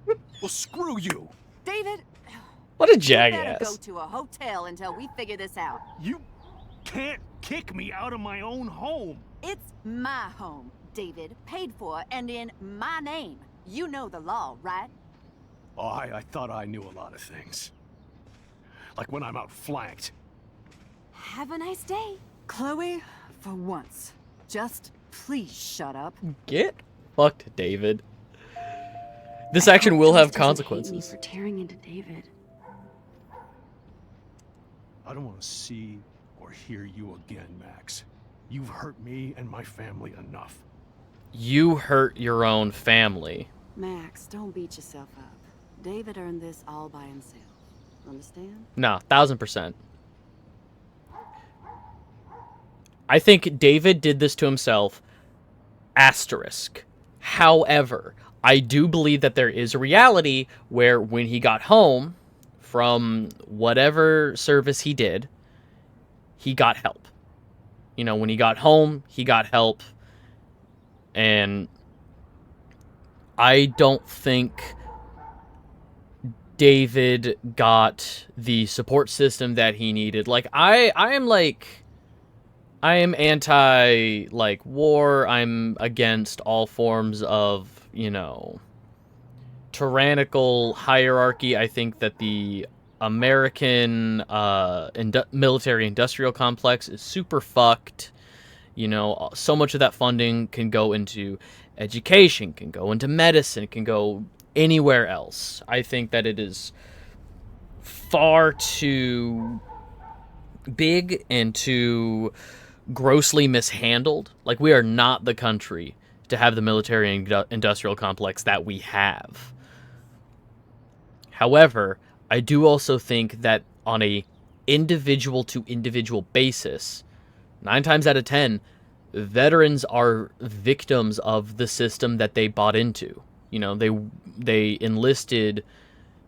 Speaker 11: Well, screw you.
Speaker 9: David,
Speaker 1: what a
Speaker 9: you better
Speaker 1: jackass.
Speaker 9: go to a hotel until we figure this out.
Speaker 11: You can't kick me out of my own home.
Speaker 9: It's my home, David. Paid for and in my name. You know the law, right?
Speaker 11: Oh, I thought I knew a lot of things. Like when I'm outflanked.
Speaker 10: Have a nice day.
Speaker 9: Chloe, for once, just please shut up.
Speaker 1: Get fucked, David. This action will have
Speaker 2: Joyce doesn't hate me
Speaker 1: consequences.
Speaker 2: for tearing into David.
Speaker 11: I don't want to see or hear you again, Max. You've hurt me and my family enough.
Speaker 1: You hurt your own family.
Speaker 9: Max, don't beat yourself up. David earned this all by himself. Understand?
Speaker 1: No, 1000%. I think David did this to himself. Asterisk. However, I do believe that there is a reality where when he got home from whatever service he did, he got help. You know, when he got home, he got help. And I don't think David got the support system that he needed. Like, I am anti, like, war. I'm against all forms of, you know, tyrannical hierarchy. I think that the American military-industrial complex is super fucked. You know, so much of that funding can go into education, can go into medicine, can go anywhere else. I think that it is far too big and too grossly mishandled. Like, we are not the country to have the military industrial complex that we have. However, I do also think that on a individual to individual basis, 9 times out of 10, veterans are victims of the system that they bought into. You know, they enlisted,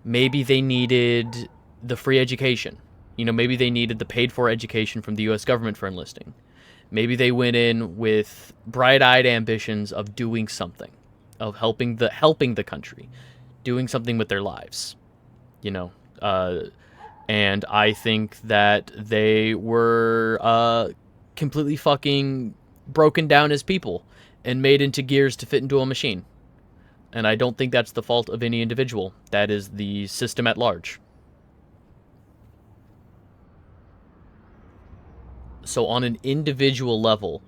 Speaker 1: maybe they needed the free education. You know, maybe they needed the paid-for education from the U.S. government for enlisting. Maybe they went in with bright-eyed ambitions of doing something, of helping the country, doing something with their lives. You know, and I think that they were completely fucking broken down as people and made into gears to fit into a machine. And I don't think that's the fault of any individual. That is the system at large. So on an individual level,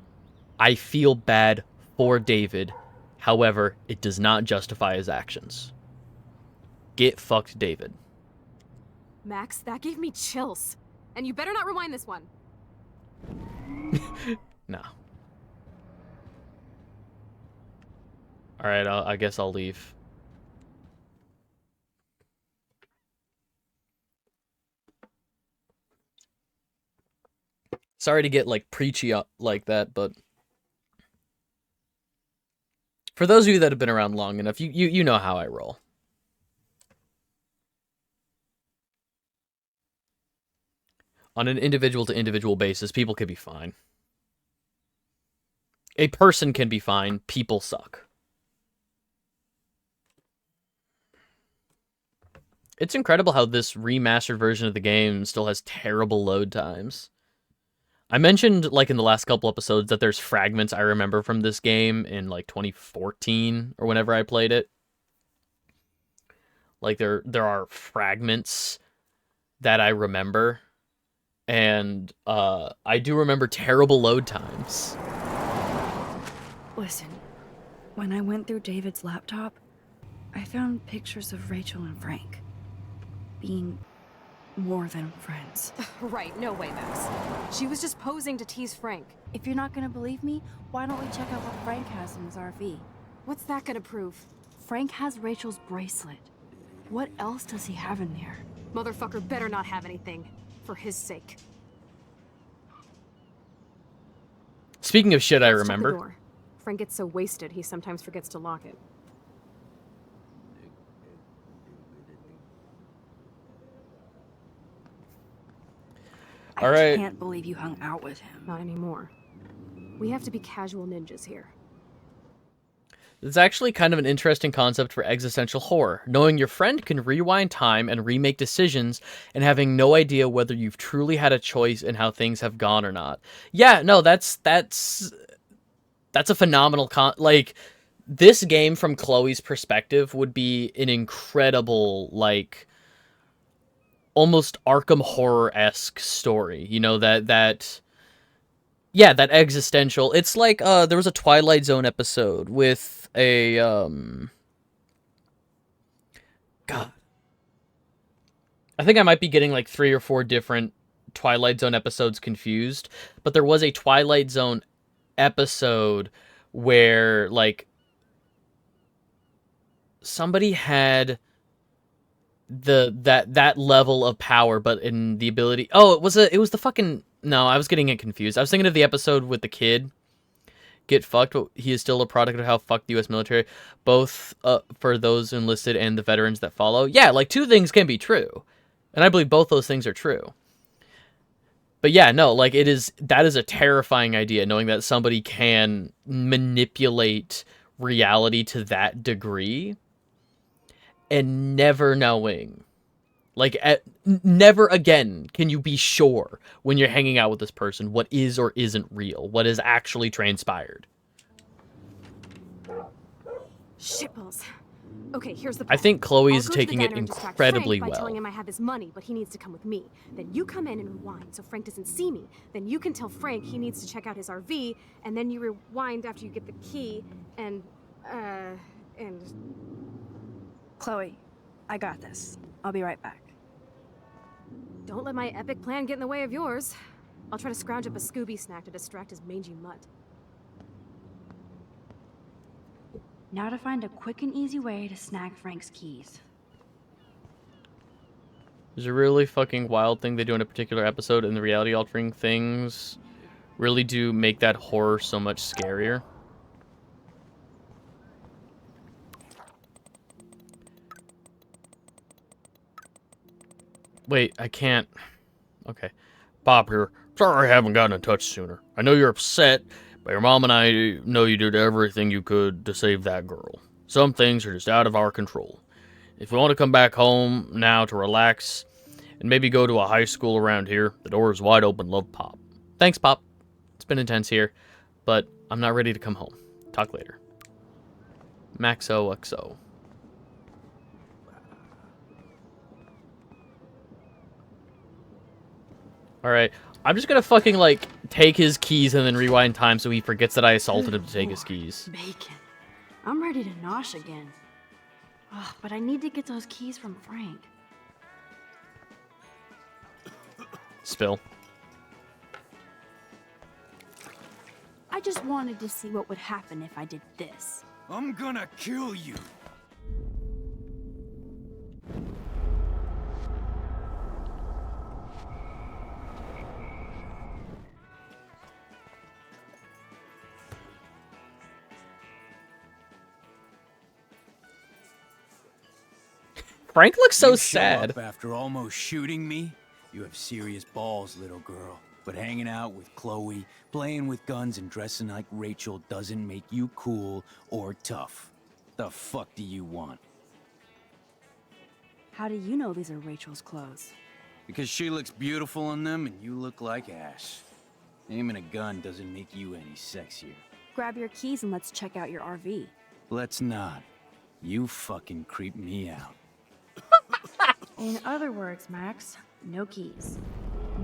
Speaker 1: I feel bad for David. However, it does not justify his actions. Get fucked, David.
Speaker 10: Max, that gave me chills. And you better not rewind this one.
Speaker 1: No. Alright, I guess I'll leave. Sorry to get, like, preachy like that, but for those of you that have been around long enough, you know how I roll. On an individual to individual basis, people can be fine. A person can be fine. People suck. It's incredible how this remastered version of the game still has terrible load times. I mentioned, like, in the last couple episodes that there's fragments I remember from this game in, like, 2014 or whenever I played it. Like, there are fragments that I remember. And I do remember terrible load times.
Speaker 7: Listen, when I went through David's laptop, I found pictures of Rachel and Frank being more than friends.
Speaker 10: Right, no way, Max. She was just posing to tease Frank.
Speaker 7: If you're not gonna believe me, why don't we check out what Frank has in his RV?
Speaker 10: What's that gonna prove?
Speaker 7: Frank has Rachel's bracelet. What else does he have in there?
Speaker 10: Motherfucker better not have anything. For his sake.
Speaker 1: Speaking of shit I
Speaker 10: Let's check the
Speaker 1: remember.
Speaker 10: door. Frank gets so wasted, he sometimes forgets to lock it.
Speaker 1: All right.
Speaker 7: I can't believe you hung out with him.
Speaker 10: Not anymore. We have to be casual ninjas here.
Speaker 1: It's actually kind of an interesting concept for existential horror. Knowing your friend can rewind time and remake decisions and having no idea whether you've truly had a choice in how things have gone or not. Yeah, no, that's a phenomenal like, this game from Chloe's perspective would be an incredible, like, almost Arkham Horror-esque story. You know, that existential. It's like there was a Twilight Zone episode with a God. I think I might be getting like 3 or 4 different Twilight Zone episodes confused, but there was a Twilight Zone episode where, like, somebody had that level of power, but in the ability. Oh, it was the fucking. No, I was getting it confused. I was thinking of the episode with the kid. Get fucked, but he is still a product of how fucked the U.S. military, both for those enlisted and the veterans that follow. Yeah, like, 2 things can be true, and I believe both those things are true. But yeah, no, like, that is a terrifying idea, knowing that somebody can manipulate reality to that degree, and never knowing. Like, never again can you be sure when you're hanging out with this person what is or isn't real, what has actually transpired.
Speaker 10: Shitballs. Okay, here's the
Speaker 1: I
Speaker 10: plan.
Speaker 1: think Chloe
Speaker 10: I'll
Speaker 1: is
Speaker 10: go to the
Speaker 1: taking it
Speaker 10: diner and distract
Speaker 1: incredibly
Speaker 10: Frank by
Speaker 1: well.
Speaker 10: telling him I have his money, but he needs to come with me. Then you come in and rewind so Frank doesn't see me. Then you can tell Frank he needs to check out his RV, and then you rewind after you get the key, and
Speaker 7: Chloe, I got this. I'll be right back.
Speaker 10: don't let my epic plan get in the way of yours. I'll try to scrounge up a Scooby snack to distract his mangy mutt.
Speaker 7: Now to find a quick and easy way to snag Frank's keys.
Speaker 1: There's a really fucking wild thing they do in a particular episode, and the reality-altering things really do make that horror so much scarier. Wait, I can't... Okay. Pop here. Sorry I haven't gotten in touch sooner. I know you're upset, but your mom and I know you did everything you could to save that girl. Some things are just out of our control. If you want to come back home now to relax and maybe go to a high school around here, the door is wide open. Love, Pop. Thanks, Pop. It's been intense here, but I'm not ready to come home. Talk later. MaxOXO. Alright, I'm just gonna fucking, like, take his keys and then rewind time so he forgets that I assaulted him to take his keys.
Speaker 7: Bacon. I'm ready to nosh again. Ugh, but I need to get those keys from Frank.
Speaker 1: Spill.
Speaker 7: I just wanted to see what would happen if I did this.
Speaker 8: I'm gonna kill you.
Speaker 1: Frank looks so
Speaker 8: You show
Speaker 1: sad.
Speaker 8: up after almost shooting me? You have serious balls, little girl. But hanging out with Chloe, playing with guns, and dressing like Rachel doesn't make you cool or tough. The fuck do you want?
Speaker 7: How do you know these are Rachel's clothes?
Speaker 8: Because she looks beautiful in them and you look like ass. Aiming a gun doesn't make you any sexier.
Speaker 7: Grab your keys and let's check out your RV.
Speaker 8: Let's not. You fucking creep me out.
Speaker 7: In other words, Max, no keys.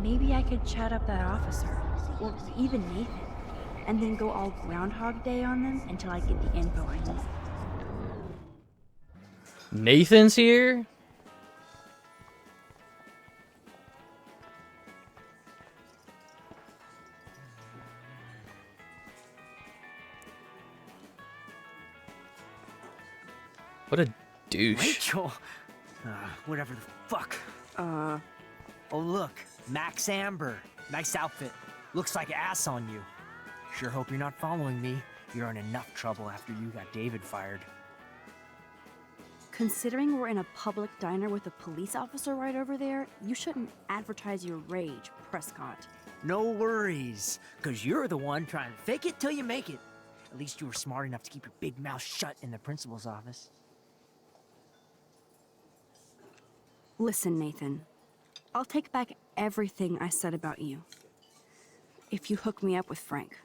Speaker 7: Maybe I could chat up that officer, or even Nathan, and then go all Groundhog Day on them until I get the info I need.
Speaker 1: Nathan's here? What a douche.
Speaker 12: Rachel! Whatever the fuck. Oh, look. Max Amber. Nice outfit. Looks like ass on you. Sure hope you're not following me. You're in enough trouble after you got David fired.
Speaker 7: Considering we're in a public diner with a police officer right over there, you shouldn't advertise your rage, Prescott.
Speaker 12: No worries, because you're the one trying to fake it till you make it. At least you were smart enough to keep your big mouth shut in the principal's office.
Speaker 7: Listen, Nathan. I'll take back everything I said about you. If you hook me up with Frank.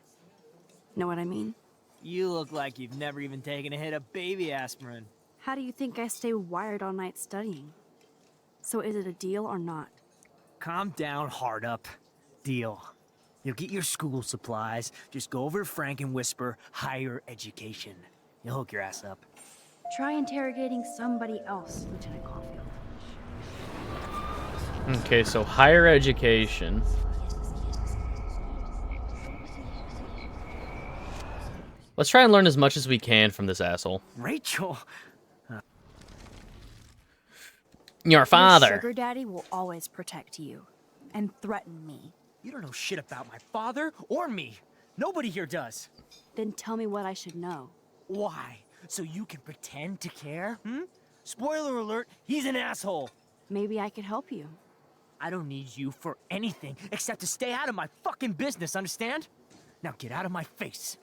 Speaker 7: Know what I mean?
Speaker 12: You look like you've never even taken a hit of baby aspirin.
Speaker 7: How do you think I stay wired all night studying? So is it a deal or not?
Speaker 12: Calm down, hard up. Deal. You'll get your school supplies. Just go over to Frank and whisper higher education. You'll hook your ass up.
Speaker 7: Try interrogating somebody else, Lieutenant Caulfield.
Speaker 1: Okay, so higher education. Let's try and learn as much as we can from this asshole.
Speaker 12: Rachel!
Speaker 1: Your father.
Speaker 7: Your sugar daddy will always protect you. And threaten me.
Speaker 12: You don't know shit about my father or me. Nobody here does.
Speaker 7: Then tell me what I should know.
Speaker 12: Why? So you can pretend to care? Spoiler alert, he's an asshole.
Speaker 7: Maybe I could help you.
Speaker 12: I don't need you for anything except to stay out of my fucking business, understand? Now get out of my face.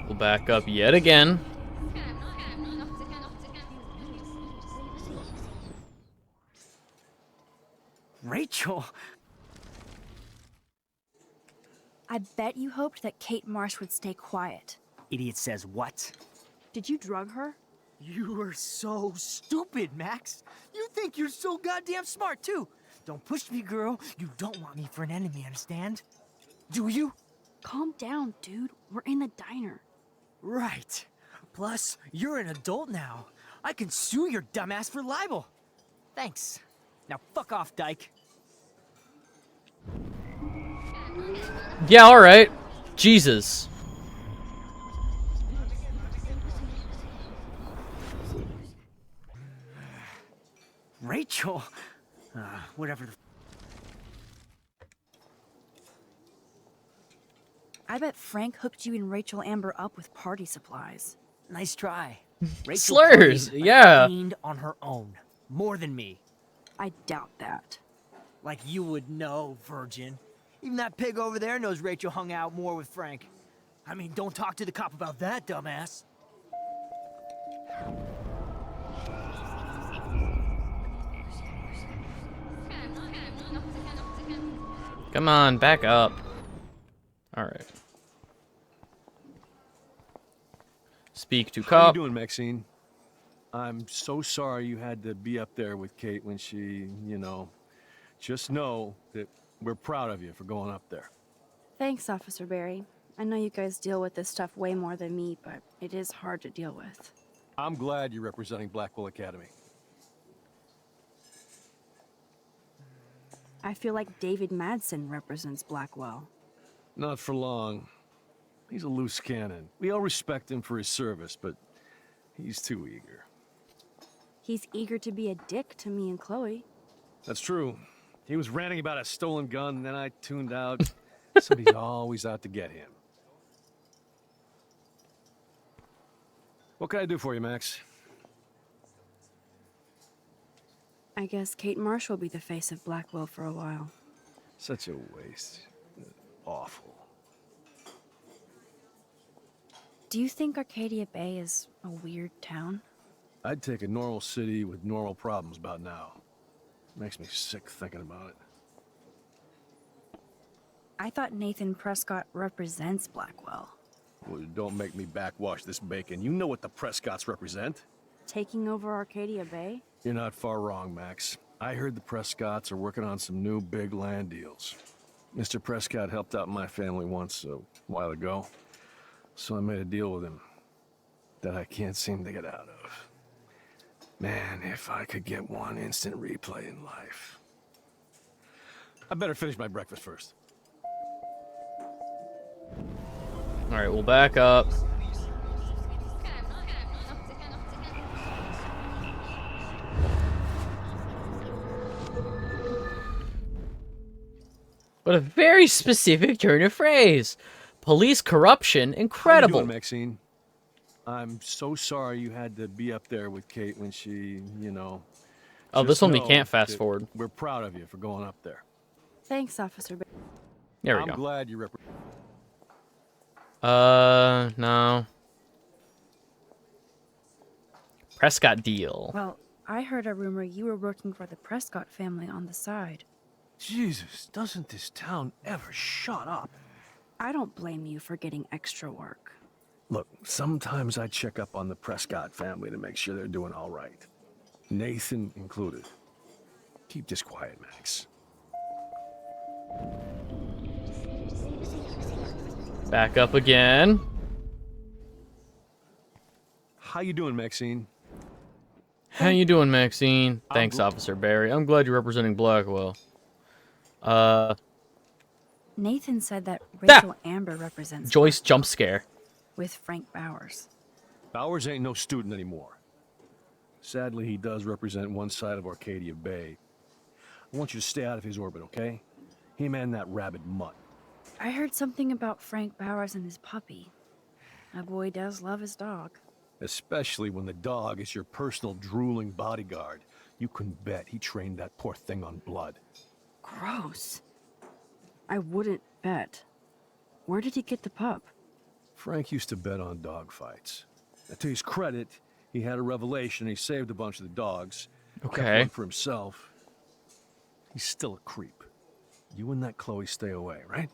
Speaker 1: We'll back up yet again.
Speaker 12: Rachel!
Speaker 7: I bet you hoped that Kate Marsh would stay quiet.
Speaker 12: Idiot says what?
Speaker 2: Did you drug her?
Speaker 12: You are so stupid, Max. You think you're so goddamn smart, too. Don't push me, girl. You don't want me for an enemy, understand? Do you?
Speaker 7: Calm down, dude. We're in the diner.
Speaker 12: Right. Plus, you're an adult now. I can sue your dumbass for libel. Thanks. Now fuck off, dyke.
Speaker 1: Yeah, alright. Jesus.
Speaker 12: Rachel? Whatever the...
Speaker 7: I bet Frank hooked you and Rachel Amber up with party supplies.
Speaker 12: Nice try. Rachel
Speaker 1: Slurs,
Speaker 12: partied like
Speaker 1: yeah.
Speaker 12: a fiend on her own. More than me.
Speaker 7: I doubt that.
Speaker 12: Like you would know, virgin. Even that pig over there knows Rachel hung out more with Frank. I mean, don't talk to the cop about that, dumbass.
Speaker 1: Come on, back up. Alright. Speak to
Speaker 11: How
Speaker 1: cop.
Speaker 11: you doing, Maxine? I'm so sorry you had to be up there with Kate when she, you know. Just know that we're proud of you for going up there.
Speaker 7: Thanks, Officer Barry. I know you guys deal with this stuff way more than me, but it is hard to deal with.
Speaker 11: I'm glad you're representing Blackwell Academy.
Speaker 7: I feel like David Madsen represents Blackwell.
Speaker 11: Not for long. He's a loose cannon. We all respect him for his service, but he's too eager.
Speaker 7: He's eager to be a dick to me and Chloe.
Speaker 11: That's true. He was ranting about a stolen gun, and then I tuned out. Somebody's always out to get him. What can I do for you, Max?
Speaker 7: I guess Kate Marsh will be the face of Blackwell for a while.
Speaker 11: Such a waste. Awful.
Speaker 7: Do you think Arcadia Bay is a weird town?
Speaker 11: I'd take a normal city with normal problems about now. Makes me sick thinking about it.
Speaker 7: I thought Nathan Prescott represents Blackwell.
Speaker 11: Well, don't make me backwash this bacon. You know what the Prescotts represent.
Speaker 7: Taking over Arcadia Bay?
Speaker 11: You're not far wrong, Max. I heard the Prescotts are working on some new big land deals. Mr. Prescott helped out my family once a while ago, so I made a deal with him that I can't seem to get out of. Man, if I could get one instant replay in life. I better finish my breakfast first.
Speaker 1: Alright, we'll back up. But a very specific turn of phrase. Police corruption, incredible.
Speaker 11: How you doing, Maxine? I'm so sorry you had to be up there with Kate when she, you know.
Speaker 1: Oh, this
Speaker 11: just
Speaker 1: one we
Speaker 11: know
Speaker 1: can't fast
Speaker 11: that
Speaker 1: forward.
Speaker 11: We're proud of you for going up there.
Speaker 7: Thanks, Officer Barry.
Speaker 1: There we
Speaker 11: I'm
Speaker 1: go.
Speaker 11: glad you
Speaker 1: No. Prescott deal.
Speaker 7: Well, I heard a rumor you were working for the Prescott family on the side.
Speaker 11: Jesus, doesn't this town ever shut up?
Speaker 7: I don't blame you for getting extra work.
Speaker 11: Look, sometimes I check up on the Prescott family to make sure they're doing all right. Nathan included. Keep this quiet, Max.
Speaker 1: Back up again.
Speaker 11: How you doing, Maxine?
Speaker 1: How you doing, Maxine? Thanks, Officer Barry. I'm glad you're representing Blackwell.
Speaker 7: Nathan said that Rachel Amber represents
Speaker 1: Joyce
Speaker 7: Blackwell
Speaker 1: jump scare.
Speaker 7: with Frank Bowers.
Speaker 11: Bowers ain't no student anymore. Sadly, he does represent one side of Arcadia Bay. I want you to stay out of his orbit, okay? Him and that rabid mutt.
Speaker 7: I heard something about Frank Bowers and his puppy. My boy does love his dog.
Speaker 11: Especially when the dog is your personal drooling bodyguard. You can bet he trained that poor thing on blood.
Speaker 7: Gross. I wouldn't bet. Where did he get the pup?
Speaker 11: Frank used to bet on dog fights. Now, to his credit, he had a revelation. He saved a bunch of the dogs. Kept
Speaker 1: Okay.
Speaker 11: one for himself. He's still a creep. You and that Chloe stay away, right?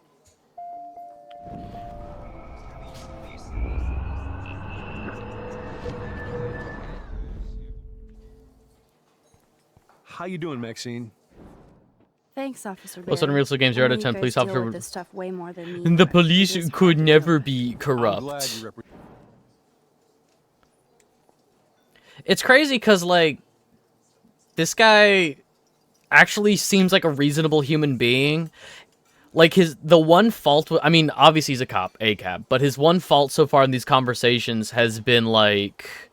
Speaker 11: How you doing, Maxine?
Speaker 2: Thanks, Officer Barry.
Speaker 1: Most unrealistic games, 0 out
Speaker 2: I
Speaker 1: of
Speaker 2: know
Speaker 1: 10.
Speaker 2: you
Speaker 1: Police
Speaker 2: guys deal
Speaker 1: officer.
Speaker 2: with this stuff way more than me,
Speaker 1: The
Speaker 2: but
Speaker 1: police
Speaker 2: it is hard
Speaker 1: could
Speaker 2: to
Speaker 1: never
Speaker 2: deal
Speaker 1: be
Speaker 11: I'm glad
Speaker 1: corrupt.
Speaker 11: you
Speaker 1: It's crazy because, like, this guy actually seems like a reasonable human being. Like, the one fault, I mean, obviously he's a cop, but his one fault so far in these conversations has been like,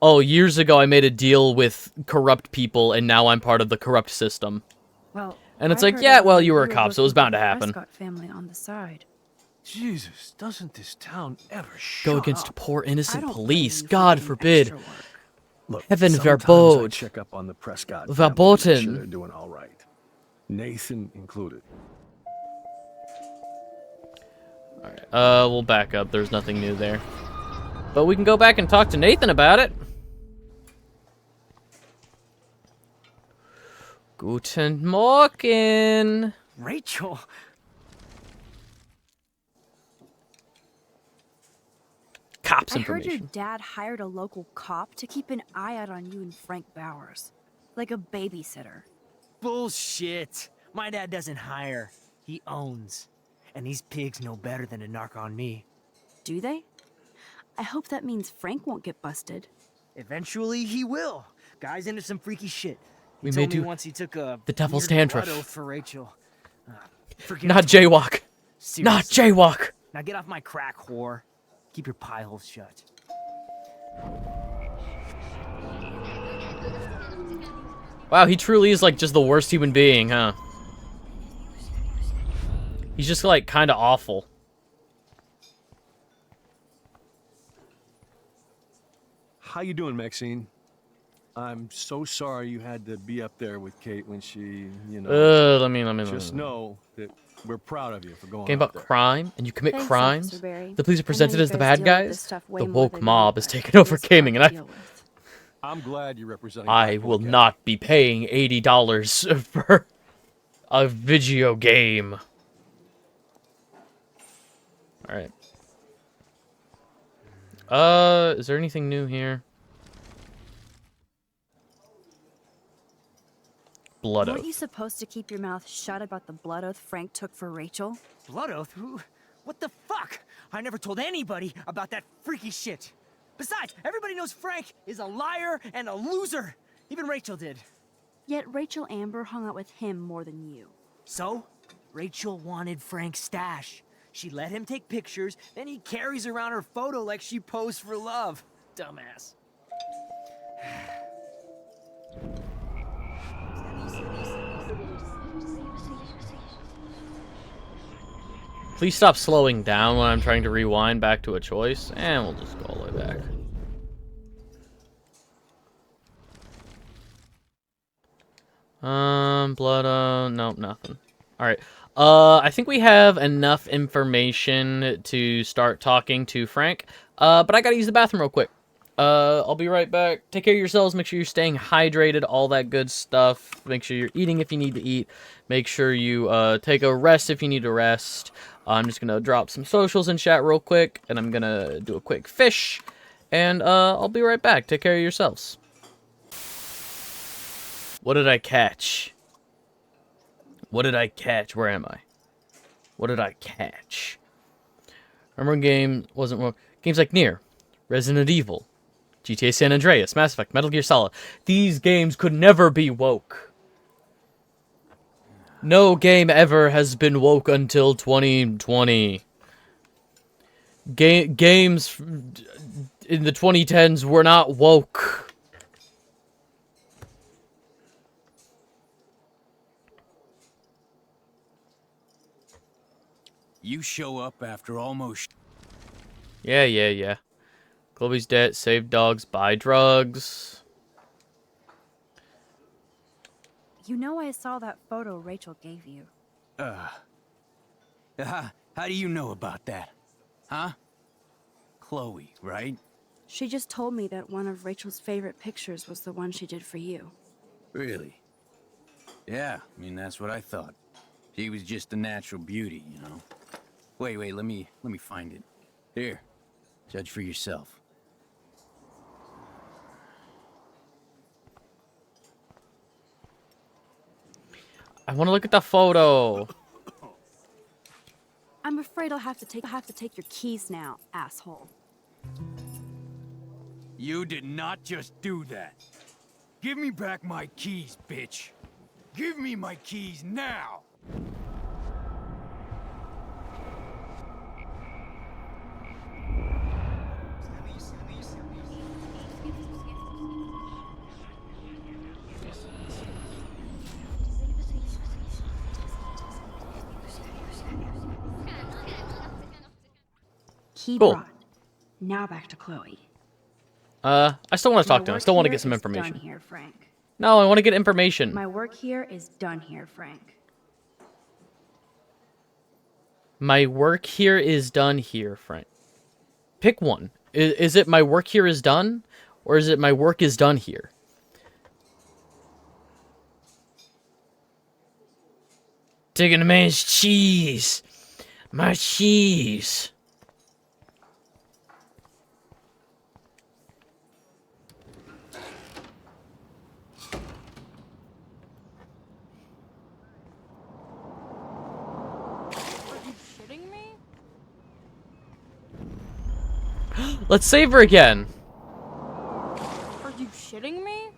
Speaker 1: oh, years ago I made a deal with corrupt people and now I'm part of the corrupt system.
Speaker 7: Well,
Speaker 1: And it's
Speaker 7: I
Speaker 1: like,
Speaker 7: heard
Speaker 1: yeah,
Speaker 7: about
Speaker 1: well,
Speaker 7: when
Speaker 1: you were a cop, so it was
Speaker 7: working
Speaker 1: bound
Speaker 7: for
Speaker 1: to
Speaker 7: the
Speaker 1: happen.
Speaker 7: Prescott family on the side.
Speaker 11: Jesus, doesn't this town ever
Speaker 1: Go
Speaker 11: shut
Speaker 1: against
Speaker 11: up?
Speaker 1: poor
Speaker 7: I
Speaker 1: innocent
Speaker 7: don't
Speaker 1: police,
Speaker 7: blame you for
Speaker 1: God
Speaker 7: getting
Speaker 1: forbid.
Speaker 7: extra work.
Speaker 11: Look,
Speaker 1: Heaven
Speaker 11: sometimes I
Speaker 1: verbode.
Speaker 11: check up on the Prescott family to make sure
Speaker 1: Verboten.
Speaker 11: they're doing all right. Nathan included.
Speaker 1: Alright, we'll back up. There's nothing new there. But we can go back and talk to Nathan about it. Guten Morgen.
Speaker 12: Rachel.
Speaker 1: Cops
Speaker 7: I heard your
Speaker 1: information.
Speaker 7: dad hired a local cop to keep an eye out on you and Frank Bowers. Like a babysitter.
Speaker 12: Bullshit. My dad doesn't hire. He owns. And these pigs know better than to narc on me.
Speaker 7: Do they? I hope that means Frank won't get busted.
Speaker 12: Eventually, he will. Guy's into some freaky shit. He
Speaker 1: We may
Speaker 12: told me
Speaker 1: do
Speaker 12: once he took a
Speaker 1: the devil's
Speaker 12: weird
Speaker 1: dandruff.
Speaker 12: blood oath for Rachel. Forget
Speaker 1: Not
Speaker 12: I told you.
Speaker 1: jaywalk. Not
Speaker 12: Seriously.
Speaker 1: jaywalk.
Speaker 12: Now get off my crack, whore. Keep your pie holes shut.
Speaker 1: Wow, he truly is like just the worst human being, huh? He's just like kind of awful.
Speaker 11: How you doing, Maxine? I'm so sorry you had to be up there with Kate when she, you know.
Speaker 1: Let me.
Speaker 11: Just know that we're proud of you for going
Speaker 1: Game
Speaker 11: up
Speaker 1: about
Speaker 11: there.
Speaker 1: crime, and you commit
Speaker 2: Thanks,
Speaker 1: crimes.
Speaker 2: Officer Barry.
Speaker 1: The police are
Speaker 2: I know
Speaker 1: presented
Speaker 2: you
Speaker 1: as the
Speaker 2: guys
Speaker 1: bad
Speaker 2: deal with this
Speaker 1: guys.
Speaker 2: stuff way
Speaker 1: The
Speaker 2: more
Speaker 1: woke
Speaker 2: than me,
Speaker 1: mob has
Speaker 2: but
Speaker 1: taken
Speaker 2: it
Speaker 1: over
Speaker 2: is hard
Speaker 1: gaming,
Speaker 2: to
Speaker 1: and
Speaker 2: deal with.
Speaker 11: I'm glad you're representing
Speaker 1: I
Speaker 11: Blackwell
Speaker 1: will
Speaker 11: County.
Speaker 1: not be paying $80 for a video game. All right. Is there anything new here? Blood
Speaker 7: Weren't
Speaker 1: oath.
Speaker 7: you supposed to keep your mouth shut about the blood oath Frank took for Rachel?
Speaker 12: Blood oath? Who? What the fuck? I never told anybody about that freaky shit. Besides, everybody knows Frank is a liar and a loser. Even Rachel did.
Speaker 7: Yet Rachel Amber hung out with him more than you.
Speaker 12: So, Rachel wanted Frank's stash. She let him take pictures, then he carries around her photo like she posed for love. Dumbass.
Speaker 1: Please stop slowing down when I'm trying to rewind back to a choice, and we'll just go all the way back. Blood, nope, nothing. Alright, I think we have enough information to start talking to Frank, but I gotta use the bathroom real quick. I'll be right back. Take care of yourselves, make sure you're staying hydrated, all that good stuff. Make sure you're eating if you need to eat. Make sure you, take a rest if you need to rest. I'm just gonna drop some socials in chat real quick, and I'm gonna do a quick fish, and, I'll be right back. Take care of yourselves. What did I catch? What did I catch? Where am I? What did I catch? Remember when games like Nier, Resident Evil, GTA San Andreas, Mass Effect, Metal Gear Solid. These games could never be woke. No game ever has been woke until 2020. Games in the 2010s were not woke.
Speaker 8: You show up after almost...
Speaker 1: Yeah. Chloe's debt, save dogs, buy drugs.
Speaker 7: You know I saw that photo Rachel gave you.
Speaker 8: How do you know about that? Huh? Chloe, right?
Speaker 7: She just told me that one of Rachel's favorite pictures was the one she did for you.
Speaker 8: Really? Yeah, I mean, that's what I thought. She was just a natural beauty, you know? Wait, let me find it. Here, judge for yourself.
Speaker 1: I want to look at the photo.
Speaker 7: I'm afraid I'll have to take your keys now, asshole.
Speaker 8: You did not just do that. Give me back my keys, bitch. Give me my keys now.
Speaker 7: Key
Speaker 1: Cool.
Speaker 7: brought. Now back to Chloe.
Speaker 1: I still want to talk
Speaker 7: My
Speaker 1: to him. I
Speaker 7: work
Speaker 1: still want to
Speaker 7: here
Speaker 1: get some
Speaker 7: is
Speaker 1: information.
Speaker 7: Done here, Frank.
Speaker 1: No, I want to get information.
Speaker 7: My work here is done here, Frank.
Speaker 1: My work here is done here, Frank. Pick one. Is it my work here is done? Or is it my work is done here? Taking a man's cheese. My cheese.
Speaker 10: Shitting me?
Speaker 1: Let's save her again.
Speaker 10: Are you shitting me?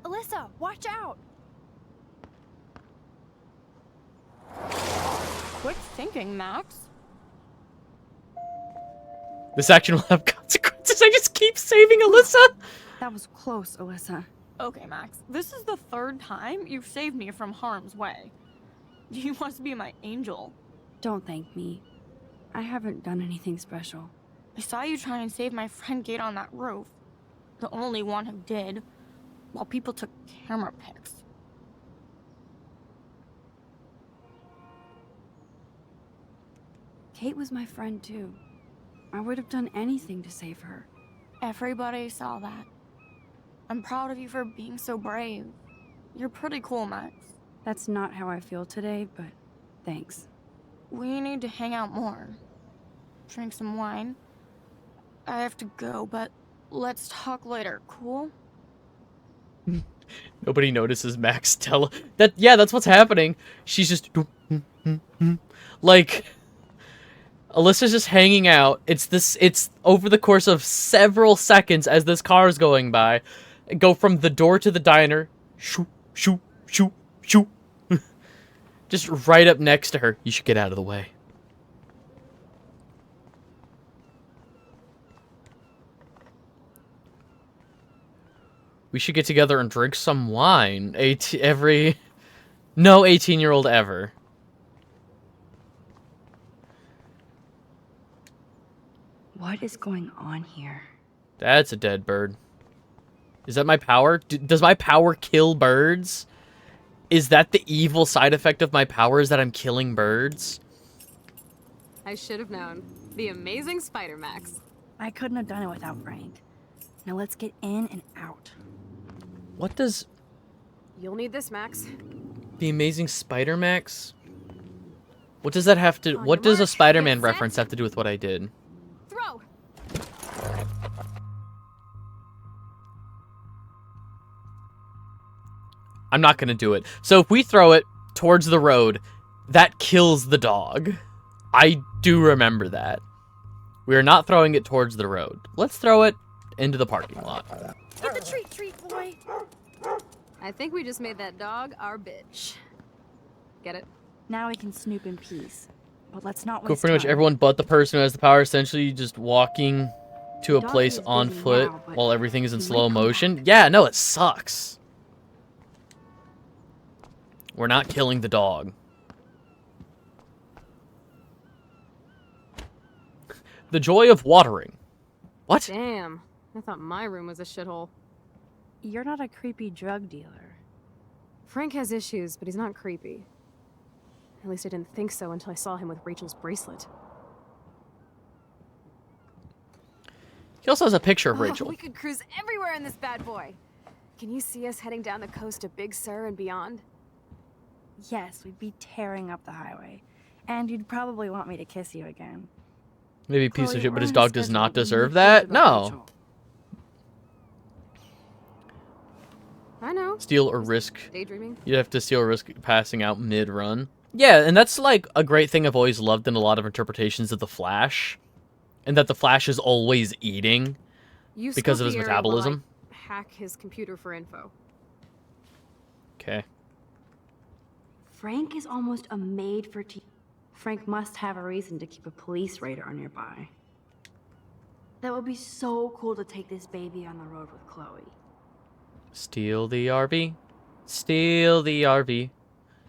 Speaker 7: Alyssa, watch out!
Speaker 10: Quit thinking, Max.
Speaker 1: This action will have consequences. I just keep saving Alyssa.
Speaker 7: That was close, Alyssa.
Speaker 10: Okay, Max. This is the third time you've saved me from harm's way. You must be my angel.
Speaker 7: Don't thank me. I haven't done anything special.
Speaker 10: I saw you try and save my friend Kate on that roof. The only one who did. While people took camera pics.
Speaker 7: Kate was my friend too. I would have done anything to save her.
Speaker 10: Everybody saw that. I'm proud of you for being so brave. You're pretty cool, Max.
Speaker 7: That's not how I feel today, but thanks.
Speaker 10: We need to hang out more. Drink some wine. I have to go, but let's talk later, cool?
Speaker 1: Nobody notices Max tell that. Yeah, that's what's happening. She's just like Alyssa's just hanging out. It's over the course of several seconds as this car is going by. Go from the door to the diner. Shoo, shoo, shoo, shoo. Just right up next to her. You should get out of the way. We should get together and drink some wine. No 18-year-old ever.
Speaker 7: What is going on here?
Speaker 1: That's a dead bird. Is that my power? Does my power kill birds? Is that the evil side effect of my power, is that I'm killing birds?
Speaker 10: I should have known. The amazing Spider Max.
Speaker 7: I couldn't have done it without Frank. Now let's get in and out.
Speaker 1: What does
Speaker 2: You'll need this, Max.
Speaker 1: the Amazing Spider-Max? What does that have to...
Speaker 2: On
Speaker 1: What
Speaker 2: your
Speaker 1: does a
Speaker 2: mark,
Speaker 1: Spider-Man
Speaker 2: get set.
Speaker 1: reference have to do with what I did?
Speaker 10: Throw!
Speaker 1: I'm not gonna do it. So if we throw it towards the road, that kills the dog. I do remember that. We are not throwing it towards the road. Let's throw it into the parking lot.
Speaker 2: Get the treat, boy. I think we just made that dog our bitch. Get it?
Speaker 7: Now we can snoop in peace. But let's not
Speaker 1: Cool,
Speaker 7: waste
Speaker 1: pretty much
Speaker 7: time.
Speaker 1: everyone but the person who has the power, essentially just walking to a
Speaker 7: Doggy
Speaker 1: place
Speaker 7: is
Speaker 1: on
Speaker 7: busy
Speaker 1: foot
Speaker 7: now, but
Speaker 1: while everything is in
Speaker 7: he might
Speaker 1: slow
Speaker 7: come
Speaker 1: motion.
Speaker 7: back.
Speaker 1: Yeah, no, it sucks. We're not killing the dog. The joy of watering. What?
Speaker 2: Damn. I thought my room was a shithole.
Speaker 7: You're not a creepy drug dealer.
Speaker 2: Frank has issues, but he's not creepy. At least I didn't think so until I saw him with Rachel's bracelet.
Speaker 1: He also has a picture of
Speaker 2: Oh,
Speaker 1: Rachel.
Speaker 2: we could cruise everywhere in this bad boy. Can you see us heading down the coast to Big Sur and beyond?
Speaker 7: Yes, we'd be tearing up the highway. And you'd probably want me to kiss you again.
Speaker 1: Maybe a piece of
Speaker 7: Chloe,
Speaker 1: shit, but
Speaker 7: we're
Speaker 1: his
Speaker 7: on a
Speaker 1: dog does
Speaker 7: schedule.
Speaker 1: not
Speaker 7: We need
Speaker 1: deserve
Speaker 7: to
Speaker 1: that?
Speaker 7: think about
Speaker 1: No.
Speaker 7: Rachel.
Speaker 10: I know.
Speaker 1: Steal or risk.
Speaker 10: Daydreaming.
Speaker 1: You'd have to steal or risk passing out mid-run. Yeah, and that's like a great thing I've always loved in a lot of interpretations of the Flash. And that the Flash is always eating
Speaker 10: You
Speaker 1: because
Speaker 10: scope
Speaker 1: of his
Speaker 10: the area while I
Speaker 1: metabolism.
Speaker 10: hack his computer for info.
Speaker 1: Okay.
Speaker 7: Frank is almost a maid for TV. Frank must have a reason to keep a police radar nearby. That would be so cool to take this baby on the road with Chloe.
Speaker 1: Steal the RV. Steal the RV.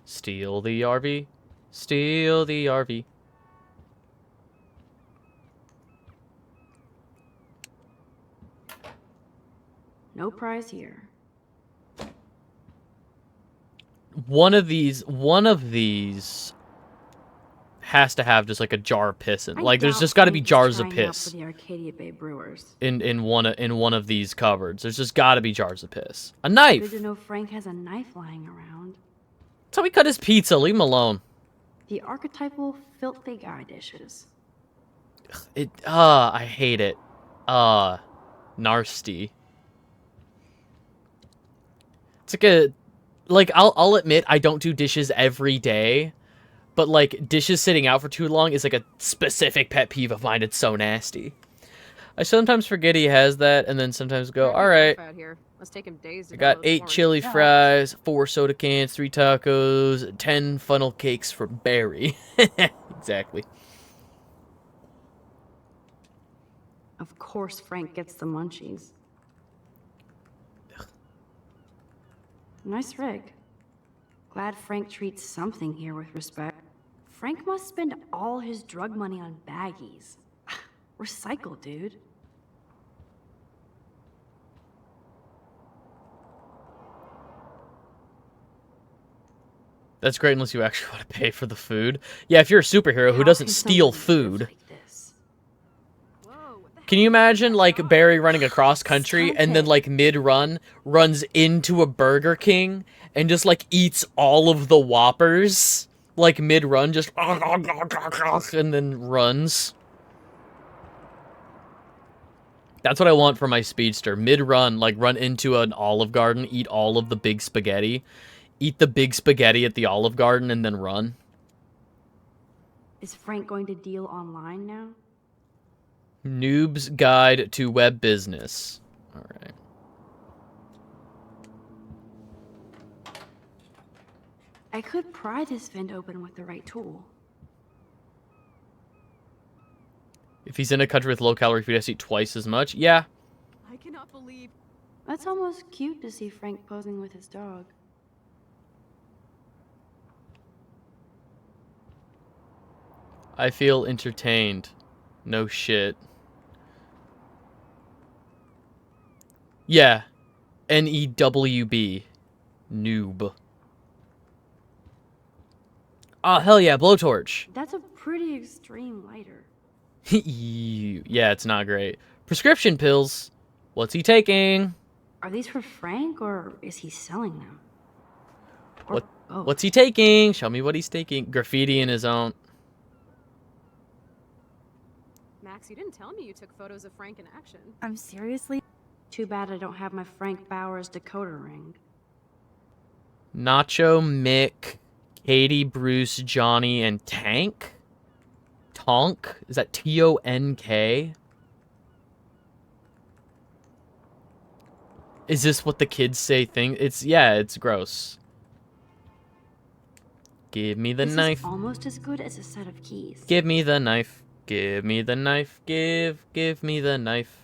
Speaker 1: Steal the RV. Steal the RV.
Speaker 7: No prize here.
Speaker 1: One of these has to have just like a jar of piss in.
Speaker 7: I
Speaker 1: Like there's
Speaker 7: doubt
Speaker 1: just got to be
Speaker 7: Frank is
Speaker 1: jars of
Speaker 7: trying out
Speaker 1: piss
Speaker 7: for the Arcadia Bay Brewers.
Speaker 1: in one of these cupboards. There's just got to be jars of piss. A knife.
Speaker 7: Good to know Frank has a knife lying around.
Speaker 1: That's how he cut his pizza. Leave him alone.
Speaker 7: The archetypal filthy guy dishes.
Speaker 1: I hate it. Nasty. It's like I'll admit I don't do dishes every day, but like dishes sitting out for too long is like a specific pet peeve of mine. It's so nasty. I sometimes forget he has that, and then sometimes go, all right.
Speaker 10: Out here. Let's take him days to
Speaker 1: I got
Speaker 10: download
Speaker 1: 8
Speaker 10: more.
Speaker 1: chili fries, 4 soda cans, 3 tacos, 10 funnel cakes for Barry. Exactly.
Speaker 7: Of course Frank gets the munchies. Nice rig. Glad Frank treats something here with respect. Frank must spend all his drug money on baggies. Recycle, dude.
Speaker 1: That's great unless you actually want to pay for the food. Yeah, if you're a superhero who doesn't steal food. Can you imagine, like, Barry running across country and then, like, mid-run, runs into a Burger King and just, like, eats all of the Whoppers? Like, mid-run, just... and then runs. That's what I want for my Speedster. Mid-run, like, run into an Olive Garden, eat all of the big spaghetti. Eat the big spaghetti at the Olive Garden and then run.
Speaker 7: Is Frank going to deal online now?
Speaker 1: Noob's Guide to Web Business. All right.
Speaker 7: I could pry this vent open with the right tool.
Speaker 1: If he's in a country with low-calorie food, he has to eat twice as much. Yeah.
Speaker 10: I cannot believe.
Speaker 7: That's almost cute to see Frank posing with his dog.
Speaker 1: I feel entertained. No shit. Yeah. N-E-W-B. Noob. Oh, hell yeah, blowtorch.
Speaker 7: That's a pretty extreme lighter.
Speaker 1: Yeah, it's not great. Prescription pills. What's he taking?
Speaker 7: Are these for Frank, or is he selling them? Or
Speaker 1: What?
Speaker 7: both?
Speaker 1: What's he taking? Show me what he's taking. Graffiti in his own.
Speaker 10: Max, you didn't tell me you took photos of Frank in action.
Speaker 7: I'm seriously? Too bad I don't have my Frank Bowers decoder ring.
Speaker 1: Nacho, Mick, Katie, Bruce, Johnny, and Tank? Tonk? Is that T-O-N-K? Is this what the kids say thing? Yeah, it's gross. Give me the
Speaker 7: This
Speaker 1: knife.
Speaker 7: is almost as good as a set of keys.
Speaker 1: Give me the knife. Give me the knife. Give me the knife.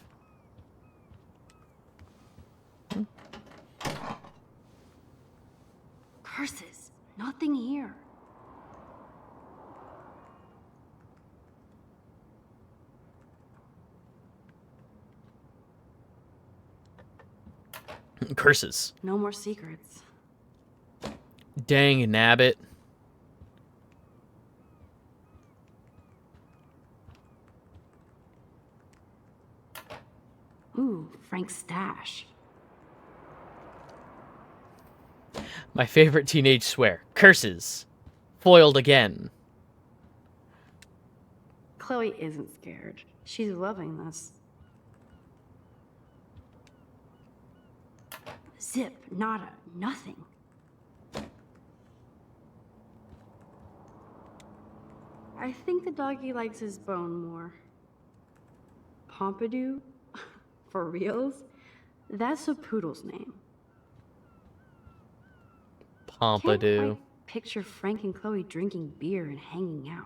Speaker 7: Curses! Nothing here.
Speaker 1: Curses.
Speaker 7: No more secrets.
Speaker 1: Dang nabbit.
Speaker 7: Ooh, Frank's stash.
Speaker 1: My favorite teenage swear. Curses. Foiled again.
Speaker 7: Chloe isn't scared. She's loving this. Zip, nada, nothing. I think the doggy likes his bone more. Pompidou? For reals? That's a poodle's name. Can't
Speaker 1: Pompidou.
Speaker 7: quite picture Frank and Chloe drinking beer and hanging out.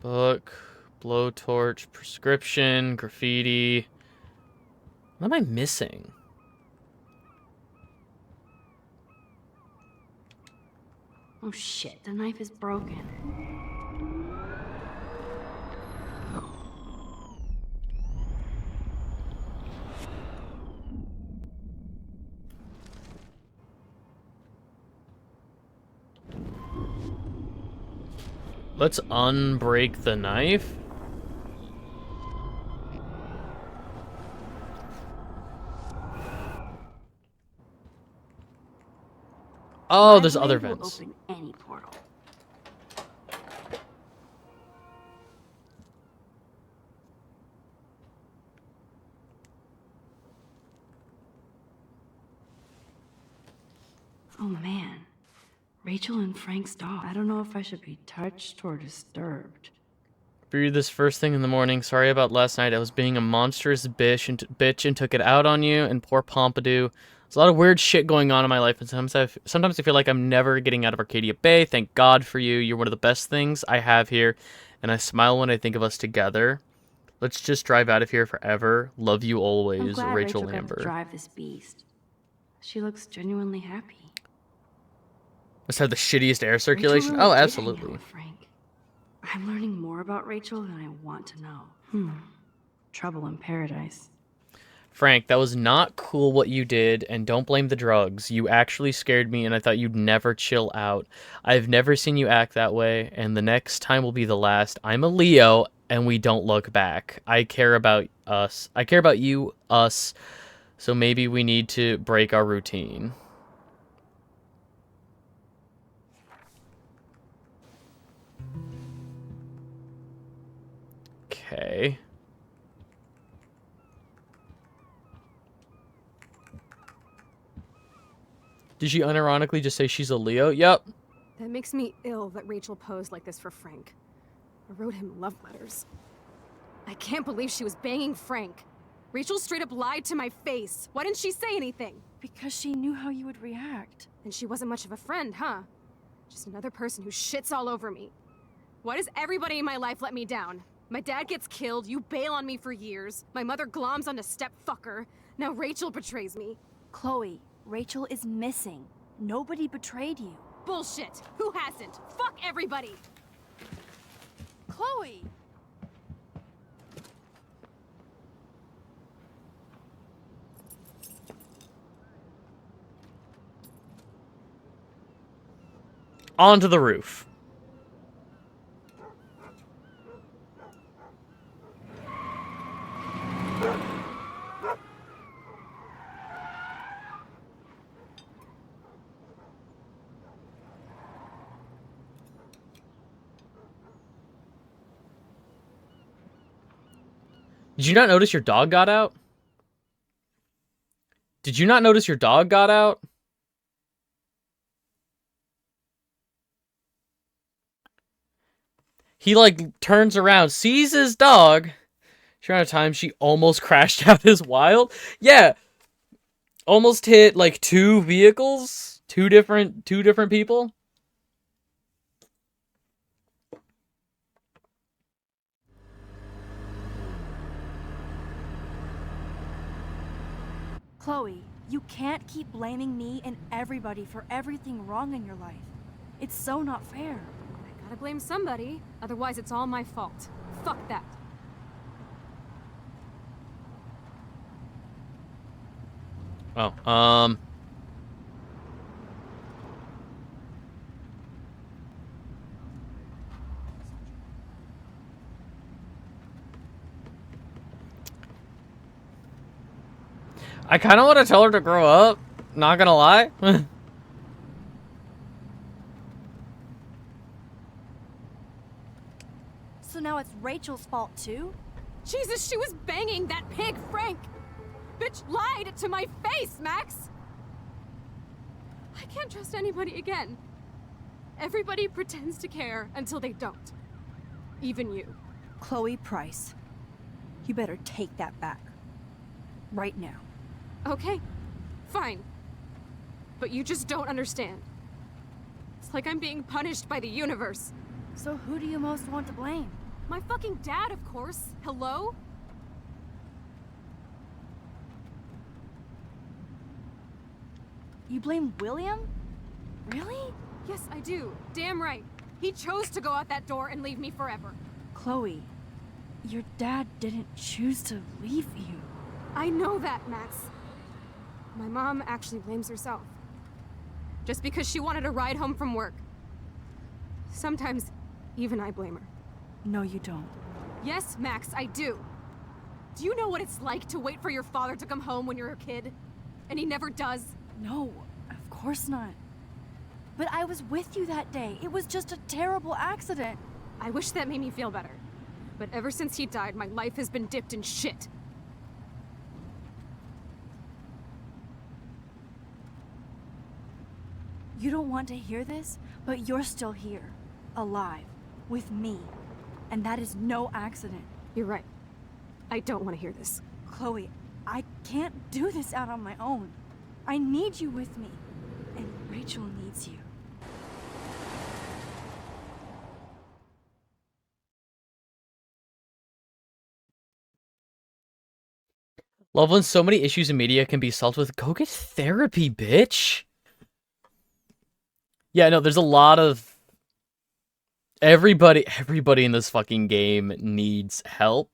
Speaker 1: Book, blowtorch, prescription, graffiti. What am I missing?
Speaker 7: Oh shit, the knife is broken.
Speaker 1: Let's unbreak the knife. Oh, there's other
Speaker 7: Blade will
Speaker 1: vents.
Speaker 7: open any portal. Oh man, Rachel and Frank's dog. I don't know if I should be touched or disturbed.
Speaker 1: Brew this first thing in the morning. Sorry about last night. I was being a monstrous bitch and took it out on you. And poor Pompidou. There's a lot of weird shit going on in my life, and sometimes I feel like I'm never getting out of Arcadia Bay. Thank God for you. You're one of the best things I have here, and I smile when I think of us together. Let's just drive out of here forever. Love you
Speaker 7: I'm
Speaker 1: always,
Speaker 7: glad
Speaker 1: Rachel
Speaker 7: got to
Speaker 1: Lambert.
Speaker 7: drive this beast. She looks genuinely happy.
Speaker 1: Must have the shittiest air
Speaker 7: Rachel
Speaker 1: circulation.
Speaker 7: really
Speaker 1: Oh,
Speaker 7: did hang out
Speaker 1: absolutely.
Speaker 7: with Frank. I'm learning more about Rachel than I want to know. Trouble in paradise.
Speaker 1: Frank, that was not cool what you did, and don't blame the drugs. You actually scared me, and I thought you'd never chill out. I've never seen you act that way, and the next time will be the last. I'm a Leo, and we don't look back. I care about us. I care about you, us, so maybe we need to break our routine. Okay. Did she unironically just say she's a Leo? Yep.
Speaker 10: That makes me ill that Rachel posed like this for Frank. I wrote him love letters. I can't believe she was banging Frank. Rachel straight up lied to my face. Why didn't she say anything?
Speaker 7: Because she knew how you would react.
Speaker 10: And she wasn't much of a friend, huh? Just another person who shits all over me. Why does everybody in my life let me down? My dad gets killed, you bail on me for years. My mother gloms onto stepfucker. Now Rachel betrays me.
Speaker 13: Chloe, Rachel is missing. Nobody betrayed you.
Speaker 10: Bullshit! Who hasn't? Fuck everybody!
Speaker 13: Chloe!
Speaker 1: Onto the roof. Did you not notice your dog got out? Did you not notice your dog got out? He, like, turns around, sees his dog. She ran out of time. She almost crashed out his wild. Yeah. Almost hit, like, two vehicles. Two different people.
Speaker 13: Chloe, you can't keep blaming me and everybody for everything wrong in your life. It's so not fair.
Speaker 10: I gotta blame somebody, otherwise it's all my fault. Fuck that.
Speaker 1: Oh, I kind of want to tell her to grow up. Not gonna lie.
Speaker 13: So now it's Rachel's fault too?
Speaker 10: Jesus, she was banging that pig, Frank! Bitch lied to my face, Max! I can't trust anybody again. Everybody pretends to care until they don't. Even you.
Speaker 13: Chloe Price, you better take that back. Right now.
Speaker 10: Okay, fine. But you just don't understand. It's like I'm being punished by the universe.
Speaker 13: So who do you most want to blame?
Speaker 10: My fucking dad, of course. Hello?
Speaker 13: You blame William? Really?
Speaker 10: Yes, I do. Damn right. He chose to go out that door and leave me forever.
Speaker 13: Chloe, your dad didn't choose to leave you.
Speaker 10: I know that, Max. My mom actually blames herself. Just because she wanted a ride home from work. Sometimes, even I blame her.
Speaker 13: No, you don't.
Speaker 10: Yes, Max, I do. Do you know what it's like to wait for your father to come home when you're a kid? And he never does?
Speaker 13: No, of course not. But I was with you that day. It was just a terrible accident.
Speaker 10: I wish that made me feel better. But ever since he died, my life has been dipped in shit.
Speaker 13: You don't want to hear this, but you're still here, alive, with me. And that is no accident.
Speaker 10: You're right. I don't want to hear this.
Speaker 13: Chloe, I can't do this out on my own. I need you with me. And Rachel needs you.
Speaker 1: Love when so many issues in media can be solved with go get therapy, bitch. Yeah, no, there's a lot of everybody in this fucking game needs help,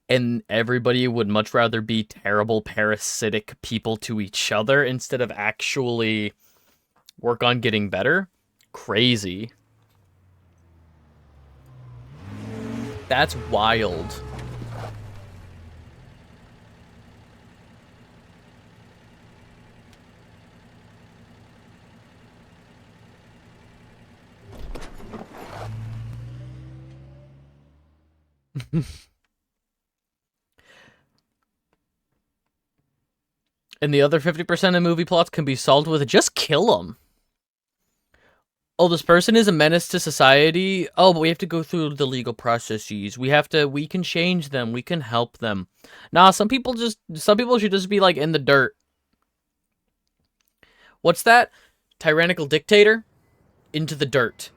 Speaker 1: and everybody would much rather be terrible parasitic people to each other instead of actually work on getting better. Crazy. That's wild. And the other 50% of movie plots can be solved with just kill them. Oh, this person is a menace to society. Oh, but we have to go through the legal processes. We can change them. We can help them. Nah, some people should just be like in the dirt. What's that? Tyrannical dictator? Into the dirt.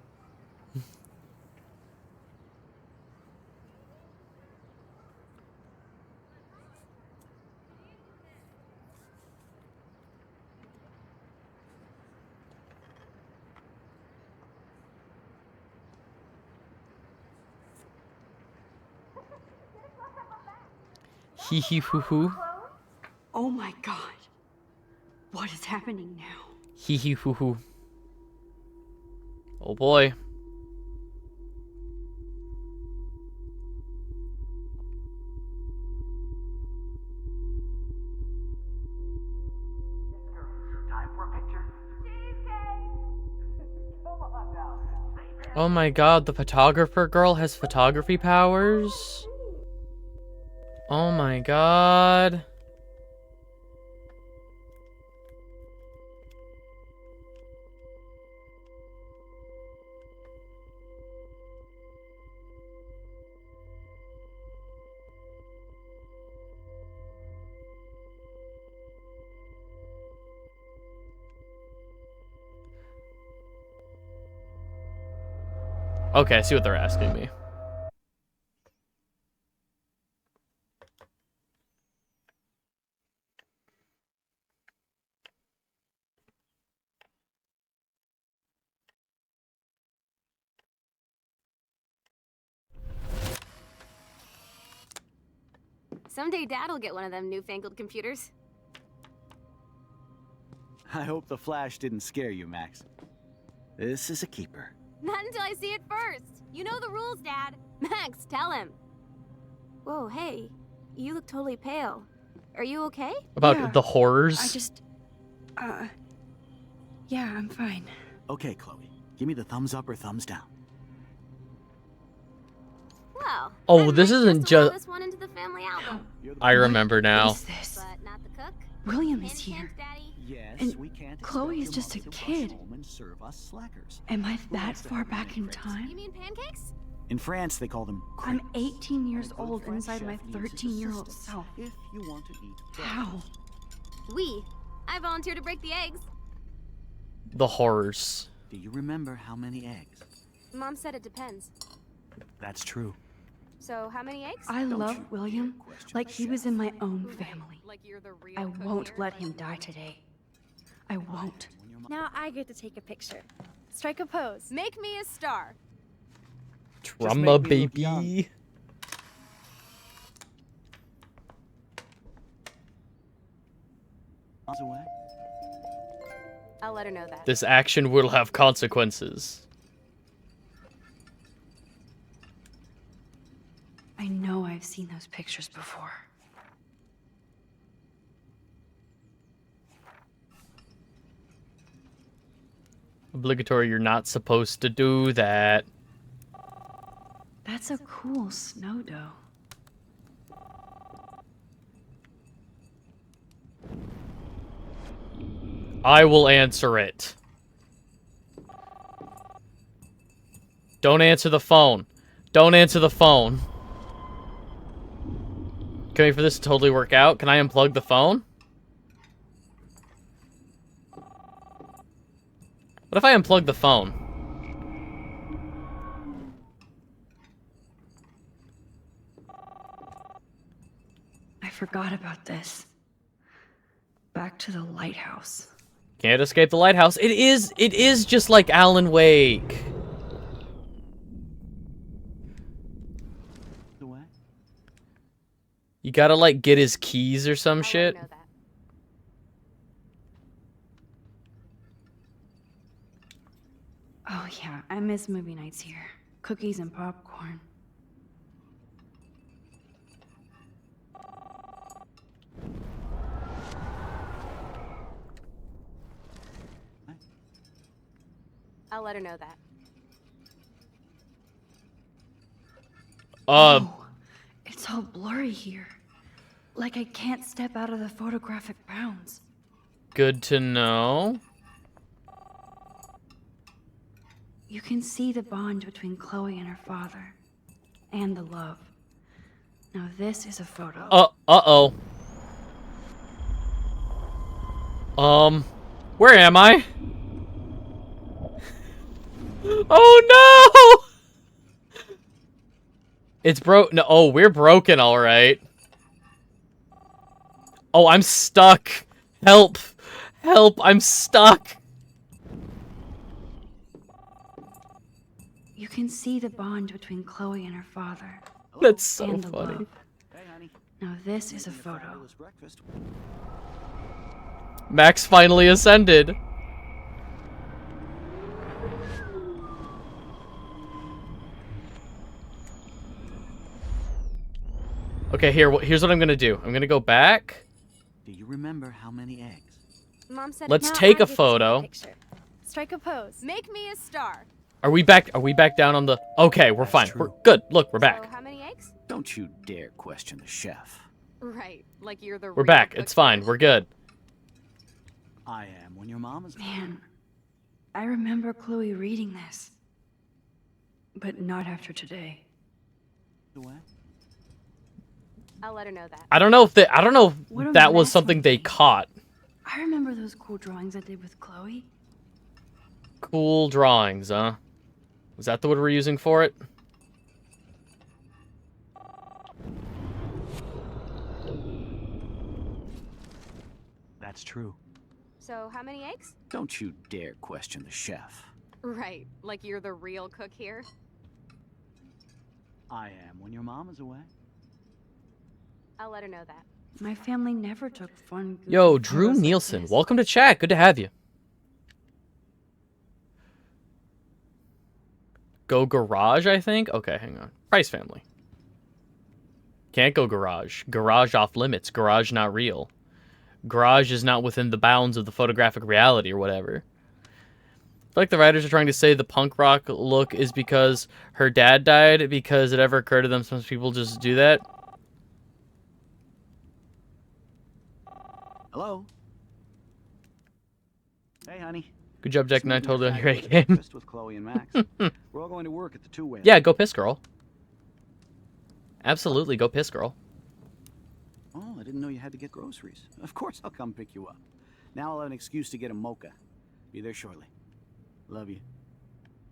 Speaker 1: Hee hee hoo hoo.
Speaker 2: Oh my god. What is happening now?
Speaker 1: Hee hee hoo hoo. Oh boy. Oh my god, the photographer girl has photography powers? Oh my god. Okay, I see what they're asking me.
Speaker 14: Someday Dad'll get one of them newfangled computers.
Speaker 15: I hope the flash didn't scare you, Max. This is a keeper.
Speaker 14: Not until I see it first. You know the rules, Dad. Max, tell him. Whoa, hey. You look totally pale. Are you okay?
Speaker 1: About
Speaker 7: Yeah,
Speaker 1: the horrors?
Speaker 7: I just, yeah, I'm fine.
Speaker 15: Okay, Chloe. Give me the thumbs up or thumbs down.
Speaker 14: Well,
Speaker 1: Oh, this isn't
Speaker 14: just allow
Speaker 1: just...
Speaker 14: this one into the family album.
Speaker 1: I remember now.
Speaker 7: What is this?
Speaker 14: But not the cook.
Speaker 7: William is here.
Speaker 14: Hint, Daddy.
Speaker 15: Yes,
Speaker 7: And
Speaker 15: we can't
Speaker 7: Chloe
Speaker 15: expect
Speaker 7: is
Speaker 15: your
Speaker 7: just a
Speaker 15: mother to rush
Speaker 7: kid.
Speaker 15: home and serve us slackers.
Speaker 7: Am I
Speaker 15: Who
Speaker 7: that
Speaker 15: wants to
Speaker 7: far
Speaker 15: have
Speaker 7: back in
Speaker 15: many friends?
Speaker 7: time?
Speaker 14: You mean pancakes?
Speaker 15: In France, they call them
Speaker 7: I'm
Speaker 15: crepes.
Speaker 7: 18 years
Speaker 15: A good
Speaker 7: old
Speaker 15: French
Speaker 7: inside my
Speaker 15: chef needs his
Speaker 7: 13-year-old
Speaker 15: assistance
Speaker 7: self.
Speaker 15: If you want to eat
Speaker 7: How?
Speaker 14: I volunteer to break the eggs.
Speaker 1: The horrors.
Speaker 15: Do you remember how many eggs?
Speaker 14: Mom said it depends.
Speaker 15: That's true.
Speaker 14: So how many eggs?
Speaker 7: I
Speaker 15: Don't
Speaker 7: love
Speaker 15: you
Speaker 7: William
Speaker 15: dare question
Speaker 7: like
Speaker 15: the
Speaker 7: he was
Speaker 15: chef.
Speaker 7: in my own family.
Speaker 10: Like you're the real
Speaker 7: I
Speaker 10: cook
Speaker 7: won't
Speaker 10: here?
Speaker 7: let him die today. I won't.
Speaker 15: When your
Speaker 13: Now I get to take a picture. Strike a pose.
Speaker 10: Make me a star.
Speaker 1: Drama,
Speaker 15: make me look young.
Speaker 1: baby.
Speaker 15: mom's away.
Speaker 14: I'll let her know that.
Speaker 1: This action will have consequences.
Speaker 7: I know I've seen those pictures before.
Speaker 1: Obligatory, you're not supposed to do that.
Speaker 7: That's a cool snow dough.
Speaker 1: I will answer it. Don't answer the phone. Don't answer the phone. Can I wait for this to totally work out? Can I unplug the phone? What if I unplug the phone?
Speaker 7: I forgot about this. Back to the lighthouse.
Speaker 1: Can't escape the lighthouse. It is just like Alan Wake.
Speaker 15: Away.
Speaker 1: You gotta, like, get his keys or some
Speaker 14: I'll
Speaker 1: shit.
Speaker 14: let her know that.
Speaker 7: Oh yeah, I miss movie nights here. Cookies and popcorn.
Speaker 14: I'll let her know that.
Speaker 7: Oh, it's all blurry here. Like I can't step out of the photographic bounds.
Speaker 1: Good to know.
Speaker 7: You can see the bond between Chloe and her father. And the love. Now this is a photo.
Speaker 1: Uh-oh. Where am I? Oh no! It's broke. No, oh, we're broken, all right. Oh, I'm stuck. Help. Help, I'm stuck.
Speaker 7: You can see the bond between Chloe and her father.
Speaker 1: That's so
Speaker 7: and the
Speaker 1: funny.
Speaker 7: love.
Speaker 15: Hey, honey.
Speaker 7: Now this is a photo.
Speaker 15: Fabulous breakfast.
Speaker 1: Max finally ascended. Okay, here's what I'm gonna do. I'm gonna go back.
Speaker 15: Do you remember how many eggs?
Speaker 14: Mom said
Speaker 1: Let's
Speaker 13: Now
Speaker 1: take
Speaker 13: I
Speaker 1: a
Speaker 13: get to take
Speaker 1: photo.
Speaker 13: picture. Strike a pose.
Speaker 10: Make me a star.
Speaker 1: Are we back down on the... Okay, we're fine.
Speaker 15: true.
Speaker 1: We're good. Look, we're
Speaker 14: So
Speaker 1: back.
Speaker 14: how many eggs?
Speaker 15: Don't you dare question the chef.
Speaker 10: Right, like you're the
Speaker 1: We're
Speaker 10: real
Speaker 1: back.
Speaker 10: cook
Speaker 1: It's fine.
Speaker 10: here.
Speaker 1: We're good.
Speaker 15: I am when your mom is.
Speaker 7: Man, I remember Chloe reading this. But not after today.
Speaker 15: Away.
Speaker 14: I'll let her know that.
Speaker 1: I don't know if
Speaker 7: What a
Speaker 1: that was
Speaker 7: mess
Speaker 1: something
Speaker 7: I'm
Speaker 1: they
Speaker 7: making.
Speaker 1: caught.
Speaker 7: I remember those cool drawings I did with Chloe.
Speaker 1: Cool drawings, huh? Is that the word we're using for it?
Speaker 15: That's true.
Speaker 14: So how many eggs?
Speaker 15: Don't you dare question the chef.
Speaker 10: Right, like you're the real cook here.
Speaker 15: I am when your mom is away.
Speaker 14: I'll let her know that.
Speaker 7: My family never took fun. goofy
Speaker 1: Yo, Drew
Speaker 7: photos like
Speaker 1: Nielsen,
Speaker 7: this.
Speaker 1: welcome to chat. Good to have you. Go Garage, I think? Okay, hang on. Price Family. Can't go garage. Garage off limits. Garage not real. Garage is not within the bounds of the photographic reality or whatever. I feel like the writers are trying to say the punk rock look is because her dad died, because it ever occurred to them some people just do that.
Speaker 15: Hello? Hey, honey.
Speaker 1: Good job, Jack Knight. Totally on your A
Speaker 15: Fabulous
Speaker 1: game.
Speaker 15: breakfast with Chloe and Max. We're all going to work at the two-way.
Speaker 1: Yeah, go piss, girl. Absolutely, go piss, girl.
Speaker 15: Oh, I didn't know you had to get groceries. Of course, I'll come pick you up. Now I'll have an excuse to get a mocha. Be there shortly. Love you.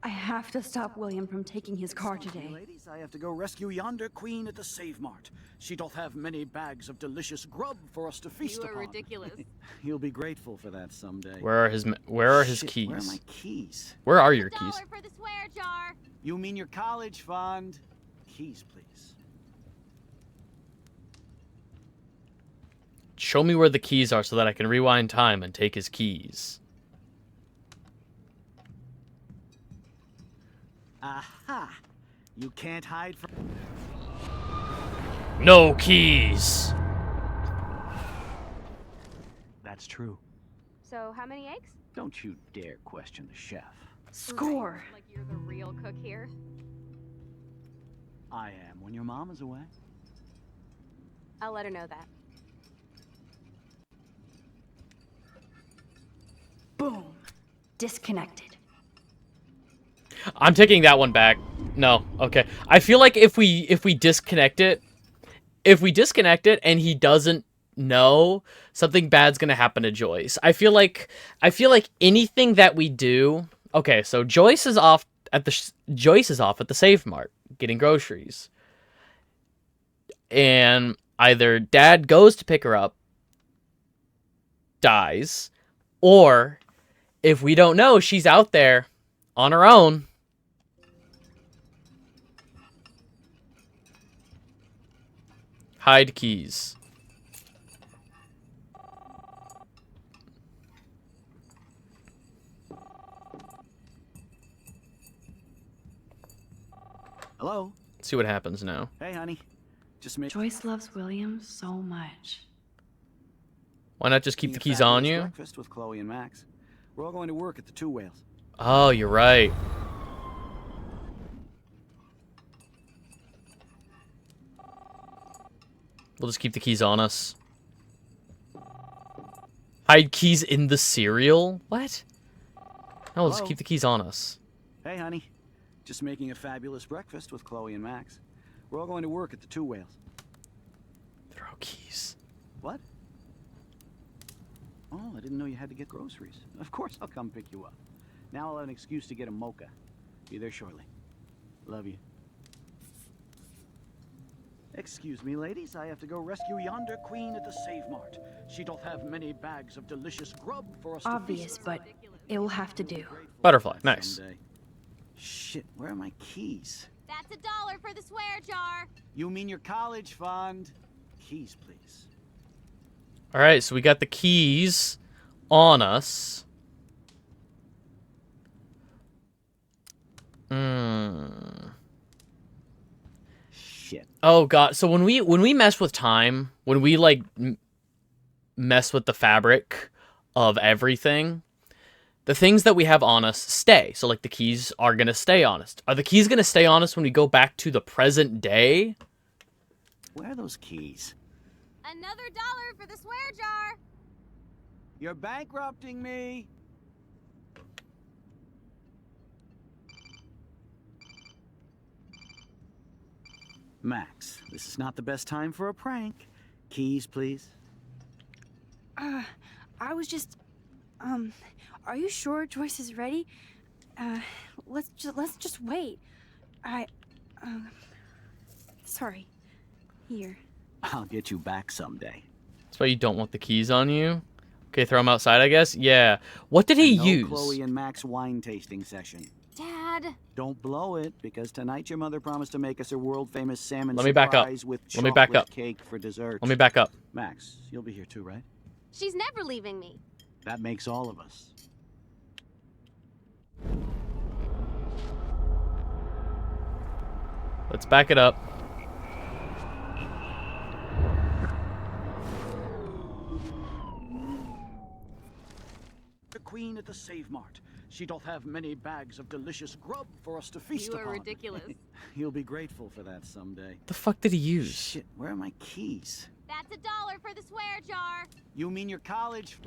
Speaker 7: I have to stop William from taking his car
Speaker 15: Excuse me,
Speaker 7: today.
Speaker 15: ladies, I have to go rescue yonder queen at the Save Mart. She doth have many bags of delicious grub for us to feast
Speaker 14: You are
Speaker 15: upon.
Speaker 14: ridiculous.
Speaker 15: You'll be grateful for that someday.
Speaker 1: Where are his
Speaker 15: Shit,
Speaker 1: keys?
Speaker 15: Where are my keys?
Speaker 1: Where are your keys?
Speaker 14: $1 for the swear jar.
Speaker 15: You mean your college fund? Keys, please.
Speaker 1: Show me where the keys are so that I can rewind time and take his keys.
Speaker 15: Aha! You can't hide from...
Speaker 1: No keys!
Speaker 15: That's true.
Speaker 14: So, how many eggs?
Speaker 15: Don't you dare question the chef.
Speaker 7: Score!
Speaker 14: Like you're the real cook here.
Speaker 15: I am when your mom is away.
Speaker 14: I'll let her know that.
Speaker 7: Boom. Disconnected.
Speaker 1: I'm taking that one back. No, okay. I feel like if we disconnect it, and he doesn't know, something bad's gonna happen to Joyce. I feel like anything that we do. Okay, so Joyce is off at the Save Mart getting groceries, and either Dad goes to pick her up, dies, or if we don't know, she's out there on her own. Hide keys.
Speaker 15: Hello?
Speaker 1: See what happens now.
Speaker 15: Hey, honey. Just make...
Speaker 7: Joyce loves William so much.
Speaker 1: Why not just keep
Speaker 15: Eating
Speaker 1: the
Speaker 15: a
Speaker 1: keys on
Speaker 15: fabulous
Speaker 1: you?
Speaker 15: Breakfast with Chloe and Max. We're all going to work at the Two Whales.
Speaker 1: Oh, you're right. We'll just keep the keys on us. Hide keys in the cereal? What? No, let's
Speaker 15: Hello?
Speaker 1: keep the keys on us.
Speaker 15: Hey, honey. Just making a fabulous breakfast with Chloe and Max. We're all going to work at the Two Whales.
Speaker 1: Throw keys.
Speaker 15: What? Oh, I didn't know you had to get groceries. Of course, I'll come pick you up. Now I'll have an excuse to get a mocha. Be there shortly. Love you. Excuse me, ladies. I have to go rescue yonder queen at the Save Mart. She doth have many bags of delicious grub for us
Speaker 7: Obvious,
Speaker 15: to feast.
Speaker 7: but it will have to do.
Speaker 1: Butterfly, nice.
Speaker 15: Someday. Shit, where are my keys?
Speaker 14: That's $1 for the swear jar.
Speaker 15: You mean your college fund? Keys, please.
Speaker 1: Alright, so we got the keys on us.
Speaker 15: Shit.
Speaker 1: Oh god, so when we mess with time, when we like mess with the fabric of everything, the things that we have on us stay. So like the keys are going to stay on us. Are the keys going to stay on us when we go back to the present day?
Speaker 15: Where are those keys?
Speaker 14: Another $1 for the swear jar.
Speaker 15: You're bankrupting me. Max, this is not the best time for a prank. Keys, please.
Speaker 7: I was just, are you sure Joyce is ready? Let's just wait. Sorry. Here.
Speaker 15: I'll get you back someday.
Speaker 1: That's why you don't want the keys on you? Okay, throw them outside, I guess? Yeah. What did he
Speaker 15: No
Speaker 1: use?
Speaker 15: Chloe and Max wine tasting session.
Speaker 14: Dad.
Speaker 15: Don't blow it, because tonight your mother promised to make us a world-famous salmon
Speaker 1: Let me back up.
Speaker 15: surprise with
Speaker 1: Let me back
Speaker 15: chocolate
Speaker 1: up.
Speaker 15: cake for dessert.
Speaker 1: Let me back up.
Speaker 15: Max, you'll be here too, right?
Speaker 14: She's never leaving me.
Speaker 15: That makes all of us.
Speaker 1: Let's back it up.
Speaker 15: queen at the Save Mart. She doth have many bags of delicious grub for us to feast
Speaker 14: You
Speaker 15: upon.
Speaker 14: are ridiculous.
Speaker 15: You'll be grateful for that someday.
Speaker 1: The fuck did he use?
Speaker 15: Shit, where are my keys?
Speaker 14: That's $1 for the swear jar.
Speaker 15: You mean your college?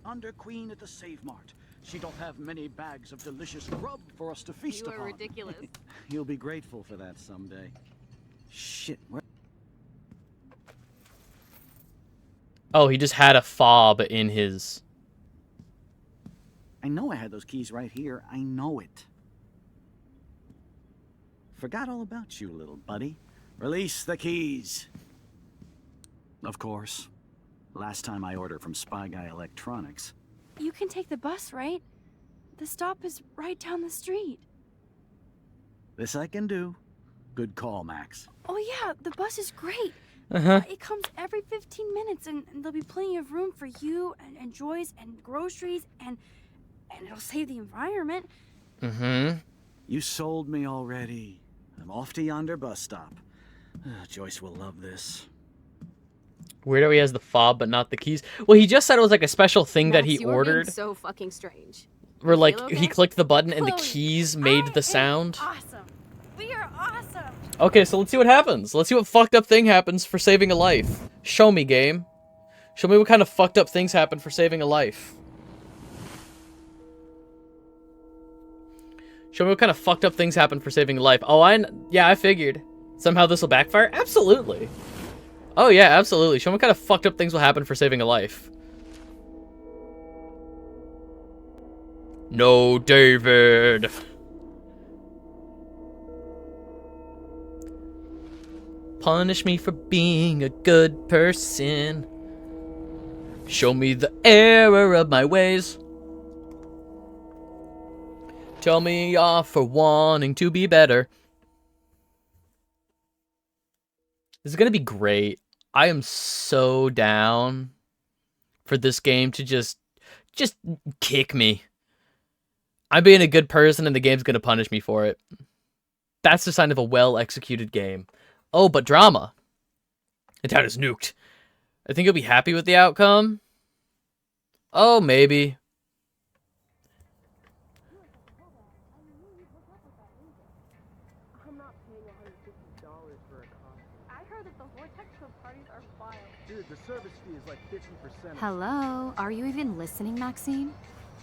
Speaker 15: Under queen at the Save Mart. She doth have many bags of delicious grub for us to feast
Speaker 14: You
Speaker 15: upon.
Speaker 14: are ridiculous.
Speaker 15: You'll be grateful for that someday. Shit, where...
Speaker 1: Oh, he just had a fob in his...
Speaker 15: I know I had those keys right here. I know it. Forgot all about you, little buddy. Release the keys. Of course. Last time I ordered from Spy Guy Electronics.
Speaker 13: You can take the bus, right? The stop is right down the street.
Speaker 15: This I can do. Good call, Max.
Speaker 13: Oh yeah, the bus is great.
Speaker 1: Uh-huh.
Speaker 13: It comes every 15 minutes, and there'll be plenty of room for you and Joyce and groceries, and it'll save the environment.
Speaker 1: Mm-hmm.
Speaker 15: You sold me already. I'm off to yonder bus stop. Joyce will love this.
Speaker 1: Weirdo, he has the fob but not the keys. Well, he just said it was like a special thing that
Speaker 14: Max,
Speaker 1: he
Speaker 14: you are being
Speaker 1: ordered.
Speaker 14: so fucking strange.
Speaker 1: Where
Speaker 14: You
Speaker 1: like
Speaker 14: feel
Speaker 1: he
Speaker 14: okay?
Speaker 1: clicked the button and the
Speaker 13: Chloe,
Speaker 1: keys made the sound.
Speaker 13: Awesome. We are awesome.
Speaker 1: Okay, so let's see what happens. Let's see what fucked up thing happens for saving a life. Show me, game. Show me what kind of fucked up things happen for saving a life. Show me what kind of fucked up things happen for saving a life. Oh, I figured. Somehow this will backfire? Absolutely. Oh yeah, absolutely. Show me what kind of fucked up things will happen for saving a life. No, David. Punish me for being a good person. Show me the error of my ways. Tell me off for wanting to be better. This is gonna be great. I am so down for this game to just kick me. I'm being a good person and the game's gonna punish me for it. That's the sign of a well-executed game. Oh, but drama. The town is nuked. I think you'll be happy with the outcome. Oh, maybe.
Speaker 2: I'm not paying $150 for a concert. I heard that the Vortex Club parties are wild.
Speaker 6: Dude, the service fee is like 50%.
Speaker 3: Hello? Are you even listening, Maxine?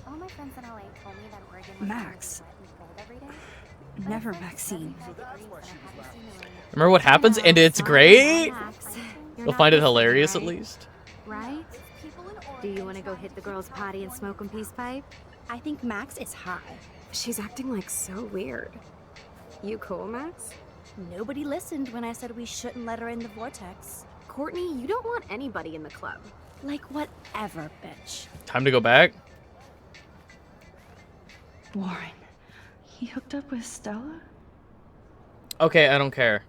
Speaker 14: All my friends in LA told me that Oregon was
Speaker 13: Max.
Speaker 14: wet and cold every day.
Speaker 13: Never Maxine.
Speaker 1: Remember what happens? And it's great?
Speaker 3: Max, you're
Speaker 1: You'll
Speaker 3: not
Speaker 1: find it
Speaker 3: listening,
Speaker 1: hilarious at
Speaker 3: right?
Speaker 1: least.
Speaker 3: Right? Do you want to go hit the girls' potty and smoke a peace pipe?
Speaker 2: I think Max is high. She's acting like so weird. You cool, Max?
Speaker 13: Nobody listened when I said we shouldn't let her in the vortex.
Speaker 14: Courtney, you don't want anybody in the club.
Speaker 13: Like whatever, bitch.
Speaker 1: Time to go back.
Speaker 7: Warren, he hooked up with Stella?
Speaker 1: Okay, I don't care.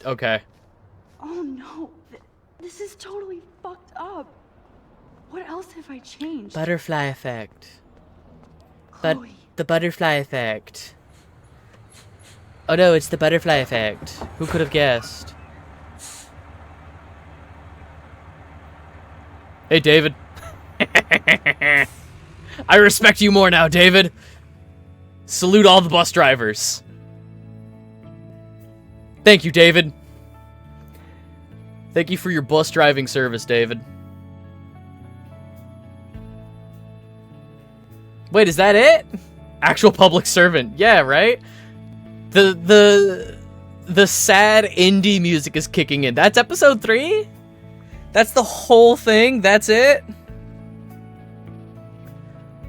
Speaker 1: Okay.
Speaker 7: Oh no, this is totally fucked up. What else have I changed?
Speaker 1: Butterfly effect.
Speaker 7: Chloe.
Speaker 1: The butterfly effect. Oh no, it's the butterfly effect. Who could have guessed? Hey, David. I respect you more now, David. Salute all the bus drivers. Thank you, David. Thank you for your bus driving service, David. Wait, is that it? Actual public servant. Yeah, right? The sad indie music is kicking in. That's episode 3? That's the whole thing? That's it?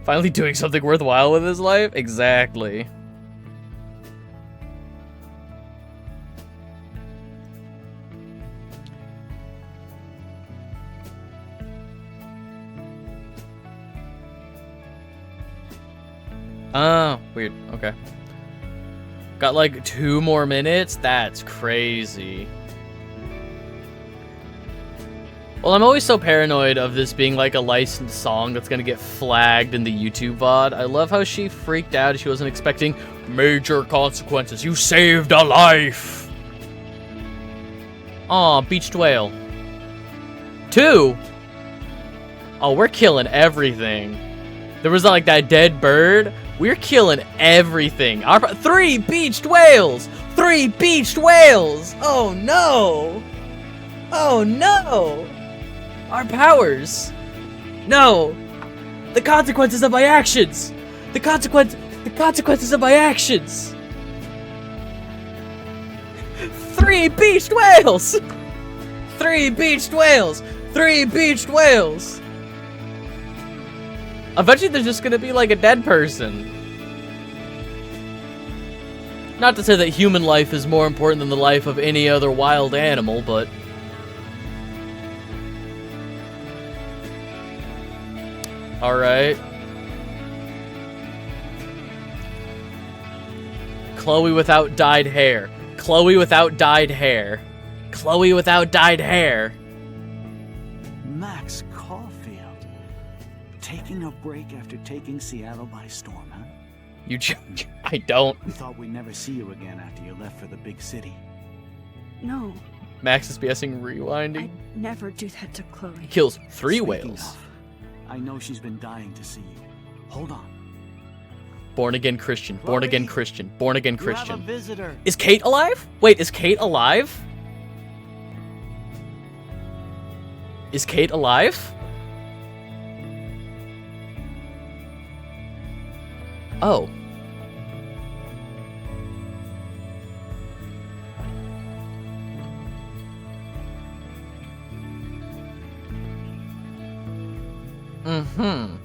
Speaker 1: Finally doing something worthwhile with his life? Exactly. Oh, weird. Okay. Got like 2 more minutes? That's crazy. Well, I'm always so paranoid of this being like a licensed song that's gonna get flagged in the YouTube VOD. I love how she freaked out. She wasn't expecting major consequences. You saved a life! Aw, beached whale. 2? Oh, we're killing everything. There was like that dead bird. We're killing everything. 3 beached whales! 3 beached whales! Oh no! Oh no! Our powers! No! The consequences of my actions! The consequences of my actions! 3 beached whales! 3 beached whales! 3 beached whales! Eventually there's just gonna be like a dead person. Not to say that human life is more important than the life of any other wild animal, but... Alright. Chloe without dyed hair. Chloe without dyed hair. Chloe without dyed hair.
Speaker 15: Max Caulfield. Taking a break after taking Seattle by storm, huh?
Speaker 1: I don't.
Speaker 15: We thought we'd never see you again after you left for the big city.
Speaker 2: No,
Speaker 1: Max is BSing rewinding.
Speaker 2: I'd never do that to Chloe.
Speaker 1: Kills 3
Speaker 15: Speaking
Speaker 1: whales.
Speaker 15: of, I know she's been dying to see you. Hold on.
Speaker 1: Born again Christian. Born again
Speaker 15: Chloe,
Speaker 1: Christian. Born again
Speaker 15: You have
Speaker 1: Christian.
Speaker 15: a visitor.
Speaker 1: Is Kate alive? Wait, is Kate alive? Is Kate alive? Oh. Mm-hmm.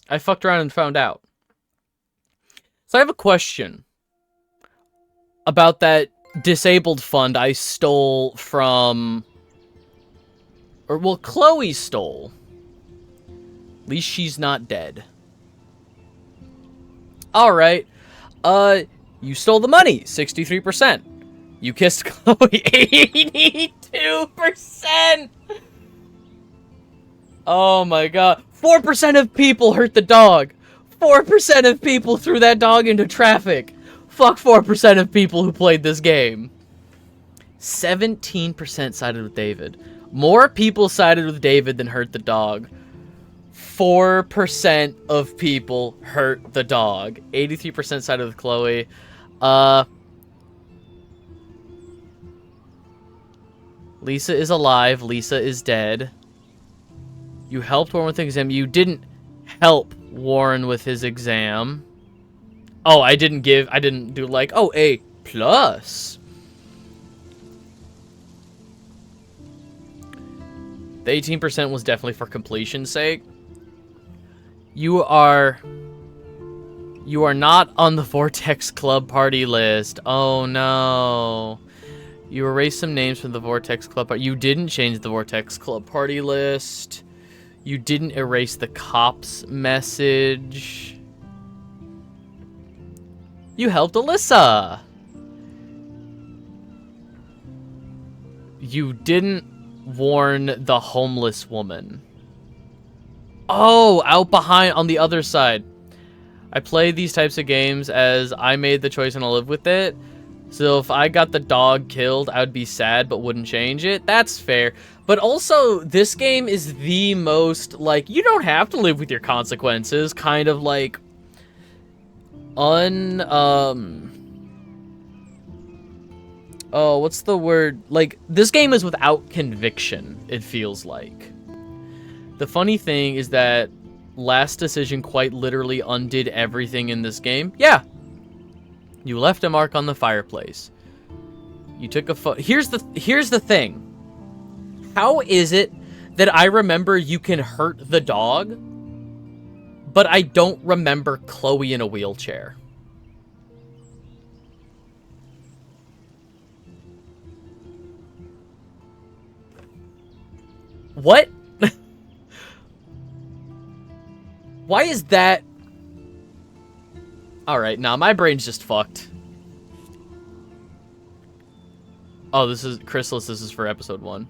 Speaker 1: I fucked around and found out. So I have a question about that disabled fund I stole from... Or, well, Chloe stole. At least she's not dead. Alright. You stole the money, 63%. You kissed Chloe, 82%! Oh my god. 4% of people hurt the dog. 4% of people threw that dog into traffic. Fuck 4% of people who played this game. 17% sided with David. More people sided with David than hurt the dog. 4% of people hurt the dog. 83% sided with Chloe. Lisa is alive. Lisa is dead. You helped Warren with the exam. You didn't help Warren with his exam. Oh, I didn't do like, oh, A+. The 18% was definitely for completion's sake. You are not on the Vortex Club party list. Oh no. You erased some names from the Vortex Club party. You didn't change the Vortex Club party list. You didn't erase the cops message. You helped Alyssa. You didn't warn the homeless woman. Oh, out behind on the other side. I play these types of games as I made the choice and I'll live with it. So if I got the dog killed, I would be sad but wouldn't change it. That's fair. But also, this game is the most, like, you don't have to live with your consequences, kind of like, oh, what's the word? Like, this game is without conviction, it feels like. The funny thing is that Last Decision quite literally undid everything in this game. Yeah. You left a mark on the fireplace. You took a photo. Here's the thing. How is it that I remember you can hurt the dog, but I don't remember Chloe in a wheelchair? What? Why is that? Alright, nah, my brain's just fucked. Oh, this is Chrysalis, this is for episode 1.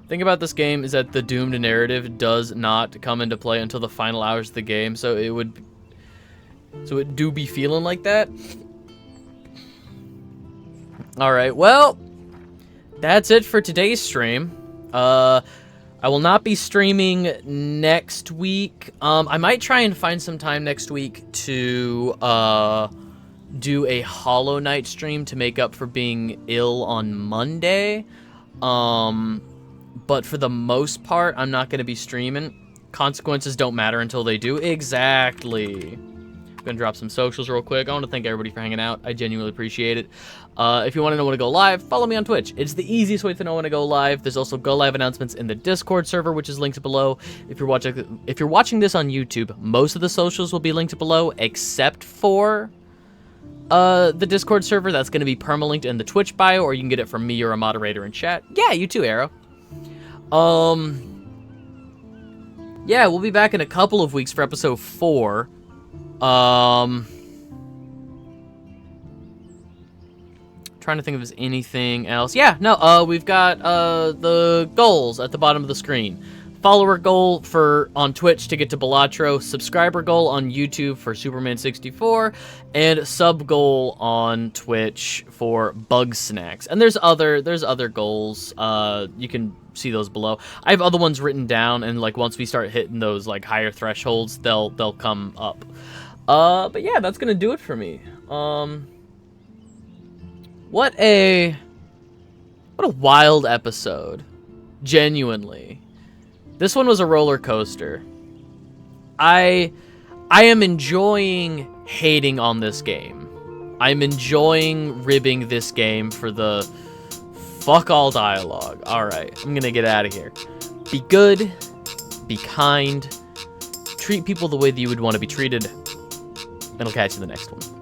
Speaker 1: Thing about this game is that the doomed narrative does not come into play until the final hours of the game, so it do be feeling like that. Alright, well, that's it for today's stream. I will not be streaming next week. I might try and find some time next week to do a Hollow Knight stream to make up for being ill on Monday. But for the most part, I'm not going to be streaming. Consequences don't matter until they do. Exactly. I'm going to drop some socials real quick. I want to thank everybody for hanging out. I genuinely appreciate it. If you want to know when to go live, follow me on Twitch. It's the easiest way to know when to go live. There's also go live announcements in the Discord server, which is linked below. If you're watching this on YouTube, most of the socials will be linked below, except for the Discord server. That's going to be permalinked in the Twitch bio, or you can get it from me or a moderator in chat. Yeah, you too, Arrow. Yeah, we'll be back in a couple of weeks for episode 4. Trying to think if there's anything else. Yeah, no, we've got the goals at the bottom of the screen. Follower goal on Twitch to get to Balatro, subscriber goal on YouTube for Superman64, and sub goal on Twitch for Bug Snacks. And there's other goals. You can see those below. I have other ones written down, and like once we start hitting those like higher thresholds, they'll come up. But yeah, that's gonna do it for me. What a wild episode. Genuinely. This one was a roller coaster. I am enjoying hating on this game. I'm enjoying ribbing this game for the fuck all dialogue. Alright, I'm gonna get out of here. Be good, be kind, treat people the way that you would want to be treated, and I'll catch you in the next one.